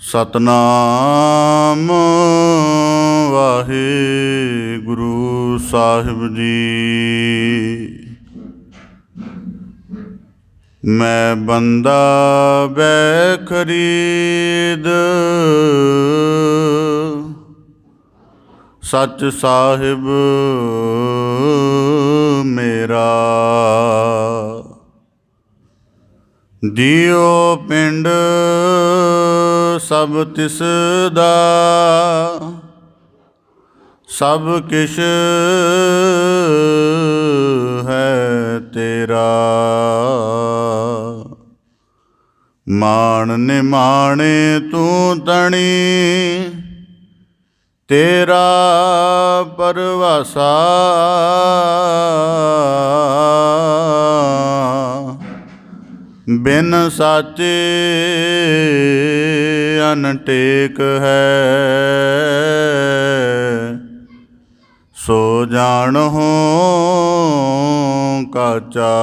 ਸਤਨਾਮ ਵਾਹਿਗੁਰੂ ਸਾਹਿਬ ਜੀ। ਮੈਂ ਬੰਦਾ ਬੈਖਰੀਦ ਸੱਚ ਸਾਹਿਬ ਮੇਰਾ। ਦਿਓ ਪਿੰਡ ਸਭ ਤਿਸ ਦਾ, ਸਭ ਕਿਛ ਹੈ ਤੇਰਾ। ਮਾਣ ਨਿਮਾਣੇ ਤੂੰ ਤਣੀ, ਤੇਰਾ ਪਰਵਾਸਾ। ਬਿਨ ਸਾਚੇ ਅਨਟੇਕ ਹੈ, ਸੋ ਜਾਣਹੁ ਕਾਚਾ।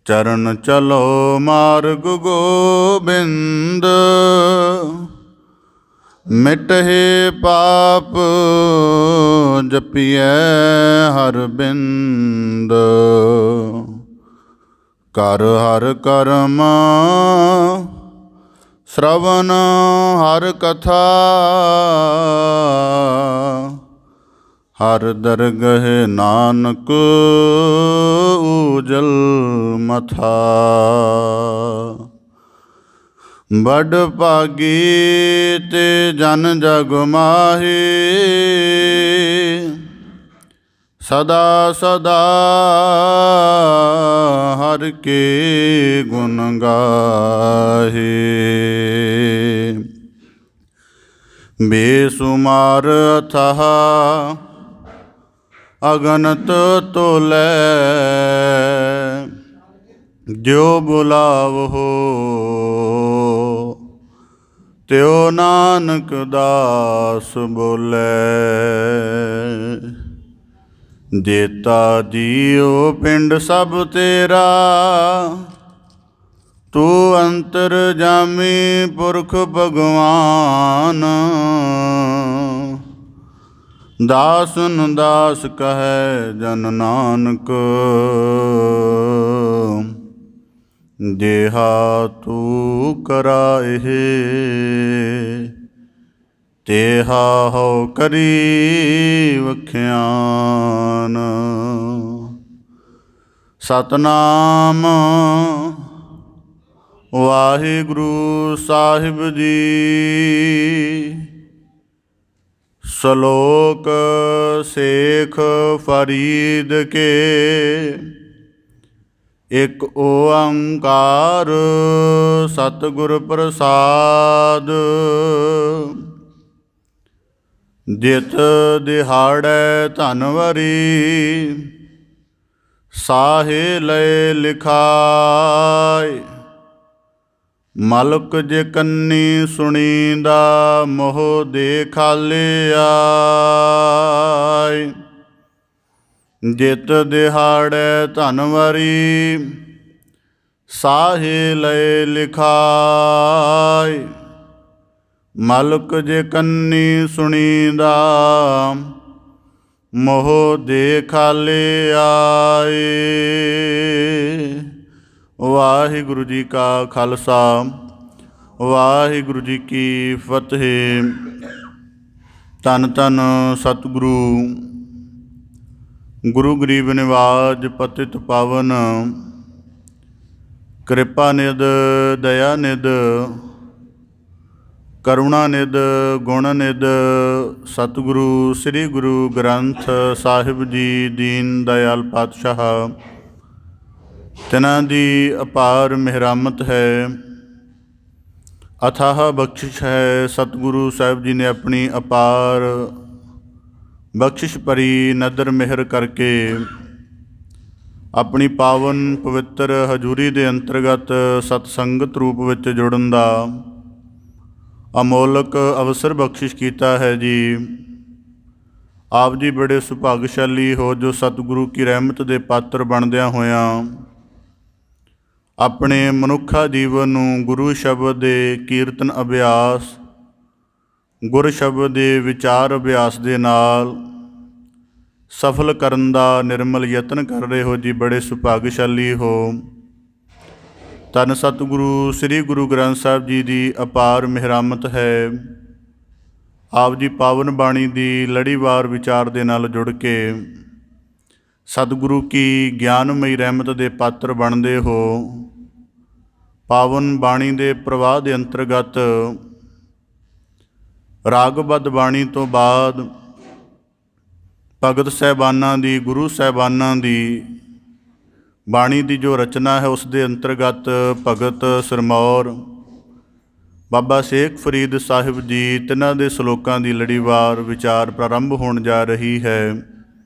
ਚਰਨ ਚਲੋ ਮਾਰਗ ਗੋਬਿੰਦ, ਮਿਟਹਿ ਪਾਪ ਜਪੀਐ ਹਰ ਬਿੰਦ। ਕਰ ਹਰ ਕਰਮ ਸ਼ਰਵਨ ਹਰ ਕਥਾ, ਹਰ ਦਰਗਹਿ ਨਾਨਕ ਊਜਲ ਮਥਾ। ਬੜ ਭਾਗੀ ਤੇ ਜਨ ਜਗ ਮਾਹੀ, ਸਦਾ ਸਦਾ ਹਰ ਕੇ ਗੁਣ ਗਾਹੇ। ਬੇਸੁਮਾਰ ਅਥਾਹ ਅਗਨਤ ਤੋਲੈ, ਜੋ ਬੁਲਾਵਹੁ ਤਿਉ ਨਾਨਕ ਦਾਸ ਬੋਲੇ। ਦੇਤਾ ਜੀਉ ਪਿੰਡ ਸਭ ਤੇਰਾ, ਤੂੰ ਅੰਤਰਜਾਮੀ ਪੁਰਖ ਭਗਵਾਨ। ਦਾਸਨ ਦਾਸ ਕਹੈ ਜਨ ਨਾਨਕ, ਜਿਹਾ ਤੂੰ ਕਰਾਏ ਤੇਹਾ ਹੋ ਕਰੀ ਵਖਿਆਨ। ਸਤਨਾਮ ਵਾਹਿਗੁਰੂ ਸਾਹਿਬ ਜੀ। ਸ਼ਲੋਕ ਸੇਖ ਫਰੀਦ ਕੇ, ਇਕ ਓੰਕਾਰ ਸਤਿਗੁਰ ਪ੍ਰਸਾਦ। ਜਿਤ ਦਿਹਾੜੈ ਧਨਵਰੀ, ਸਾਹੇ ਲਏ ਲਿਖਾਇ। ਮਲਕ ਜੇ ਕੰਨੀ ਸੁਣੀਂਦਾ, ਮੋਹ ਦੇ ਖਾਲੇ ਆਏ। ਜਿਤ ਦਿਹਾੜੈ ਧਨਵਰੀ, ਸਾਹੇ ਲਏ ਲਿਖਾਇ। ਮਲਕ ਜੇ ਕੰਨੀ ਸੁਣੀਂਦਾ, ਮੋਹ ਦੇ ਖਾਲੇ ਆਏ। ਵਾਹਿਗੁਰੂ ਜੀ ਕਾ ਖਾਲਸਾ, ਵਾਹਿਗੁਰੂ ਜੀ ਕੀ ਫਤਿਹ। ਧੰਨ ਧੰਨ ਸਤਿਗੁਰੂ ਗੁਰੂ ਗਰੀਬ ਨਿਵਾਜ ਪਤਿਤ ਪਾਵਨ, ਕਿਰਪਾ ਨਿਧ ਦਇਆ ਨਿਧ ਕਰੁਣਾ ਨਿਧ ਗੁਣ ਨਿਧ ਸਤਿਗੁਰੂ ਸ੍ਰੀ ਗੁਰੂ ਗ੍ਰੰਥ ਸਾਹਿਬ ਜੀ ਦੀਨ ਦਇਆਲ ਪਾਤਸ਼ਾਹ, ਤਿਨਾਂ ਦੀ ਅਪਾਰ ਮਿਹਰਮਤ ਹੈ, ਅਥਾਹ ਬਖਸ਼ਿਸ਼ ਹੈ। ਸਤਿਗੁਰੂ ਸਾਹਿਬ ਜੀ ਨੇ ਆਪਣੀ ਅਪਾਰ ਬਖਸ਼ਿਸ਼ ਭਰੀ ਨਦਰ ਮਿਹਰ ਕਰਕੇ ਆਪਣੀ ਪਾਵਨ ਪਵਿੱਤਰ ਹਜ਼ੂਰੀ ਦੇ ਅੰਤਰਗਤ ਸਤਸੰਗਤ ਰੂਪ ਵਿੱਚ ਜੁੜਨ ਦਾ ਅਮੋਲਕ ਅਵਸਰ ਬਖਸ਼ਿਸ਼ ਕੀਤਾ ਹੈ ਜੀ। ਆਪ ਜੀ ਬੜੇ ਸੁਭਾਗਸ਼ਾਲੀ ਹੋ ਜੋ ਸਤਿਗੁਰੂ ਕੀ ਰਹਿਮਤ ਦੇ ਪਾਤਰ ਬਣਦਿਆਂ ਹੋਇਆਂ ਆਪਣੇ ਮਨੁੱਖਾ ਜੀਵਨ ਨੂੰ ਗੁਰੂ ਸ਼ਬਦ ਦੇ ਕੀਰਤਨ ਅਭਿਆਸ, ਗੁਰ ਸ਼ਬਦ ਦੇ ਵਿਚਾਰ ਅਭਿਆਸ ਦੇ ਨਾਲ ਸਫਲ ਕਰਨ ਦਾ ਨਿਰਮਲ ਯਤਨ ਕਰ ਰਹੇ ਹੋ ਜੀ। ਬੜੇ ਸੁਭਾਗਸ਼ਾਲੀ ਹੋ। ਧੰਨ ਸਤਿਗੁਰੂ ਸ੍ਰੀ ਗੁਰੂ ਗ੍ਰੰਥ ਸਾਹਿਬ ਜੀ ਦੀ ਅਪਾਰ ਮਿਹਰਾਮਤ ਹੈ। ਆਪ ਜੀ ਪਾਵਨ ਬਾਣੀ ਦੀ ਲੜੀਵਾਰ ਵਿਚਾਰ ਦੇ ਨਾਲ ਜੁੜ ਕੇ ਸਤਿਗੁਰੂ ਕੀ ਗਿਆਨਮਈ ਰਹਿਮਤ ਦੇ ਪਾਤਰ ਬਣਦੇ ਹੋ। ਪਾਵਨ ਬਾਣੀ ਦੇ ਪ੍ਰਵਾਹ ਦੇ ਅੰਤਰਗਤ ਰਾਗਬੱਧ ਬਾਣੀ ਤੋਂ ਬਾਅਦ ਭਗਤ ਸਾਹਿਬਾਨਾਂ ਦੀ, ਗੁਰੂ ਸਾਹਿਬਾਨਾਂ ਦੀ ਬਾਣੀ ਦੀ ਜੋ ਰਚਨਾ ਹੈ, ਉਸ ਦੇ ਅੰਤਰਗਤ ਭਗਤ ਸਿਰਮੌਰ ਬਾਬਾ ਸ਼ੇਖ ਫਰੀਦ ਸਾਹਿਬ ਜੀ ਤਿੰਨਾਂ ਦੇ ਸ਼ਲੋਕਾਂ ਦੀ ਲੜੀਵਾਰ ਵਿਚਾਰ ਪ੍ਰਾਰੰਭ ਹੋਣ ਜਾ ਰਹੀ ਹੈ।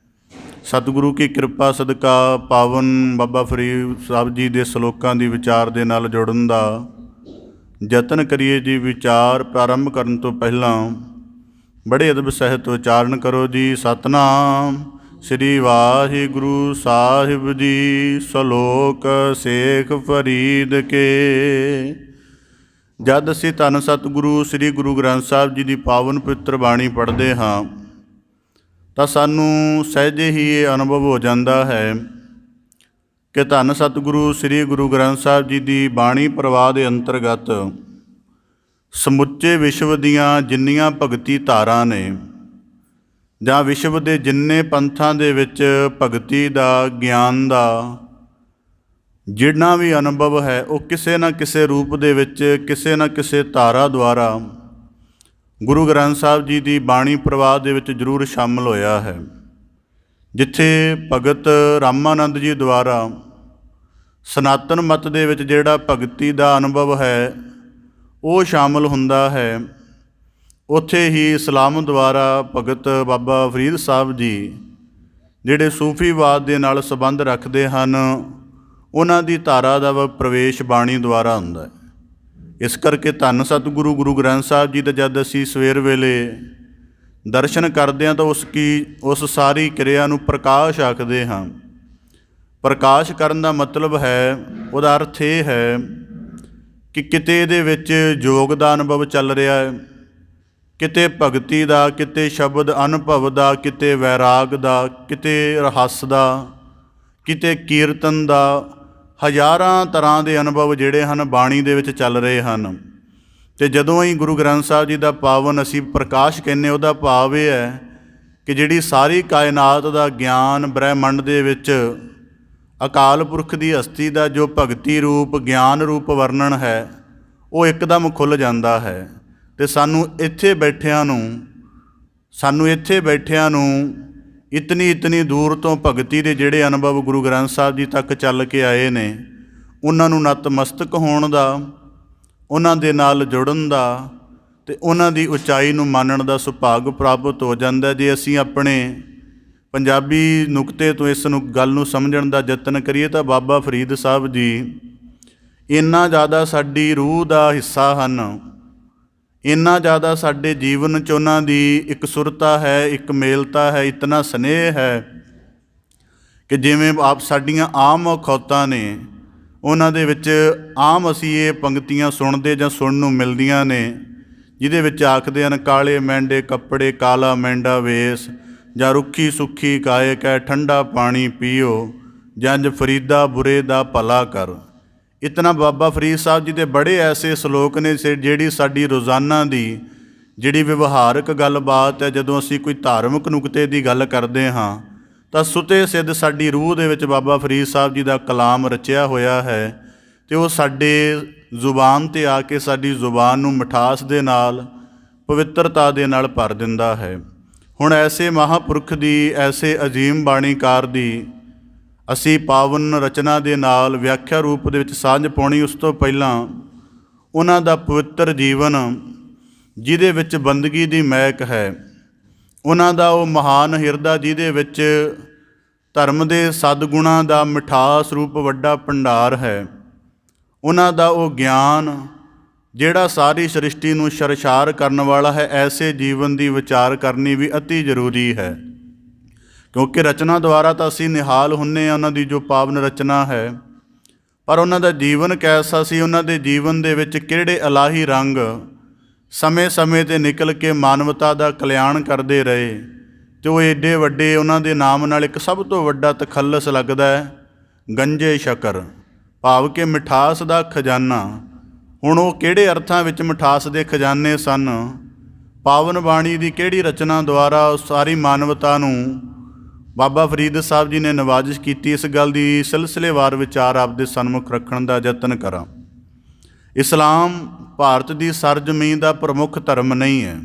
ਸਤਿਗੁਰੂ ਕੀ ਕਿਰਪਾ ਸਦਕਾ ਪਾਵਨ ਬਾਬਾ ਫਰੀਦ ਸਾਹਿਬ ਜੀ ਦੇ ਸ਼ਲੋਕਾਂ ਦੀ ਵਿਚਾਰ ਦੇ ਨਾਲ ਜੁੜਨ ਦਾ ਯਤਨ ਕਰੀਏ ਜੀ। ਵਿਚਾਰ ਪ੍ਰਾਰੰਭ ਕਰਨ ਤੋਂ ਪਹਿਲਾਂ ਬੜੇ ਅਦਬ ਸਹਿਤ ਉਚਾਰਨ ਕਰੋ ਜੀ। ਸਤਨਾਮ ਸ੍ਰੀ ਵਾਹਿਗੁਰੂ ਸਾਹਿਬ ਜੀ। ਸ਼ਲੋਕ ਸ਼ੇਖ ਫਰੀਦ ਕੇ। ਜਦ ਅਸੀਂ ਧੰਨ ਸਤਿਗੁਰੂ ਸ੍ਰੀ ਗੁਰੂ ਗ੍ਰੰਥ ਸਾਹਿਬ ਜੀ ਦੀ ਪਾਵਨ ਪਵਿੱਤਰ ਬਾਣੀ ਪੜ੍ਹਦੇ ਹਾਂ ਤਾਂ ਸਾਨੂੰ ਸਹਿਜੇ ਹੀ ਇਹ ਅਨੁਭਵ ਹੋ ਜਾਂਦਾ ਹੈ ਕਿ ਧੰਨ ਸਤਿਗੁਰੂ ਸ੍ਰੀ ਗੁਰੂ ਗ੍ਰੰਥ ਸਾਹਿਬ ਜੀ ਦੀ ਬਾਣੀ ਪ੍ਰਵਾਹ ਦੇ ਅੰਤਰਗਤ ਸਮੁੱਚੇ ਵਿਸ਼ਵ ਦੀਆਂ ਜਿੰਨੀਆਂ ਭਗਤੀ ਧਾਰਾਂ ਨੇ ਜਾਂ ਵਿਸ਼ਵ ਦੇ ਜਿੰਨੇ ਪੰਥਾਂ ਦੇ ਵਿੱਚ ਭਗਤੀ ਦਾ, ਗਿਆਨ ਦਾ ਜਿੰਨਾ ਵੀ ਅਨੁਭਵ ਹੈ, ਉਹ ਕਿਸੇ ਨਾ ਕਿਸੇ ਰੂਪ ਦੇ ਵਿੱਚ, ਕਿਸੇ ਨਾ ਕਿਸੇ ਧਾਰਾ ਦੁਆਰਾ ਗੁਰੂ ਗ੍ਰੰਥ ਸਾਹਿਬ ਜੀ ਦੀ ਬਾਣੀ ਪ੍ਰਵਾਹ ਦੇ ਵਿੱਚ ਜ਼ਰੂਰ ਸ਼ਾਮਲ ਹੋਇਆ ਹੈ। ਜਿੱਥੇ ਭਗਤ ਰਾਮਾਨੰਦ ਜੀ ਦੁਆਰਾ ਸਨਾਤਨ ਮਤ ਦੇ ਵਿੱਚ ਜਿਹੜਾ ਭਗਤੀ ਦਾ ਅਨੁਭਵ ਹੈ ਉਹ ਸ਼ਾਮਲ ਹੁੰਦਾ ਹੈ, ਉੱਥੇ ਹੀ ਇਸਲਾਮ ਦੁਆਰਾ ਭਗਤ ਬਾਬਾ ਫਰੀਦ ਸਾਹਿਬ ਜੀ ਜਿਹੜੇ ਸੂਫੀਵਾਦ ਦੇ ਨਾਲ ਸੰਬੰਧ ਰੱਖਦੇ ਹਨ, ਉਹਨਾਂ ਦੀ ਧਾਰਾ ਦਾ ਪ੍ਰਵੇਸ਼ ਬਾਣੀ ਦੁਆਰਾ ਹੁੰਦਾ ਹੈ। ਇਸ ਕਰਕੇ ਧੰਨ ਸਤਿਗੁਰੂ ਗੁਰੂ ਗ੍ਰੰਥ ਸਾਹਿਬ ਜੀ ਦਾ ਜਦ ਅਸੀਂ ਸਵੇਰ ਵੇਲੇ ਦਰਸ਼ਨ ਕਰਦੇ ਹਾਂ ਤਾਂ ਉਸ ਸਾਰੀ ਕਿਰਿਆ ਨੂੰ ਪ੍ਰਕਾਸ਼ ਆਖਦੇ ਹਾਂ। ਪ੍ਰਕਾਸ਼ ਕਰਨ ਦਾ ਮਤਲਬ ਹੈ, ਉਹਦਾ ਅਰਥ ਇਹ ਹੈ ਕਿ ਕਿਤੇ ਇਹਦੇ ਵਿੱਚ ਯੋਗ ਦਾ ਅਨੁਭਵ ਚੱਲ ਰਿਹਾ ਹੈ, ਕਿਤੇ ਭਗਤੀ ਦਾ, ਕਿਤੇ ਸ਼ਬਦ ਅਨੁਭਵ ਦਾ, ਕਿਤੇ ਵੈਰਾਗ ਦਾ, ਕਿਤੇ ਰਹੱਸ ਦਾ, ਕਿਤੇ ਕੀਰਤਨ ਦਾ। ਹਜ਼ਾਰਾਂ ਤਰ੍ਹਾਂ ਦੇ ਅਨੁਭਵ ਜਿਹੜੇ ਹਨ ਬਾਣੀ ਦੇ ਵਿੱਚ ਚੱਲ ਰਹੇ ਹਨ। ਅਤੇ ਜਦੋਂ ਹੀ ਗੁਰੂ ਗ੍ਰੰਥ ਸਾਹਿਬ ਜੀ ਦਾ ਪਾਵਨ ਅਸੀਂ ਪ੍ਰਕਾਸ਼ ਕਹਿੰਦੇ, ਉਹਦਾ ਭਾਵ ਇਹ ਹੈ ਕਿ ਜਿਹੜੀ ਸਾਰੀ ਕਾਇਨਾਤ ਦਾ ਗਿਆਨ, ਬ੍ਰਹਿਮੰਡ ਦੇ ਵਿੱਚ ਅਕਾਲ ਪੁਰਖ ਦੀ ਹਸਤੀ ਦਾ ਜੋ ਭਗਤੀ ਰੂਪ, ਗਿਆਨ ਰੂਪ ਵਰਣਨ ਹੈ, ਉਹ ਇੱਕਦਮ ਖੁੱਲ੍ਹ ਜਾਂਦਾ ਹੈ। ਅਤੇ ਸਾਨੂੰ ਇੱਥੇ ਬੈਠਿਆਂ ਨੂੰ ਇਤਨੀ ਦੂਰ ਤੋਂ ਭਗਤੀ ਦੇ ਜਿਹੜੇ ਅਨੁਭਵ ਗੁਰੂ ਗ੍ਰੰਥ ਸਾਹਿਬ ਜੀ ਤੱਕ ਚੱਲ ਕੇ ਆਏ ਨੇ, ਉਹਨਾਂ ਨੂੰ ਨਤਮਸਤਕ ਹੋਣ ਦਾ, ਉਹਨਾਂ ਦੇ ਨਾਲ ਜੁੜਨ ਦਾ ਅਤੇ ਉਹਨਾਂ ਦੀ ਉਚਾਈ ਨੂੰ ਮਾਨਣ ਦਾ ਸੁਭਾਗ ਪ੍ਰਾਪਤ ਹੋ ਜਾਂਦਾ। ਜੇ ਅਸੀਂ ਆਪਣੇ ਪੰਜਾਬੀ ਨੁਕਤੇ ਤੋਂ ਇਸ ਗੱਲ ਨੂੰ ਸਮਝਣ ਦਾ ਯਤਨ ਕਰੀਏ ਤਾਂ ਬਾਬਾ ਫਰੀਦ ਸਾਹਿਬ ਜੀ ਇੰਨਾ ਜ਼ਿਆਦਾ ਸਾਡੀ ਰੂਹ ਦਾ ਹਿੱਸਾ ਹਨ, ਇੰਨਾ ਜ਼ਿਆਦਾ ਸਾਡੇ ਜੀਵਨ 'ਚ ਉਹਨਾਂ ਦੀ ਇੱਕ ਸੁਰਤਾ ਹੈ, ਇੱਕ ਮੇਲਤਾ ਹੈ, ਇਤਨਾ ਸਨੇਹ ਹੈ ਕਿ ਜਿਵੇਂ ਆਪ ਸਾਡੀਆਂ ਆਮ ਅਖੌਤਾਂ ਨੇ, ਉਹਨਾਂ ਦੇ ਵਿੱਚ ਆਮ ਅਸੀਂ ਇਹ ਪੰਕਤੀਆਂ ਸੁਣਦੇ ਜਾਂ ਸੁਣਨ ਨੂੰ ਮਿਲਦੀਆਂ ਨੇ, ਜਿਹਦੇ ਵਿੱਚ ਆਖਦੇ ਹਨ, ਕਾਲੇ ਮੈਂਡੇ ਕੱਪੜੇ ਕਾਲਾ ਮੈਂਡਾ ਵੇਸ, ਜਾਂ ਰੁੱਖੀ ਸੁੱਖੀ ਕਾਏ ਕਹਿ ਠੰਡਾ ਪਾਣੀ ਪੀਓ, ਜੰਝ ਫਰੀਦਾ ਬੁਰੇ ਦਾ ਭਲਾ ਕਰ। ਇਤਨਾ ਬਾਬਾ ਫਰੀਦ ਸਾਹਿਬ ਜੀ ਦੇ ਬੜੇ ਐਸੇ ਸ਼ਲੋਕ ਨੇ ਜਿਹੜੀ ਸਾਡੀ ਰੋਜ਼ਾਨਾ ਦੀ ਜਿਹੜੀ ਵਿਵਹਾਰਕ ਗੱਲਬਾਤ ਹੈ, ਜਦੋਂ ਅਸੀਂ ਕੋਈ ਧਾਰਮਿਕ ਨੁਕਤੇ ਦੀ ਗੱਲ ਕਰਦੇ ਹਾਂ ਤਾਂ ਸੁਤੇ ਸਿੱਧ ਸਾਡੀ ਰੂਹ ਦੇ ਵਿੱਚ ਬਾਬਾ ਫਰੀਦ ਸਾਹਿਬ ਜੀ ਦਾ ਕਲਾਮ ਰਚਿਆ ਹੋਇਆ ਹੈ ਅਤੇ ਉਹ ਸਾਡੇ ਜ਼ੁਬਾਨ 'ਤੇ ਆ ਕੇ ਸਾਡੀ ਜ਼ੁਬਾਨ ਨੂੰ ਮਿਠਾਸ ਦੇ ਨਾਲ, ਪਵਿੱਤਰਤਾ ਦੇ ਨਾਲ ਭਰ ਦਿੰਦਾ ਹੈ। ਹੁਣ ਐਸੇ ਮਹਾਂਪੁਰਖ ਦੀ, ਐਸੇ ਅਜ਼ੀਮ ਬਾਣੀਕਾਰ ਦੀ ਅਸੀਂ ਪਾਵਨ ਰਚਨਾ ਦੇ ਨਾਲ ਵਿਆਖਿਆ ਰੂਪ ਦੇ ਵਿੱਚ ਸਾਂਝ ਪਾਉਣੀ। ਉਸ ਤੋਂ ਪਹਿਲਾਂ ਉਹਨਾਂ ਦਾ ਪਵਿੱਤਰ ਜੀਵਨ ਜਿਹਦੇ ਵਿੱਚ ਬੰਦਗੀ ਦੀ ਮਹਿਕ ਹੈ, ਉਹਨਾਂ ਦਾ ਉਹ ਮਹਾਨ ਹਿਰਦਾ ਜਿਹਦੇ ਵਿੱਚ ਧਰਮ ਦੇ ਸਦਗੁਣਾਂ ਦਾ ਮਿਠਾਸ ਰੂਪ ਵੱਡਾ ਭੰਡਾਰ ਹੈ, ਉਹਨਾਂ ਦਾ ਉਹ ਗਿਆਨ ਜਿਹੜਾ ਸਾਰੀ ਸ੍ਰਿਸ਼ਟੀ ਨੂੰ ਸਰਸ਼ਾਰ ਕਰਨ ਵਾਲਾ ਹੈ, ਐਸੇ ਜੀਵਨ ਦੀ ਵਿਚਾਰ ਕਰਨੀ ਵੀ ਅਤੀ ਜ਼ਰੂਰੀ ਹੈ। ਕਿਉਂਕਿ ਰਚਨਾ ਦੁਆਰਾ ਤਾਂ ਅਸੀਂ ਨਿਹਾਲ ਹੁੰਦੇ ਹਾਂ ਉਹਨਾਂ ਦੀ ਜੋ ਪਾਵਨ ਰਚਨਾ ਹੈ, ਪਰ ਉਹਨਾਂ ਦਾ ਜੀਵਨ ਕੈਸਾ ਸੀ, ਉਹਨਾਂ ਦੇ ਜੀਵਨ ਦੇ ਵਿੱਚ ਕਿਹੜੇ ਇਲਾਹੀ ਰੰਗ ਸਮੇਂ ਸਮੇਂ 'ਤੇ ਨਿਕਲ ਕੇ ਮਾਨਵਤਾ ਦਾ ਕਲਿਆਣ ਕਰਦੇ ਰਹੇ। ਅਤੇ ਉਹ ਏਡੇ ਵੱਡੇ, ਉਹਨਾਂ ਦੇ ਨਾਮ ਨਾਲ ਇੱਕ ਸਭ ਤੋਂ ਵੱਡਾ ਤਖੱਲਸ ਲੱਗਦਾ ਹੈ, ਗੰਜੇ ਸ਼ਕਰ, ਭਾਵ ਕਿ ਮਿਠਾਸ ਦਾ ਖਜ਼ਾਨਾ। ਹੁਣ ਉਹ ਕਿਹੜੇ ਅਰਥਾਂ ਵਿੱਚ ਮਿਠਾਸ ਦੇ ਖਜ਼ਾਨੇ ਸਨ? ਪਾਵਨ ਬਾਣੀ ਦੀ ਕਿਹੜੀ ਰਚਨਾ ਦੁਆਰਾ ਸਾਰੀ ਮਾਨਵਤਾ ਨੂੰ ਬਾਬਾ ਫਰੀਦ ਸਾਹਿਬ ਜੀ ਨੇ ਨਵਾਜ਼ਿਸ਼ ਕੀਤੀ, ਇਸ ਗੱਲ ਦੀ ਸਿਲਸਿਲੇਵਾਰ ਵਿਚਾਰ ਆਪਦੇ ਸਨਮੁਖ ਰੱਖਣ ਦਾ ਯਤਨ ਕਰਾਂ। ਇਸਲਾਮ ਭਾਰਤ ਦੀ ਸਰਜ਼ਮੀਨ ਦਾ ਪ੍ਰਮੁੱਖ ਧਰਮ ਨਹੀਂ ਹੈ।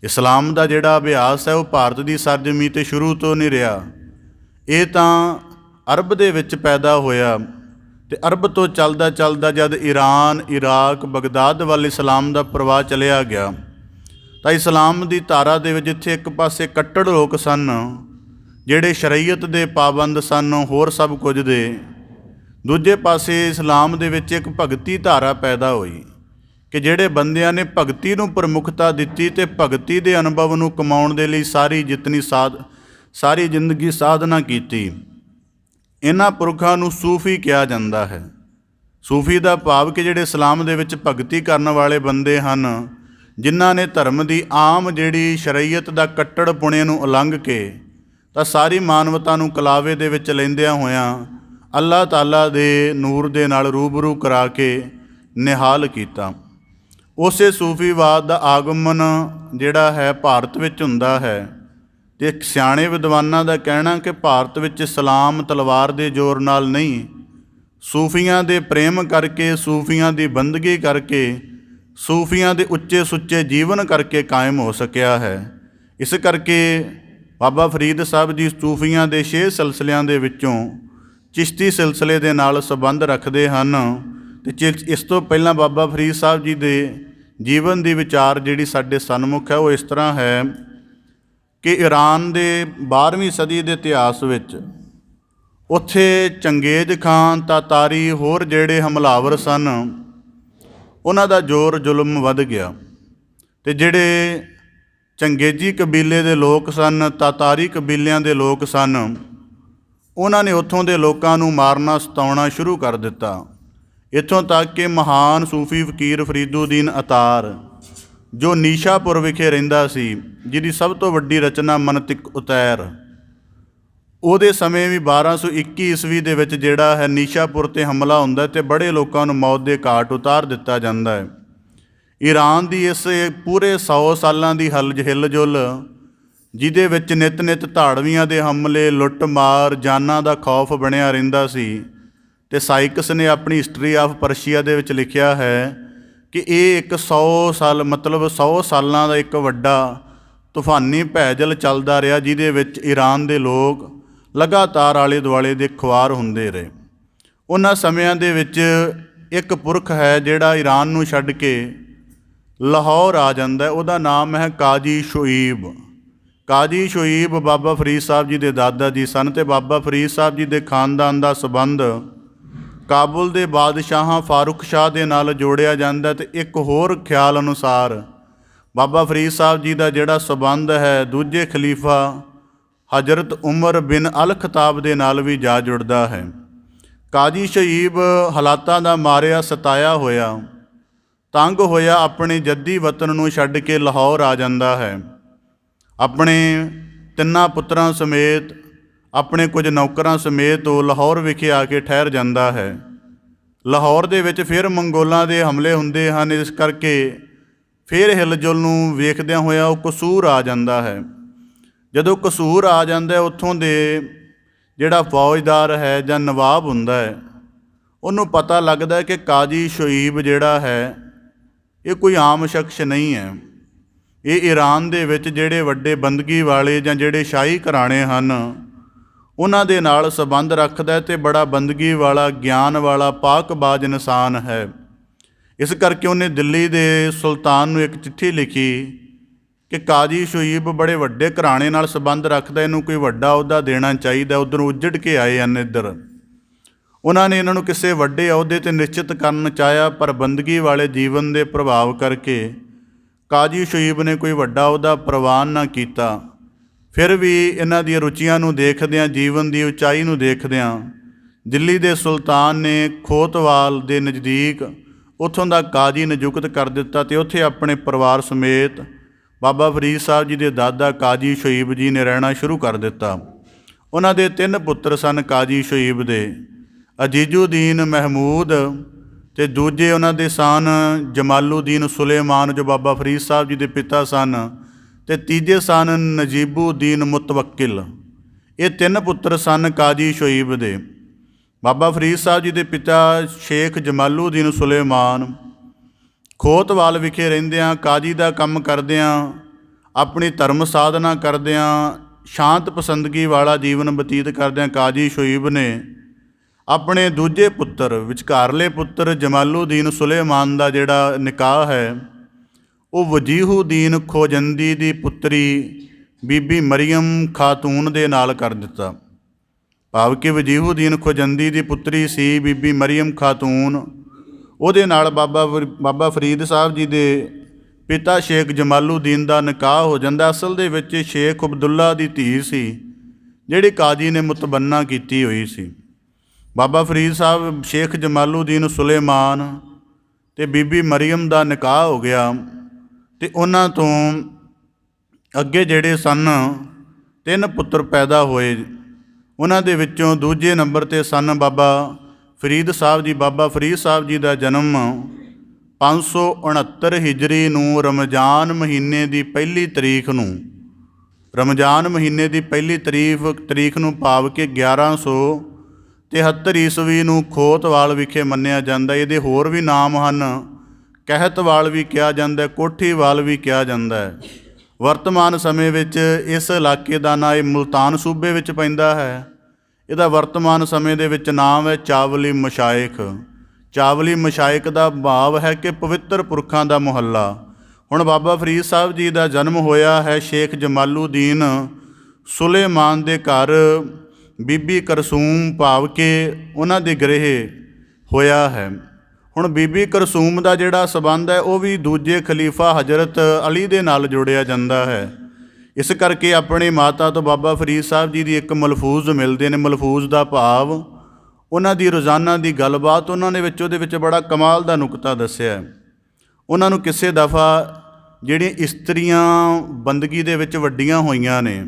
ਇਸਲਾਮ ਦਾ ਜਿਹੜਾ ਅਭਿਆਸ ਹੈ ਉਹ ਭਾਰਤ ਦੀ ਸਰਜ਼ਮੀਨ 'ਤੇ ਸ਼ੁਰੂ ਤੋਂ ਨਹੀਂ ਰਿਹਾ। ਇਹ ਤਾਂ ਅਰਬ ਦੇ ਵਿੱਚ ਪੈਦਾ ਹੋਇਆ, ਅਤੇ ਅਰਬ ਤੋਂ ਚੱਲਦਾ ਚੱਲਦਾ ਜਦ ਈਰਾਨ, ਇਰਾਕ, ਬਗਦਾਦ ਵੱਲ ਇਸਲਾਮ ਦਾ ਪ੍ਰਵਾਹ ਚਲਿਆ ਗਿਆ, ਤਾਂ ਇਸਲਾਮ ਦੀ ਧਾਰਾ ਦੇ ਵਿੱਚ ਜਿੱਥੇ ਇੱਕ ਪਾਸੇ ਕੱਟੜ ਲੋਕ ਸਨ ਜਿਹੜੇ ਸ਼ਰੀਅਤ ਦੇ ਪਾਬੰਦ ਸਨ, ਹੋਰ ਸਭ ਕੁਝ ਦੇ, ਦੂਜੇ ਪਾਸੇ ਇਸਲਾਮ ਦੇ ਵਿੱਚ ਇੱਕ ਭਗਤੀ ਧਾਰਾ ਪੈਦਾ ਹੋਈ ਕਿ ਜਿਹੜੇ ਬੰਦਿਆਂ ਨੇ ਭਗਤੀ ਨੂੰ ਪ੍ਰਮੁੱਖਤਾ ਦਿੱਤੀ ਅਤੇ ਭਗਤੀ ਦੇ ਅਨੁਭਵ ਨੂੰ ਕਮਾਉਣ ਦੇ ਲਈ ਸਾਰੀ ਜ਼ਿੰਦਗੀ ਸਾਧਨਾ ਕੀਤੀ। ਇਹਨਾਂ ਪੁਰਖਾਂ ਨੂੰ ਸੂਫੀ ਕਿਹਾ ਜਾਂਦਾ ਹੈ। ਸੂਫੀ ਦਾ ਭਾਵ ਕਿ ਜਿਹੜੇ ਇਸਲਾਮ ਦੇ ਵਿੱਚ ਭਗਤੀ ਕਰਨ ਵਾਲੇ ਬੰਦੇ ਹਨ, ਜਿਨ੍ਹਾਂ ਨੇ ਧਰਮ ਦੀ ਆਮ ਜਿਹੜੀ ਸ਼ਰੀਅਤ ਦਾ ਕੱਟੜ ਪੁਣੇ ਨੂੰ ਉਲੰਘ ਕੇ ਤਾਂ ਸਾਰੀ ਮਾਨਵਤਾ ਨੂੰ ਕਲਾਵੇ ਦੇ ਵਿੱਚ ਲੈਂਦਿਆਂ ਹੋਇਆਂ ਅੱਲਾਹ ਤਾਲਾ ਦੇ ਨੂਰ ਦੇ ਨਾਲ ਰੂਬਰੂ ਕਰਾ ਕੇ ਨਿਹਾਲ ਕੀਤਾ। ਉਸੇ ਸੂਫੀਵਾਦ ਦਾ ਆਗਮਨ ਜਿਹੜਾ ਹੈ ਭਾਰਤ ਵਿੱਚ ਹੁੰਦਾ ਹੈ, ਅਤੇ ਸਿਆਣੇ ਵਿਦਵਾਨਾਂ ਦਾ ਕਹਿਣਾ ਕਿ ਭਾਰਤ ਵਿੱਚ ਇਸਲਾਮ ਤਲਵਾਰ ਦੇ ਜ਼ੋਰ ਨਾਲ ਨਹੀਂ, ਸੂਫੀਆਂ ਦੇ ਪ੍ਰੇਮ ਕਰਕੇ, ਸੂਫੀਆਂ ਦੀ ਬੰਦਗੀ ਕਰਕੇ, ਸੂਫੀਆਂ ਦੇ ਉੱਚੇ ਸੁੱਚੇ ਜੀਵਨ ਕਰਕੇ ਕਾਇਮ ਹੋ ਸਕਿਆ ਹੈ। ਇਸ ਕਰਕੇ ਬਾਬਾ ਫਰੀਦ ਸਾਹਿਬ ਜੀ ਸੂਫੀਆਂ ਦੇ 6 ਸਿਲਸਿਲਿਆਂ ਦੇ ਵਿੱਚੋਂ ਚਿਸ਼ਤੀ ਸਿਲਸਿਲੇ ਦੇ ਨਾਲ ਸੰਬੰਧ ਰੱਖਦੇ ਹਨ। ਅਤੇ ਇਸ ਤੋਂ ਪਹਿਲਾਂ ਬਾਬਾ ਫਰੀਦ ਸਾਹਿਬ ਜੀ ਦੇ ਜੀਵਨ ਦੀ ਵਿਚਾਰ ਜਿਹੜੀ ਸਾਡੇ ਸਨਮੁਖ ਹੈ ਉਹ ਇਸ ਤਰ੍ਹਾਂ ਹੈ ਕਿ ਈਰਾਨ ਦੇ 12ਵੀਂ ਸਦੀ ਦੇ ਇਤਿਹਾਸ ਵਿੱਚ ਉੱਥੇ ਚੰਗੇਜ਼ ਖਾਨ, ਤਾਤਾਰੀ, ਹੋਰ ਜਿਹੜੇ ਹਮਲਾਵਰ ਸਨ, ਉਹਨਾਂ ਦਾ ਜ਼ੋਰ ਜ਼ੁਲਮ ਵੱਧ ਗਿਆ। ਅਤੇ ਜਿਹੜੇ ਚੰਗੇਜ਼ੀ ਕਬੀਲੇ ਦੇ ਲੋਕ ਸਨ, ਤਾਤਾਰੀ ਕਬੀਲਿਆਂ ਦੇ ਲੋਕ ਸਨ, ਉਹਨਾਂ ਨੇ ਉੱਥੋਂ ਦੇ ਲੋਕਾਂ ਨੂੰ ਮਾਰਨਾ, ਸਤਾਉਣਾ ਸ਼ੁਰੂ ਕਰ ਦਿੱਤਾ। ਇੱਥੋਂ ਤੱਕ ਕਿ ਮਹਾਨ ਸੂਫੀ ਫਕੀਰ ਫਰੀਦੁਦੀਨ ਅਤਾਰ, ਜੋ ਨੀਸ਼ਾਪੁਰ ਵਿਖੇ ਰਹਿੰਦਾ ਸੀ, ਜਿਹਦੀ ਸਭ ਤੋਂ ਵੱਡੀ ਰਚਨਾ ਮਨਤਿਕ ਉਤੈਰ, ਉਹਦੇ ਸਮੇਂ ਵੀ 1221 ਈਸਵੀ ਦੇ ਵਿੱਚ ਜਿਹੜਾ ਹੈ ਨੀਸ਼ਾਪੁਰ 'ਤੇ ਹਮਲਾ ਹੁੰਦਾ ਅਤੇ ਬੜੇ ਲੋਕਾਂ ਨੂੰ ਮੌਤ ਦੇ ਘਾਟ ਉਤਾਰ ਦਿੱਤਾ ਜਾਂਦਾ ਹੈ। ਈਰਾਨ ਦੀ ਇਸ ਪੂਰੇ 100 ਸਾਲਾਂ ਦੀ ਹਿਲਜੁਲ, ਜਿਹਦੇ ਵਿੱਚ ਨਿਤ ਨਿਤ ਧਾੜਵੀਆਂ ਦੇ ਹਮਲੇ, ਲੁੱਟ ਮਾਰ, ਜਾਨਾਂ ਦਾ ਖੌਫ ਬਣਿਆ ਰਹਿੰਦਾ ਸੀ। ਅਤੇ ਸਾਈਕਸ ਨੇ ਆਪਣੀ ਹਿਸਟਰੀ ਆਫ ਪਰਸ਼ੀਆ ਦੇ ਵਿੱਚ ਲਿਖਿਆ ਹੈ ਕਿ ਇਹ ਇੱਕ 100 ਸਾਲ, ਮਤਲਬ 100 ਸਾਲਾਂ ਦਾ ਇੱਕ ਵੱਡਾ ਤੂਫਾਨੀ ਭੈਜਲ ਚੱਲਦਾ ਰਿਹਾ, ਜਿਹਦੇ ਵਿੱਚ ਈਰਾਨ ਦੇ ਲੋਕ ਲਗਾਤਾਰ ਆਲੇ ਦੁਆਲੇ ਦੇ ਖੁਆਰ ਹੁੰਦੇ ਰਹੇ। ਉਹਨਾਂ ਸਮਿਆਂ ਦੇ ਵਿੱਚ ਇੱਕ ਪੁਰਖ ਹੈ ਜਿਹੜਾ ਈਰਾਨ ਨੂੰ ਛੱਡ ਕੇ ਲਾਹੌਰ ਆ ਜਾਂਦਾ, ਉਹਦਾ ਨਾਮ ਹੈ ਕਾਜੀ ਸ਼ੁਈਬ। ਕਾਜੀ ਸ਼ੁਈਬ ਬਾਬਾ ਫਰੀਦ ਸਾਹਿਬ ਜੀ ਦੇ ਦਾਦਾ ਜੀ ਸਨ, ਅਤੇ ਬਾਬਾ ਫਰੀਦ ਸਾਹਿਬ ਜੀ ਦੇ ਖਾਨਦਾਨ ਦਾ ਸੰਬੰਧ ਕਾਬੁਲ ਦੇ ਬਾਦਸ਼ਾਹਾਂ ਫਾਰੂਕ ਸ਼ਾਹ ਦੇ ਨਾਲ ਜੋੜਿਆ ਜਾਂਦਾ। ਅਤੇ ਇੱਕ ਹੋਰ ਖਿਆਲ ਅਨੁਸਾਰ ਬਾਬਾ ਫਰੀਦ ਸਾਹਿਬ ਜੀ ਦਾ ਜਿਹੜਾ ਸੰਬੰਧ ਹੈ ਦੂਜੇ ਖਲੀਫਾ ਹਜ਼ਰਤ ਉਮਰ ਬਿਨ ਅਲ ਖਤਾਬ ਦੇ ਨਾਲ ਵੀ ਜਾ ਜੁੜਦਾ ਹੈ। ਕਾਜੀ ਸ਼ਹੀਬ ਹਾਲਾਤਾਂ ਦਾ ਮਾਰਿਆ, ਸਤਾਇਆ ਹੋਇਆ, ਤੰਗ ਹੋਇਆ, ਆਪਣੇ ਜੱਦੀ ਵਤਨ ਨੂੰ ਛੱਡ ਕੇ ਲਾਹੌਰ ਆ ਜਾਂਦਾ ਹੈ। ਆਪਣੇ 3 ਪੁੱਤਰਾਂ ਸਮੇਤ, ਆਪਣੇ ਕੁਝ ਨੌਕਰਾਂ ਸਮੇਤ ਉਹ ਲਾਹੌਰ ਵਿਖੇ ਆ ਕੇ ਠਹਿਰ ਜਾਂਦਾ ਹੈ। ਲਾਹੌਰ ਦੇ ਵਿੱਚ ਫਿਰ ਮੰਗੋਲਾਂ ਦੇ ਹਮਲੇ ਹੁੰਦੇ ਹਨ, ਇਸ ਕਰਕੇ ਫਿਰ ਹਿਲਜੁਲ ਨੂੰ ਵੇਖਦਿਆਂ ਹੋਇਆ ਉਹ ਕਸੂਰ ਆ ਜਾਂਦਾ ਹੈ। ਜਦੋਂ ਕਸੂਰ ਆ ਜਾਂਦਾ, ਉੱਥੋਂ ਦੇ ਜਿਹੜਾ ਫੌਜਦਾਰ ਹੈ ਜਾਂ ਨਵਾਬ ਹੁੰਦਾ ਹੈ, ਉਹਨੂੰ ਪਤਾ ਲੱਗਦਾ ਕਿ ਕਾਜੀ ਸ਼ੁਈਬ ਜਿਹੜਾ ਹੈ ਇਹ ਕੋਈ ਆਮ ਸ਼ਖਸ ਨਹੀਂ ਹੈ। ਇਹ ਈਰਾਨ ਦੇ ਵਿੱਚ ਜਿਹੜੇ ਵੱਡੇ ਬੰਦਗੀ ਵਾਲੇ ਜਾਂ ਜਿਹੜੇ ਸ਼ਾਹੀ ਘਰਾਣੇ ਹਨ ਉਹਨਾਂ ਦੇ ਨਾਲ ਸੰਬੰਧ ਰੱਖਦਾ ਅਤੇ ਬੜਾ ਬੰਦਗੀ ਵਾਲਾ, ਗਿਆਨ ਵਾਲਾ, ਪਾਕਬਾਜ਼ ਇਨਸਾਨ ਹੈ। ਇਸ ਕਰਕੇ ਉਹਨੇ ਦਿੱਲੀ ਦੇ ਸੁਲਤਾਨ ਨੂੰ ਇੱਕ ਚਿੱਠੀ ਲਿਖੀ ਕਿ ਕਾਜੀ ਸ਼ੁਈਬ ਬੜੇ ਵੱਡੇ ਘਰਾਣੇ ਨਾਲ ਸੰਬੰਧ ਰੱਖਦਾ, ਇਹਨੂੰ ਕੋਈ ਵੱਡਾ ਅਹੁਦਾ ਦੇਣਾ ਚਾਹੀਦਾ। ਉੱਧਰੋਂ ਉੱਜੜ ਕੇ ਆਏ ਹਨ ਇੱਧਰ। ਉਹਨਾਂ ਨੇ ਇਹਨਾਂ ਨੂੰ ਕਿਸੇ ਵੱਡੇ ਅਹੁਦੇ 'ਤੇ ਨਿਸ਼ਚਿਤ ਕਰਨ ਚਾਹਿਆ, ਪਰ ਬੰਦਗੀ ਵਾਲੇ ਜੀਵਨ ਦੇ ਪ੍ਰਭਾਵ ਕਰਕੇ ਕਾਜੀ ਸ਼ੁਈਬ ਨੇ ਕੋਈ ਵੱਡਾ ਅਹੁਦਾ ਪ੍ਰਵਾਨ ਨਾ ਕੀਤਾ। ਫਿਰ ਵੀ ਇਹਨਾਂ ਦੀਆਂ ਰੁਚੀਆਂ ਨੂੰ ਦੇਖਦਿਆਂ, ਜੀਵਨ ਦੀ ਉਚਾਈ ਨੂੰ ਦੇਖਦਿਆਂ, ਦਿੱਲੀ ਦੇ ਸੁਲਤਾਨ ਨੇ ਖੋਤਵਾਲ ਦੇ ਨਜ਼ਦੀਕ ਉੱਥੋਂ ਦਾ ਕਾਜ਼ੀ ਨਿਯੁਕਤ ਕਰ ਦਿੱਤਾ ਅਤੇ ਉੱਥੇ ਆਪਣੇ ਪਰਿਵਾਰ ਸਮੇਤ ਬਾਬਾ ਫਰੀਦ ਸਾਹਿਬ ਜੀ ਦੇ ਦਾਦਾ ਕਾਜ਼ੀ ਸ਼ਹੀਬ ਜੀ ਨੇ ਰਹਿਣਾ ਸ਼ੁਰੂ ਕਰ ਦਿੱਤਾ। ਉਹਨਾਂ ਦੇ 3 ਪੁੱਤਰ ਸਨ ਕਾਜ਼ੀ ਸ਼ਹੀਬ ਦੇ, ਅਜੀਜ਼ੁਦੀਨ ਮਹਿਮੂਦ ਅਤੇ ਦੂਜੇ ਉਹਨਾਂ ਦੇ ਸਨ ਜਮਾਲੂਦੀਨ ਸੁਲੇਮਾਨ ਜੋ ਬਾਬਾ ਫਰੀਦ ਸਾਹਿਬ ਜੀ ਦੇ ਪਿਤਾ ਸਨ, ਅਤੇ ਤੀਜੇ ਸਨ ਨਜੀਬੂਦੀਨ ਮੁਤਵੱਕਿਲ। ਇਹ 3 ਪੁੱਤਰ ਸਨ ਕਾਜ਼ੀ ਸ਼ਹੀਬ ਦੇ। ਬਾਬਾ ਫਰੀਦ ਸਾਹਿਬ ਜੀ ਦੇ ਪਿਤਾ ਸ਼ੇਖ ਜਮਾਲੂਦੀਨ ਸੁਲੇਮਾਨ ਖੋਤਵਾਲ ਵਿਖੇ ਰਹਿੰਦਿਆਂ, ਕਾਜ਼ੀ ਦਾ ਕੰਮ ਕਰਦਿਆਂ, ਆਪਣੀ ਧਰਮ ਸਾਧਨਾ ਕਰਦਿਆਂ, ਸ਼ਾਂਤ ਪਸੰਦਗੀ ਵਾਲਾ ਜੀਵਨ ਬਤੀਤ ਕਰਦਿਆਂ ਕਾਜ਼ੀ ਸ਼ਹੀਬ ਨੇ ਆਪਣੇ ਦੂਜੇ ਪੁੱਤਰ, ਵਿਚਕਾਰਲੇ ਪੁੱਤਰ ਜਮਾਲੂਦੀਨ ਸੁਲੇਮਾਨ ਦਾ ਜਿਹੜਾ ਨਿਕਾਹ ਹੈ ਉਹ ਵਜੀਹੂਦੀਨ ਖੋਜੰਦੀ ਦੀ ਪੁੱਤਰੀ ਬੀਬੀ ਮਰੀਅਮ ਖਾਤੂਨ ਦੇ ਨਾਲ ਕਰ ਦਿੱਤਾ। ਭਾਵ ਕਿ ਵਜੀਹੂਦੀਨ ਖੋਜੰਦੀ ਦੀ ਪੁੱਤਰੀ ਸੀ ਬੀਬੀ ਮਰੀਅਮ ਖਾਤੂਨ, ਉਹਦੇ ਨਾਲ ਬਾਬਾ ਫਰੀਦ ਸਾਹਿਬ ਜੀ ਦੇ ਪਿਤਾ ਸ਼ੇਖ ਜਮਾਲੂਦੀਨ ਦਾ ਨਿਕਾਹ ਹੋ ਜਾਂਦਾ। ਅਸਲ ਦੇ ਵਿੱਚ ਸ਼ੇਖ ਅਬਦੁੱਲਾ ਦੀ ਧੀ ਸੀ ਜਿਹੜੀ ਕਾਜ਼ੀ ਨੇ ਮੁਤਬੰਨਾ ਕੀਤੀ ਹੋਈ ਸੀ। ਬਾਬਾ ਫਰੀਦ ਸਾਹਿਬ ਸ਼ੇਖ ਜਮਾਲੂਦੀਨ ਸੁਲੇਮਾਨ ਅਤੇ ਬੀਬੀ ਮਰੀਅਮ ਦਾ ਨਿਕਾਹ ਹੋ ਗਿਆ ਅਤੇ ਉਹਨਾਂ ਤੋਂ ਅੱਗੇ ਜਿਹੜੇ ਸਨ 3 ਪੁੱਤਰ ਪੈਦਾ ਹੋਏ। ਉਹਨਾਂ ਦੇ ਵਿੱਚੋਂ ਦੂਜੇ ਨੰਬਰ 'ਤੇ ਸਨ ਬਾਬਾ ਫਰੀਦ ਸਾਹਿਬ ਜੀ। ਬਾਬਾ ਫਰੀਦ ਸਾਹਿਬ ਜੀ ਦਾ ਜਨਮ 569 ਹਿਜਰੀ ਨੂੰ ਰਮਜ਼ਾਨ ਮਹੀਨੇ ਦੀ ਪਹਿਲੀ ਤਰੀਕ ਨੂੰ ਭਾਵ ਕਿ 1173 ਈਸਵੀ ਨੂੰ ਖੋਤਵਾਲ ਵਿਖੇ ਮੰਨਿਆ ਜਾਂਦਾ। ਇਹਦੇ ਹੋਰ ਵੀ ਨਾਮ ਹਨ, ਕਹਿਤਵਾਲ ਵੀ ਕਿਹਾ ਜਾਂਦਾ, ਕੋਠੀਵਾਲ ਵੀ ਕਿਹਾ ਜਾਂਦਾ ਹੈ। ਵਰਤਮਾਨ ਸਮੇਂ ਵਿੱਚ ਇਸ ਇਲਾਕੇ ਦਾ ਨਾਂ ਇਹ ਮੁਲਤਾਨ ਸੂਬੇ ਵਿੱਚ ਪੈਂਦਾ ਹੈ। ਇਹਦਾ ਵਰਤਮਾਨ ਸਮੇਂ ਦੇ ਵਿੱਚ ਨਾਮ ਹੈ ਚਾਵਲੀ ਮਸ਼ਾਇਖ। ਚਾਵਲੀ ਮਸ਼ਾਇਖ ਦਾ ਭਾਵ ਹੈ ਕਿ ਪਵਿੱਤਰ ਪੁਰਖਾਂ ਦਾ ਮੁਹੱਲਾ। ਹੁਣ ਬਾਬਾ ਫਰੀਦ ਸਾਹਿਬ ਜੀ ਦਾ ਜਨਮ ਹੋਇਆ ਹੈ ਸ਼ੇਖ ਜਮਾਲੂਦੀਨ ਸੁਲੇਮਾਨ ਦੇ ਘਰ ਬੀਬੀ ਕਰਸੂਮ ਭਾਵ ਕਿ ਉਹਨਾਂ ਦੇ ਗ੍ਰਹਿ ਹੋਇਆ ਹੈ। ਹੁਣ ਬੀਬੀ ਕਰਸੂਮ ਦਾ ਜਿਹੜਾ ਸਬੰਧ ਹੈ ਉਹ ਵੀ ਦੂਜੇ ਖਲੀਫਾ ਹਜ਼ਰਤ ਅਲੀ ਦੇ ਨਾਲ ਜੋੜਿਆ ਜਾਂਦਾ ਹੈ। ਇਸ ਕਰਕੇ ਆਪਣੀ ਮਾਤਾ ਤੋਂ ਬਾਬਾ ਫਰੀਦ ਸਾਹਿਬ ਜੀ ਦੀ ਇੱਕ ਮਲਫੂਜ਼ ਮਿਲਦੇ ਨੇ। ਮਲਫੂਜ਼ ਦਾ ਭਾਵ ਉਹਨਾਂ ਦੀ ਰੋਜ਼ਾਨਾ ਦੀ ਗੱਲਬਾਤ। ਉਹਨਾਂ ਨੇ ਉਹਦੇ ਵਿੱਚ ਬੜਾ ਕਮਾਲ ਦਾ ਨੁਕਤਾ ਦੱਸਿਆ। ਉਹਨਾਂ ਨੂੰ ਕਿਸੇ ਦਫਾ ਜਿਹੜੀਆਂ ਇਸਤਰੀਆਂ ਬੰਦਗੀ ਦੇ ਵਿੱਚ ਵੱਡੀਆਂ ਹੋਈਆਂ ਨੇ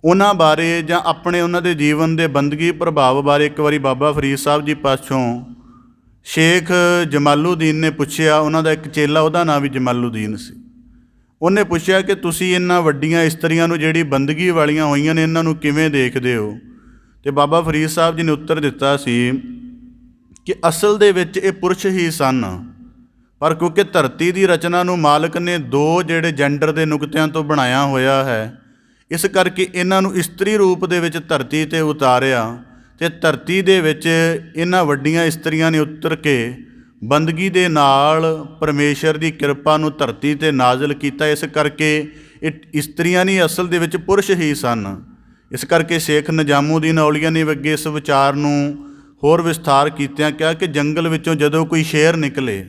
ਉਹਨਾਂ ਬਾਰੇ ਜਾਂ ਆਪਣੇ ਉਹਨਾਂ ਦੇ ਜੀਵਨ ਦੇ ਬੰਦਗੀ ਪ੍ਰਭਾਵ ਬਾਰੇ ਇੱਕ ਵਾਰੀ ਬਾਬਾ ਫਰੀਦ ਸਾਹਿਬ ਜੀ ਪਾਸੋਂ ਸ਼ੇਖ ਜਮਾਲੂਦੀਨ ਨੇ ਪੁੱਛਿਆ। ਉਹਨਾਂ ਦਾ ਇੱਕ ਚੇਲਾ, ਉਹਦਾ ਨਾਂ ਵੀ ਜਮਾਲੂਦੀਨ ਸੀ। ਉਹਨੇ ਪੁੱਛਿਆ ਕਿ ਤੁਸੀਂ ਇਹਨਾਂ ਵੱਡੀਆਂ ਇਸਤਰੀਆਂ ਨੂੰ ਜਿਹੜੀ ਬੰਦਗੀ ਵਾਲੀਆਂ ਹੋਈਆਂ ਨੇ ਇਹਨਾਂ ਨੂੰ ਕਿਵੇਂ ਦੇਖਦੇ ਹੋ? ਅਤੇ ਬਾਬਾ ਫਰੀਦ ਸਾਹਿਬ ਜੀ ਨੇ ਉੱਤਰ ਦਿੱਤਾ ਸੀ ਕਿ ਅਸਲ ਦੇ ਵਿੱਚ ਇਹ ਪੁਰਸ਼ ਹੀ ਸਨ, ਪਰ ਕਿਉਂਕਿ ਧਰਤੀ ਦੀ ਰਚਨਾ ਨੂੰ ਮਾਲਕ ਨੇ 2 ਜਿਹੜੇ ਜੈਂਡਰ ਦੇ ਨੁਕਤਿਆਂ ਤੋਂ ਬਣਾਇਆ ਹੋਇਆ ਹੈ, ਇਸ ਕਰਕੇ ਇਹਨਾਂ ਨੂੰ ਇਸਤਰੀ ਰੂਪ ਦੇ ਵਿੱਚ ਧਰਤੀ 'ਤੇ ਉਤਾਰਿਆ ਅਤੇ ਧਰਤੀ ਦੇ ਵਿੱਚ ਇਹਨਾਂ ਵੱਡੀਆਂ ਇਸਤਰੀਆਂ ਨੇ ਉਤਰ ਕੇ ਬੰਦਗੀ ਦੇ ਨਾਲ ਪਰਮੇਸ਼ਰ ਦੀ ਕਿਰਪਾ ਨੂੰ ਧਰਤੀ 'ਤੇ ਨਾਜ਼ਲ ਕੀਤਾ। ਇਸ ਕਰਕੇ ਇਹ ਇਸਤਰੀਆਂ ਨਹੀਂ, ਅਸਲ ਦੇ ਵਿੱਚ ਪੁਰਸ਼ ਹੀ ਸਨ। ਇਸ ਕਰਕੇ ਸ਼ੇਖ ਨਿਜ਼ਾਮੂਦੀਨ ਔਲੀਆ ਨੇ ਅੱਗੇ ਇਸ ਵਿਚਾਰ ਨੂੰ ਹੋਰ ਵਿਸਥਾਰ ਕੀਤਿਆਂ ਕਿਹਾ ਕਿ ਜੰਗਲ ਵਿੱਚੋਂ ਜਦੋਂ ਕੋਈ ਸ਼ੇਰ ਨਿਕਲੇ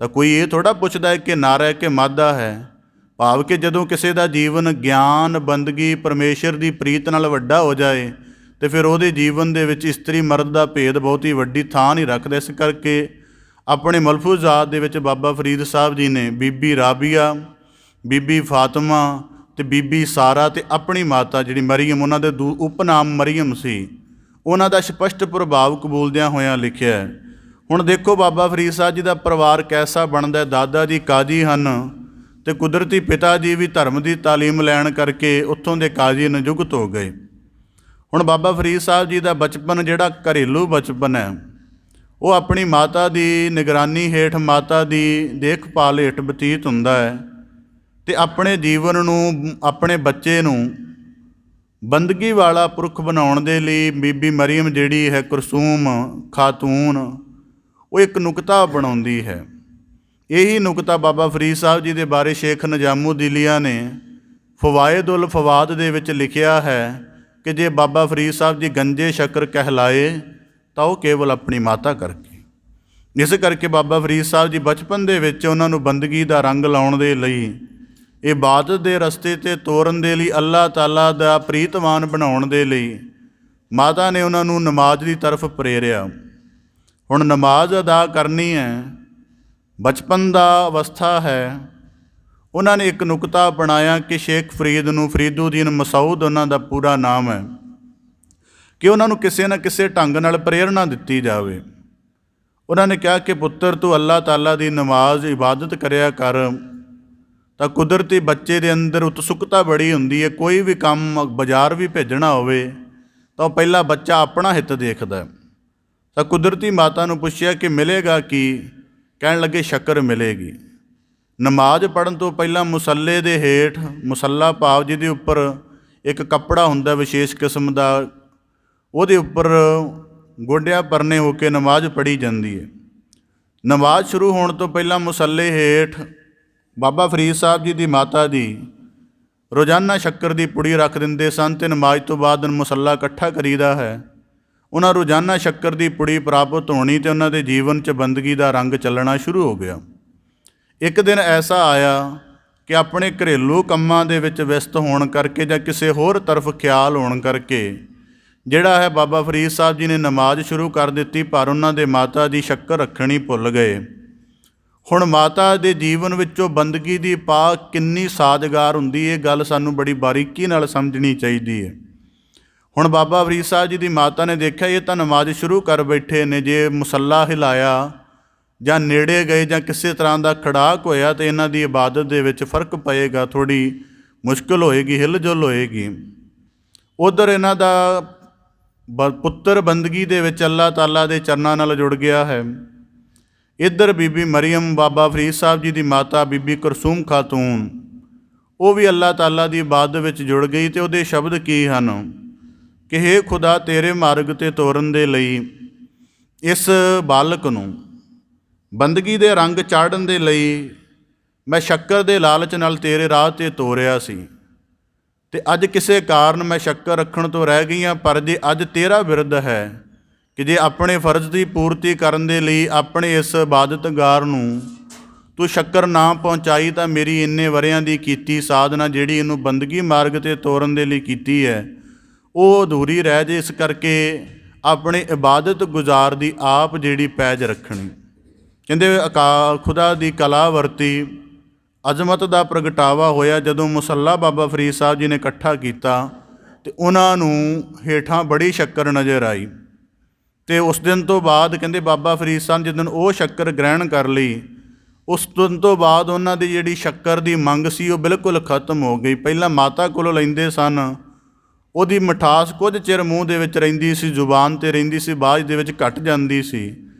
ਤਾਂ ਕੋਈ ਇਹ ਥੋੜ੍ਹਾ ਪੁੱਛਦਾ ਹੈ ਕਿ ਨਰ ਹੈ ਕਿ ਮਾਦਾ ਹੈ। ਭਾਵ ਕਿ ਜਦੋਂ ਕਿਸੇ ਦਾ ਜੀਵਨ ਗਿਆਨ, ਬੰਦਗੀ, ਪਰਮੇਸ਼ਰ ਦੀ ਪ੍ਰੀਤ ਨਾਲ ਵੱਡਾ ਹੋ ਜਾਏ ਅਤੇ ਫਿਰ ਉਹਦੇ ਜੀਵਨ ਦੇ ਵਿੱਚ ਇਸਤਰੀ ਮਰਦ ਦਾ ਭੇਦ ਬਹੁਤ ਹੀ ਵੱਡੀ ਥਾਂ ਨਹੀਂ ਰੱਖਦਾ। ਇਸ ਕਰਕੇ ਆਪਣੇ ਮਲਫੂਜ਼ਾਤ ਦੇ ਵਿੱਚ ਬਾਬਾ ਫਰੀਦ ਸਾਹਿਬ ਜੀ ਨੇ ਬੀਬੀ ਰਾਬੀਆ, ਬੀਬੀ ਫਾਤਮਾ ਅਤੇ ਬੀਬੀ ਸਾਰਾ ਅਤੇ ਆਪਣੀ ਮਾਤਾ ਜਿਹੜੀ ਮਰੀਅਮ, ਉਹਨਾਂ ਦੇ ਉਪਨਾਮ ਮਰੀਅਮ ਸੀ, ਉਹਨਾਂ ਦਾ ਸਪਸ਼ਟ ਪ੍ਰਭਾਵ ਕਬੂਲਦਿਆਂ ਹੋਇਆਂ ਲਿਖਿਆ ਹੈ। ਹੁਣ ਦੇਖੋ ਬਾਬਾ ਫਰੀਦ ਸਾਹਿਬ ਜੀ ਦਾ ਪਰਿਵਾਰ ਕੈਸਾ ਬਣਦਾ। ਦਾਦਾ ਜੀ ਕਾਜ਼ੀ ਹਨ ਅਤੇ ਕੁਦਰਤੀ ਪਿਤਾ ਜੀ ਵੀ ਧਰਮ ਦੀ ਤਾਲੀਮ ਲੈਣ ਕਰਕੇ ਉੱਥੋਂ ਦੇ ਕਾਜ਼ੀ ਨਿਯੁਕਤ ਹੋ ਗਏ। ਹੁਣ ਬਾਬਾ ਫਰੀਦ ਸਾਹਿਬ ਜੀ ਦਾ ਬਚਪਨ ਜਿਹੜਾ ਘਰੇਲੂ ਬਚਪਨ ਹੈ ਉਹ ਆਪਣੀ ਮਾਤਾ ਦੀ ਨਿਗਰਾਨੀ ਹੇਠ, ਮਾਤਾ ਦੀ ਦੇਖਭਾਲ ਹੇਠ ਬਤੀਤ ਹੁੰਦਾ ਹੈ ਅਤੇ ਆਪਣੇ ਜੀਵਨ ਨੂੰ, ਆਪਣੇ ਬੱਚੇ ਨੂੰ ਬੰਦਗੀ ਵਾਲਾ ਪੁਰਖ ਬਣਾਉਣ ਦੇ ਲਈ ਬੀਬੀ ਮਰੀਅਮ ਜਿਹੜੀ ਹੈ ਕਰਸੂਮ ਖਾਤੂਨ, ਉਹ ਇੱਕ ਨੁਕਤਾ ਬਣਾਉਂਦੀ ਹੈ। ਇਹੀ ਨੁਕਤਾ ਬਾਬਾ ਫਰੀਦ ਸਾਹਿਬ ਜੀ ਦੇ ਬਾਰੇ ਸ਼ੇਖ ਨਿਜ਼ਾਮੂਦੀਨ ਨੇ ਫਵਾਇਦੁਲ ਫਵਾਦ ਦੇ ਵਿੱਚ ਲਿਖਿਆ ਹੈ ਕਿ ਜੇ ਬਾਬਾ ਫਰੀਦ ਸਾਹਿਬ ਜੀ ਗੰਜੇ ਸ਼ੱਕਰ ਕਹਿਲਾਏ ਤਾਂ ਉਹ ਕੇਵਲ ਆਪਣੀ ਮਾਤਾ ਕਰਕੇ। ਇਸ ਕਰਕੇ ਬਾਬਾ ਫਰੀਦ ਸਾਹਿਬ ਜੀ ਬਚਪਨ ਦੇ ਵਿੱਚ ਉਹਨਾਂ ਨੂੰ ਬੰਦਗੀ ਦਾ ਰੰਗ ਲਾਉਣ ਦੇ ਲਈ, ਇਬਾਦਤ ਦੇ ਰਸਤੇ 'ਤੇ ਤੋਰਨ ਦੇ ਲਈ, ਅੱਲਾਹ ਤਾਲਾ ਦਾ ਪ੍ਰੀਤਵਾਨ ਬਣਾਉਣ ਦੇ ਲਈ ਮਾਤਾ ਨੇ ਉਹਨਾਂ ਨੂੰ ਨਮਾਜ਼ ਦੀ ਤਰਫ ਪ੍ਰੇਰਿਆ। ਹੁਣ ਨਮਾਜ਼ ਅਦਾ ਕਰਨੀ ਹੈ, ਬਚਪਨ ਦਾ ਅਵਸਥਾ ਹੈ। ਉਹਨਾਂ ਨੇ ਇੱਕ ਨੁਕਤਾ ਅਪਣਾਇਆ ਕਿ ਸ਼ੇਖ ਫਰੀਦ ਨੂੰ, ਫਰੀਦੁਦੀਨ ਮਸਊਦ ਉਹਨਾਂ ਦਾ ਪੂਰਾ ਨਾਮ ਹੈ, ਕਿ ਉਹਨਾਂ ਨੂੰ ਕਿਸੇ ਨਾ ਕਿਸੇ ਢੰਗ ਨਾਲ ਪ੍ਰੇਰਨਾ ਦਿੱਤੀ ਜਾਵੇ। ਉਹਨਾਂ ਨੇ ਕਿਹਾ ਕਿ ਪੁੱਤਰ ਤੂੰ ਅੱਲਾਹ ਤਾਲਾ ਦੀ ਨਮਾਜ਼ ਇਬਾਦਤ ਕਰਿਆ ਕਰ। ਤਾਂ ਕੁਦਰਤੀ ਬੱਚੇ ਦੇ ਅੰਦਰ ਉਤਸੁਕਤਾ ਬੜੀ ਹੁੰਦੀ ਹੈ। ਕੋਈ ਵੀ ਕੰਮ ਬਾਜ਼ਾਰ ਵੀ ਭੇਜਣਾ ਹੋਵੇ ਤਾਂ ਪਹਿਲਾਂ ਬੱਚਾ ਆਪਣਾ ਹਿੱਤ ਦੇਖਦਾ। ਤਾਂ ਕੁਦਰਤੀ ਮਾਤਾ ਨੂੰ ਪੁੱਛਿਆ ਕਿ ਮਿਲੇਗਾ ਕੀ? ਕਹਿਣ ਲੱਗੇ ਸ਼ੱਕਰ ਮਿਲੇਗੀ। ਨਮਾਜ਼ ਪੜ੍ਹਨ ਤੋਂ ਪਹਿਲਾਂ ਮੁਸੱਲੇ ਦੇ ਹੇਠ, ਮੁਸੱਲਾ ਭਾਵ ਜਿਹਦੇ ਉੱਪਰ ਇੱਕ ਕੱਪੜਾ ਹੁੰਦਾ ਵਿਸ਼ੇਸ਼ ਕਿਸਮ ਦਾ, ਉਹਦੇ ਉੱਪਰ ਗੋਡਿਆਂ ਪਰਨੇ ਹੋ ਕੇ ਨਮਾਜ਼ ਪੜ੍ਹੀ ਜਾਂਦੀ ਹੈ। ਨਮਾਜ਼ ਸ਼ੁਰੂ ਹੋਣ ਤੋਂ ਪਹਿਲਾਂ ਮੁਸੱਲੇ ਹੇਠ ਬਾਬਾ ਫਰੀਦ ਸਾਹਿਬ ਜੀ ਦੀ ਮਾਤਾ ਜੀ ਰੋਜ਼ਾਨਾ ਸ਼ੱਕਰ ਦੀ ਪੁੜੀ ਰੱਖ ਦਿੰਦੇ ਸਨ ਅਤੇ ਨਮਾਜ਼ ਤੋਂ ਬਾਅਦ ਮੁਸੱਲਾ ਇਕੱਠਾ ਕਰੀਦਾ ਹੈ। ਉਹਨਾਂ ਰੋਜ਼ਾਨਾ ਸ਼ੱਕਰ ਦੀ ਪੁੜੀ ਪ੍ਰਾਪਤ ਹੋਣੀ ਅਤੇ ਉਹਨਾਂ ਦੇ ਜੀਵਨ 'ਚ ਬੰਦਗੀ ਦਾ ਰੰਗ ਚੱਲਣਾ ਸ਼ੁਰੂ ਹੋ ਗਿਆ। ਇੱਕ ਦਿਨ ਐਸਾ ਆਇਆ ਕਿ ਆਪਣੇ ਘਰੇਲੂ ਕੰਮਾਂ ਦੇ ਵਿੱਚ ਵਿਅਸਤ ਹੋਣ ਕਰਕੇ ਜਾਂ ਕਿਸੇ ਹੋਰ ਤਰਫ ਖਿਆਲ ਹੋਣ ਕਰਕੇ ਜਿਹੜਾ ਹੈ ਬਾਬਾ ਫਰੀਦ ਸਾਹਿਬ ਜੀ ਨੇ ਨਮਾਜ਼ ਸ਼ੁਰੂ ਕਰ ਦਿੱਤੀ, ਪਰ ਉਹਨਾਂ ਦੇ ਮਾਤਾ ਜੀ ਸ਼ੱਕਰ ਰੱਖਣੀ ਭੁੱਲ ਗਏ। ਹੁਣ ਮਾਤਾ ਦੇ ਜੀਵਨ ਵਿੱਚੋਂ ਬੰਦਗੀ ਦੀ ਪਾ ਕਿੰਨੀ ਸਾਜ਼ਗਾਰ ਹੁੰਦੀ, ਇਹ ਗੱਲ ਸਾਨੂੰ ਬੜੀ ਬਾਰੀਕੀ ਨਾਲ ਸਮਝਣੀ ਚਾਹੀਦੀ ਹੈ। ਹੁਣ ਬਾਬਾ ਫਰੀਦ ਸਾਹਿਬ ਜੀ ਦੀ ਮਾਤਾ ਨੇ ਦੇਖਿਆ ਇਹ ਤਾਂ ਨਮਾਜ਼ ਸ਼ੁਰੂ ਕਰ ਬੈਠੇ ਨੇ, ਜੇ ਮੁਸੱਲਾ ਹਿਲਾਇਆ ਜਾਂ ਨੇੜੇ ਗਏ ਜਾਂ ਕਿਸੇ ਤਰ੍ਹਾਂ ਦਾ ਖੜਾਕ ਹੋਇਆ ਤਾਂ ਇਹਨਾਂ ਦੀ ਇਬਾਦਤ ਦੇ ਵਿੱਚ ਫਰਕ ਪਏਗਾ, ਥੋੜ੍ਹੀ ਮੁਸ਼ਕਿਲ ਹੋਏਗੀ, ਹਿਲ ਜੁਲ ਹੋਏਗੀ। ਉੱਧਰ ਇਹਨਾਂ ਦਾ ਪੁੱਤਰ ਬੰਦਗੀ ਦੇ ਵਿੱਚ ਅੱਲਾਹ ਤਾਲਾ ਦੇ ਚਰਨਾਂ ਨਾਲ ਜੁੜ ਗਿਆ ਹੈ। ਇੱਧਰ ਬੀਬੀ ਮਰੀਅਮ, ਬਾਬਾ ਫਰੀਦ ਸਾਹਿਬ ਜੀ ਦੀ ਮਾਤਾ ਬੀਬੀ ਕੁਲਸੂਮ ਖਾਤੂਨ, ਉਹ ਵੀ ਅੱਲਾਹ ਤਾਲਾ ਦੀ ਇਬਾਦਤ ਵਿੱਚ ਜੁੜ ਗਈ। ਅਤੇ ਉਹਦੇ ਸ਼ਬਦ ਕੀ ਹਨ ਕਿ ਹੇ ਖੁਦਾ, ਤੇਰੇ ਮਾਰਗ 'ਤੇ ਤੋਰਨ ਦੇ ਲਈ ਇਸ ਬਾਲਕ ਨੂੰ ਬੰਦਗੀ ਦੇ ਰੰਗ ਚਾੜ੍ਹਨ ਦੇ ਲਈ ਮੈਂ ਸ਼ੱਕਰ ਦੇ ਲਾਲਚ ਨਾਲ ਤੇਰੇ ਰਾਹ 'ਤੇ ਤੋਰਿਆ ਸੀ, ਅਤੇ ਅੱਜ ਕਿਸੇ ਕਾਰਨ ਮੈਂ ਸ਼ੱਕਰ ਰੱਖਣ ਤੋਂ ਰਹਿ ਗਈ ਹਾਂ। ਪਰ ਜੇ ਅੱਜ ਤੇਰਾ ਬਿਰਧ ਹੈ ਕਿ ਜੇ ਆਪਣੇ ਫਰਜ਼ ਦੀ ਪੂਰਤੀ ਕਰਨ ਦੇ ਲਈ ਆਪਣੇ ਇਸ ਇਬਾਦਤਗਾਰ ਨੂੰ ਤੂੰ ਸ਼ੱਕਰ ਨਾ ਪਹੁੰਚਾਈ, ਤਾਂ ਮੇਰੀ ਇੰਨੇ ਵਰਿਆਂ ਦੀ ਕੀਤੀ ਸਾਧਨਾ ਜਿਹੜੀ ਇਹਨੂੰ ਬੰਦਗੀ ਮਾਰਗ 'ਤੇ ਤੋਰਨ ਦੇ ਲਈ ਕੀਤੀ ਹੈ ਉਹ ਅਧੂਰੀ ਰਹਿ ਜੇ। ਇਸ ਕਰਕੇ ਆਪਣੇ ਇਬਾਦਤ ਗੁਜ਼ਾਰ ਦੀ ਆਪ ਜਿਹੜੀ ਪੈਜ ਰੱਖਣੀ। ਕਹਿੰਦੇ ਖੁਦਾ ਦੀ ਕਲਾ ਵਰਤੀ, ਅਜ਼ਮਤ ਦਾ ਪ੍ਰਗਟਾਵਾ ਹੋਇਆ ਜਦੋਂ ਮੁਸੱਲਾ ਬਾਬਾ ਫਰੀਦ ਸਾਹਿਬ ਜੀ ਨੇ ਇਕੱਠਾ ਕੀਤਾ ਅਤੇ ਉਹਨਾਂ ਨੂੰ ਹੇਠਾਂ ਬੜੀ ਸ਼ੱਕਰ ਨਜ਼ਰ ਆਈ। ਅਤੇ ਉਸ ਦਿਨ ਤੋਂ ਬਾਅਦ ਕਹਿੰਦੇ ਬਾਬਾ ਫਰੀਦ ਸਾਹਿਬ ਜਿਸ ਦਿਨ ਉਹ ਸ਼ੱਕਰ ਗ੍ਰਹਿਣ ਕਰ ਲਈ, ਉਸ ਦਿਨ ਤੋਂ ਬਾਅਦ ਉਹਨਾਂ ਦੀ ਜਿਹੜੀ ਸ਼ੱਕਰ ਦੀ ਮੰਗ ਸੀ ਉਹ ਬਿਲਕੁਲ ਖਤਮ ਹੋ ਗਈ। ਪਹਿਲਾਂ ਮਾਤਾ ਕੋਲੋਂ ਲੈਂਦੇ ਸਨ, ਉਹਦੀ ਮਿਠਾਸ ਕੁਝ ਚਿਰ ਮੂੰਹ ਦੇ ਵਿੱਚ ਰਹਿੰਦੀ ਸੀ, ਜ਼ੁਬਾਨ 'ਤੇ ਰਹਿੰਦੀ ਸੀ, ਬਾਅਦ ਦੇ ਵਿੱਚ ਘਟ ਜਾਂਦੀ ਸੀ।